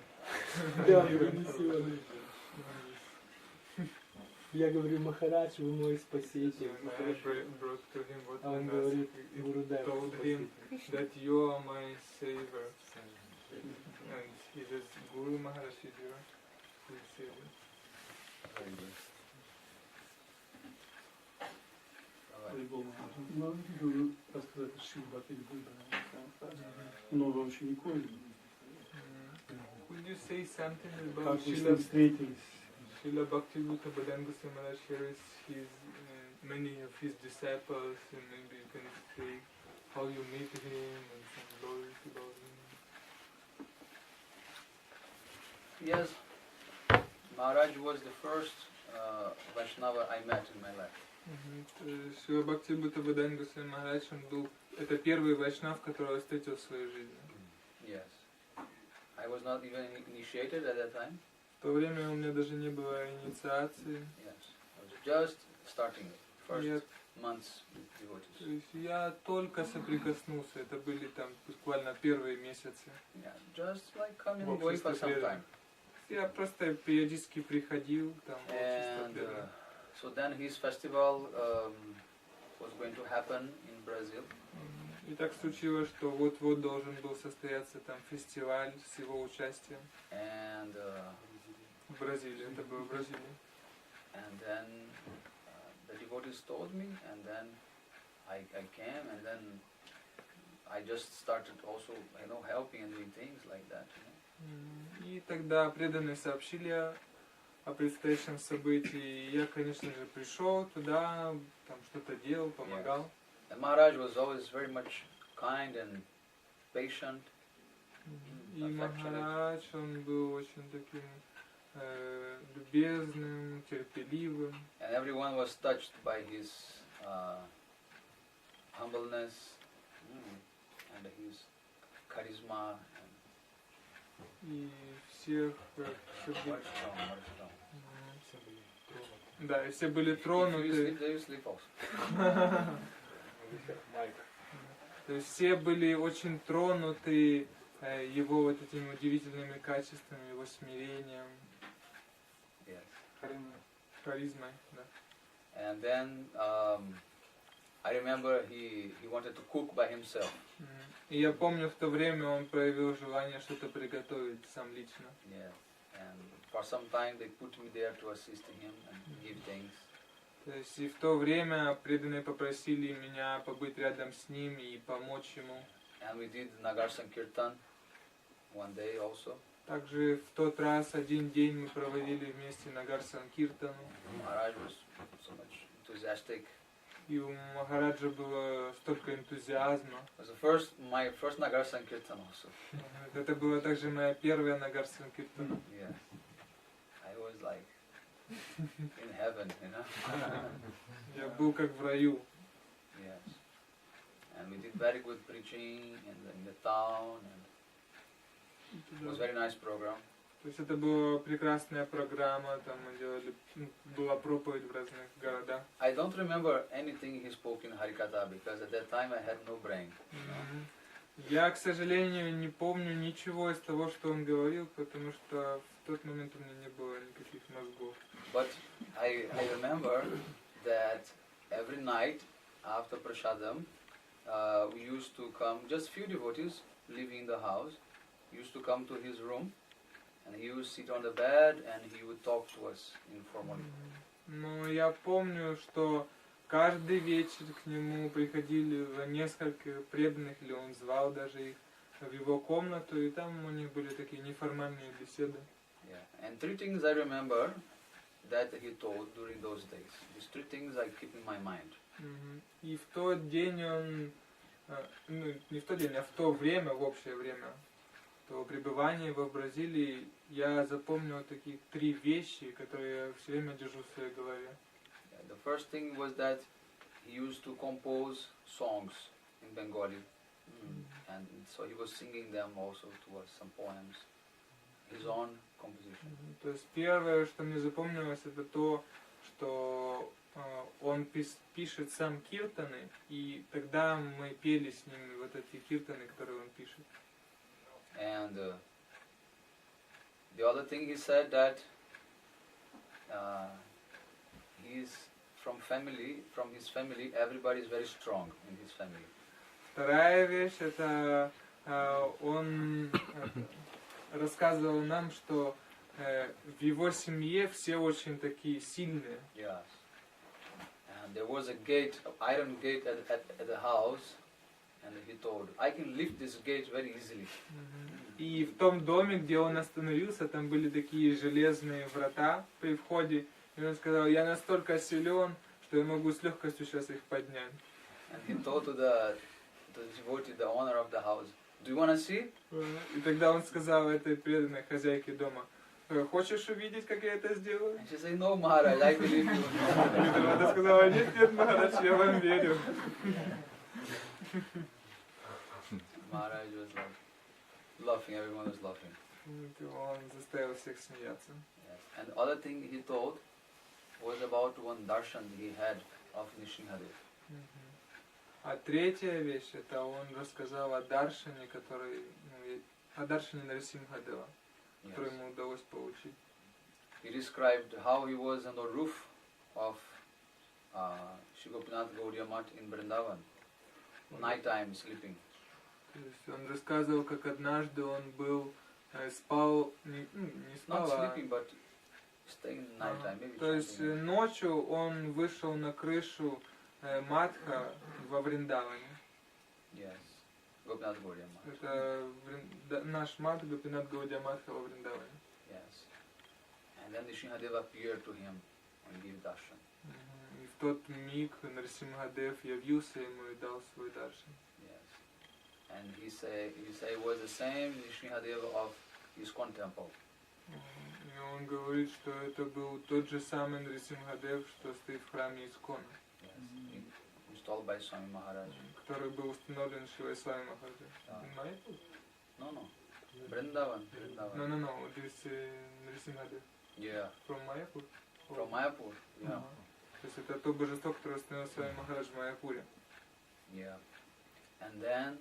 Я говорю: Махарадж, вы мой спаситель.
I brought to him water,
Он
and
говорит:
I
Гурудев,
told him that you are my savior. And he says, Guru Maharaj is your savior.
Могу рассказать о Шри много учеников.
Could you say something about
Как вы с ним встретились?
Srila Bhakti-Yoga Goswami Maharaj here is his, many of his disciples, and maybe you can say how you meet him and some stories about him.
Yes, Maharaj was the first Vaishnava I met in my life.
Шри Бхакти-Бхутабодан Госвами Махарадж, он был, это первый вайшнав, которого я встретил в своей жизни.
Yes. I was not even initiated at that time.
В то время у меня даже не было инициации.
Yes. I was just starting first
Я,
months with devotees.
то есть я только соприкоснулся, это были там буквально первые месяцы.
Yeah, just like coming
В
and going for
обществе
some
преданных.
time.
Я просто периодически приходил там в общество
And
преданных.
so then his festival was going to happen in Brazil.
И так случилось, что вот-вот должен был состояться там фестиваль с его участием
And
в Бразилии. Это было в Бразилии.
and then the devotees told me, and then I came, and then I just started also, helping and doing things like that.
И тогда преданные сообщили о предстоящем событии. И я, конечно же, пришел туда, там что-то делал, помогал.
And Maharaj was always very much kind and patient.
И Махарадж, он был очень таким любезным, терпеливым.
And everyone was touched by his humbleness and his charisma.
И всех
Very strong, very strong.
да, и все были
If you
тронуты.
sleep, they will sleep also.
То есть все были очень тронуты его вот этими удивительными качествами, его смирением,
Yes.
харизмой. Да.
And then I remember he wanted to cook by himself.
И я помню, в то время он проявил желание что-то приготовить сам лично.
Yeah. And for some time they put me there to assist him and give things.
То есть и в то время преданные попросили меня побыть рядом с ним и помочь ему.
And we did Nagar Sankirtan one day also.
Также в тот раз один день мы проводили вместе Нагар Санкиртану.
Maharaj was so much enthusiastic.
И у Махараджа было столько энтузиазма.
It was my first Nagar Sankirtan also.
Это была также моя первая Нагар Санкиртана.
Yeah. I was like in heaven,
Я был как в раю.
Yes. And we did very good preaching in the town, and it was a very nice program.
То есть это была прекрасная программа, там мы делали, была проповедь в разных городах.
I don't remember anything he spoke in Harikatha because at that time I had no brain.
Я, к сожалению, не помню ничего из того, что он говорил, потому что в тот момент у меня не было никаких мозгов.
But I remember that every night after Prasadam, we used to come, just few devotees living in the house, used to come to his room, and he would sit on the bed and he would talk to us informally.
Но я помню, что каждый вечер к нему приходили несколько преданных, или он звал даже их в его комнату, и там у них были такие неформальные беседы.
Yeah. And three things I remember that he told during those days. These three things I keep in my mind.
И в тот день он, ну не в тот день, а в то время, в общее время, то пребывания его в Бразилии, я запомнил такие три вещи, которые я все время держу в своей голове.
The first thing was that he used to compose songs in Bengali, and so he was singing them also to us, some poems, his own composition.
То есть первое, что мне запомнилось, это то, что он пишет сам киртаны, и тогда мы пели с ним вот эти киртаны, которые он пишет.
And the other thing he said that he is from his family, everybody is very strong in his family.
Вторая вещь, это он рассказывал нам, что в его семье все очень такие сильные.
Yes. And there was a gate, an iron gate at the house, and he told, I can lift this gate very easily.
И в том доме, где он остановился, там были такие железные врата при входе. И он сказал, я настолько силен, что я могу с легкостью сейчас их поднять.
And he told to the devotee, the owner of the house, do you want to see?
И тогда он сказал этой преданной хозяйке дома, хочешь увидеть, как я это сделаю?
And she said, no, Maharaj, I believe you.
Она сказала, нет, нет, Махарадж, я вам верю.
Maharaj was like laughing, everyone was laughing.
Он заставил всех смеяться.
Yes. And other thing he told was about one darshan he had of Nrsimhadev.
А третья вещь, это он рассказал о даршане, который, о даршане Нарисимхадева, который ему удалось получить.
He described how he was on the roof of Shri Gopinath Gaudiya in Vrindavan, night time sleeping.
То есть он рассказывал, как однажды он был, спал, не спал,
Not sleeping, but staying night time. Maybe
то есть ночью он вышел на крышу Матха во Вриндаване.
Yes, Gopinath Gaudiya.
Это наш Мат, Гопинат Гаудия Матха во Вриндаване.
Yes. And then Nrsimhadev appeared to him and gave darshan.
И в тот миг Нарсимхадев явился ему и дал свой даршан.
Yes. And he say it was the same Nrsimhadev of ISKCON temple.
И он говорит, что это был тот же самый Нарсимхадев, что стоит в храме Искона.
Yes. Installed by Swami Maharaj.
Который был установлен Шивой Свами Махараджем. Майяпур?
No. Vrindavan.
No. This Nrsimhadev.
Yeah.
From Майяпур?
From Mayapur. Yeah.
То есть это то божество, которое установил Свами Махарадж в Майяпуре.
Yeah. And then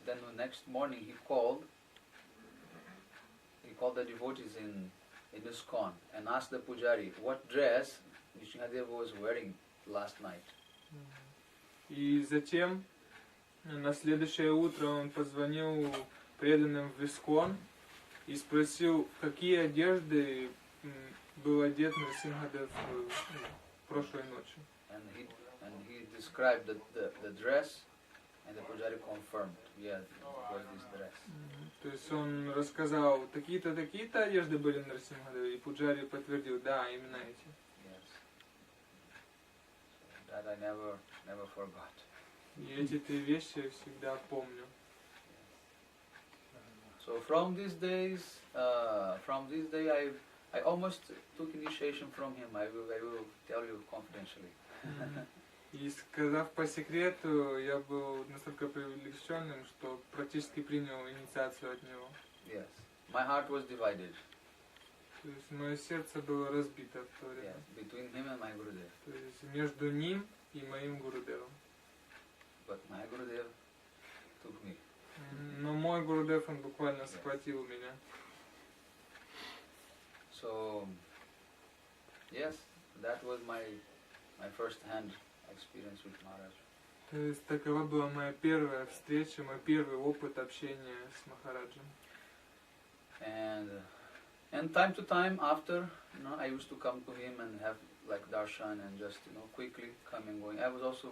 the next morning he called the devotees in ISKCON and asked the pujari what dress Nrsimhadev was wearing last night.
И затем на следующее утро он позвонил преданным в Искон и спросил, какие одежды был одет Нарсимхадев прошлой ночью.
And he described the dress, and the pujari confirmed, yeah, it was this dress.
То есть он рассказал, такие-то одежды были на Нарсимхадеве, и пуджари подтвердил, да, именно эти.
Yes. So that I never forgot.
И эти-то вещи я всегда помню.
So from these day I almost took initiation from him. I will tell you confidentially.
И сказав по секрету, я был настолько привлеченным, что практически принял инициацию от него.
Yes. My heart was divided.
То есть мое сердце было разбито в то время.
Yes. Between him and my Gurudev.
То есть между ним и моим Гурудевом.
But my Gurudev took me.
Но мой Гурудев, он буквально схватил меня.
So, yes, that was my first-hand experience with Maharaj.
То есть такова была моя первая встреча, мой первый опыт общения с Махараджем.
And time to time after, I used to come to him and have like darshan and just quickly come and going. I was also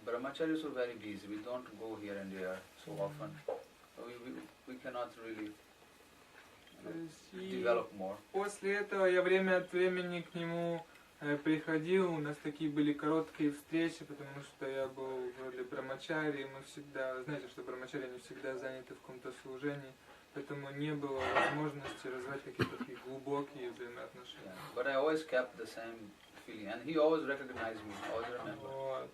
brahmacharis are very busy. We don't go here and there so often. So we cannot really develop more.
После этого я время от времени к нему приходил, у нас такие были короткие встречи, потому что я был вроде брамачари, мы всегда, знаете, что брамачари не всегда заняты в каком-то служении, поэтому не было возможности развивать какие-то такие глубокие взаимоотношения.
Yeah, but I always kept the same feeling, and he always recognized me, always remember.
Вот.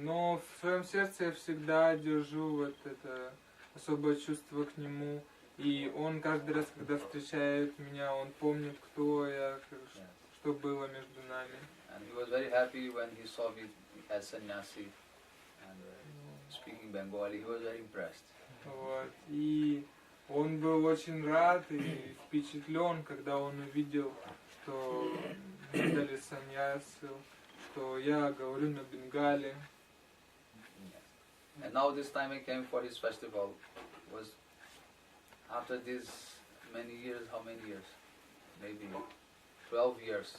Но в своем сердце я всегда держу вот это особое чувство к нему, и он каждый раз, когда встречает меня, он помнит, кто я, что было между нами.
And he was very happy when he saw me as sannyasi and speaking Bengali. He was very impressed.
Вот. И он был очень рад и впечатлен, когда он увидел, что мне дали саньясу, что я говорю на бенгале.
And now this time I came for his festival. Was after this many years, how many years? Maybe 12 years.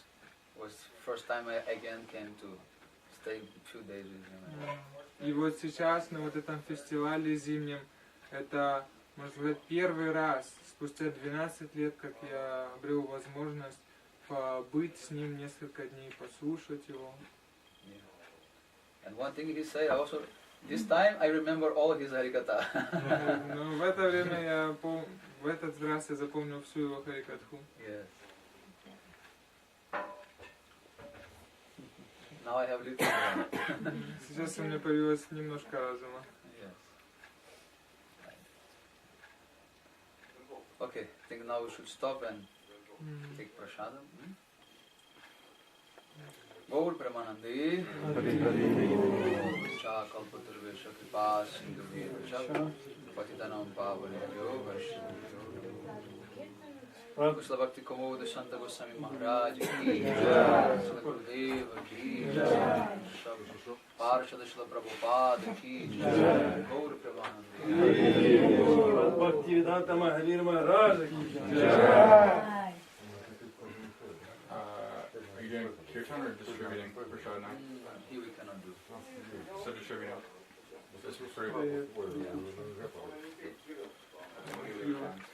Was first time I again came to stay a few days with him.
И вот сейчас на вот этом фестивале зимнем, это, можно сказать, первый раз, спустя 12 лет, как я обрел возможность побыть с ним несколько дней, послушать его.
And one thing he said, also This time I remember all his Harikatha.
Но в это время в этот раз я запомнил всю его Харикатху.
Yes. Now I have little more.
Сейчас у меня появилось немножко разума.
Yes. Okay, I think now we should stop and take prashadam. Gaur Pramanandi Cha Kalpatarvesha Kripa Sindhu Patitanam Pavanebhyo Vaishnavabhyo Kusla Bhakti Komoda Santa Goswami Maharaj Ki Jai Srila Gurudeva Ki Jai Parshada Srila Prabhupada Ki Jai Gaur Pramanandi
Bhakti-Vedanta Mahavir Maharaj Ki
Jai.
Are you doing kirtan or distributing prasad now?
Here we cannot do.
So distributing. This was for
Yeah.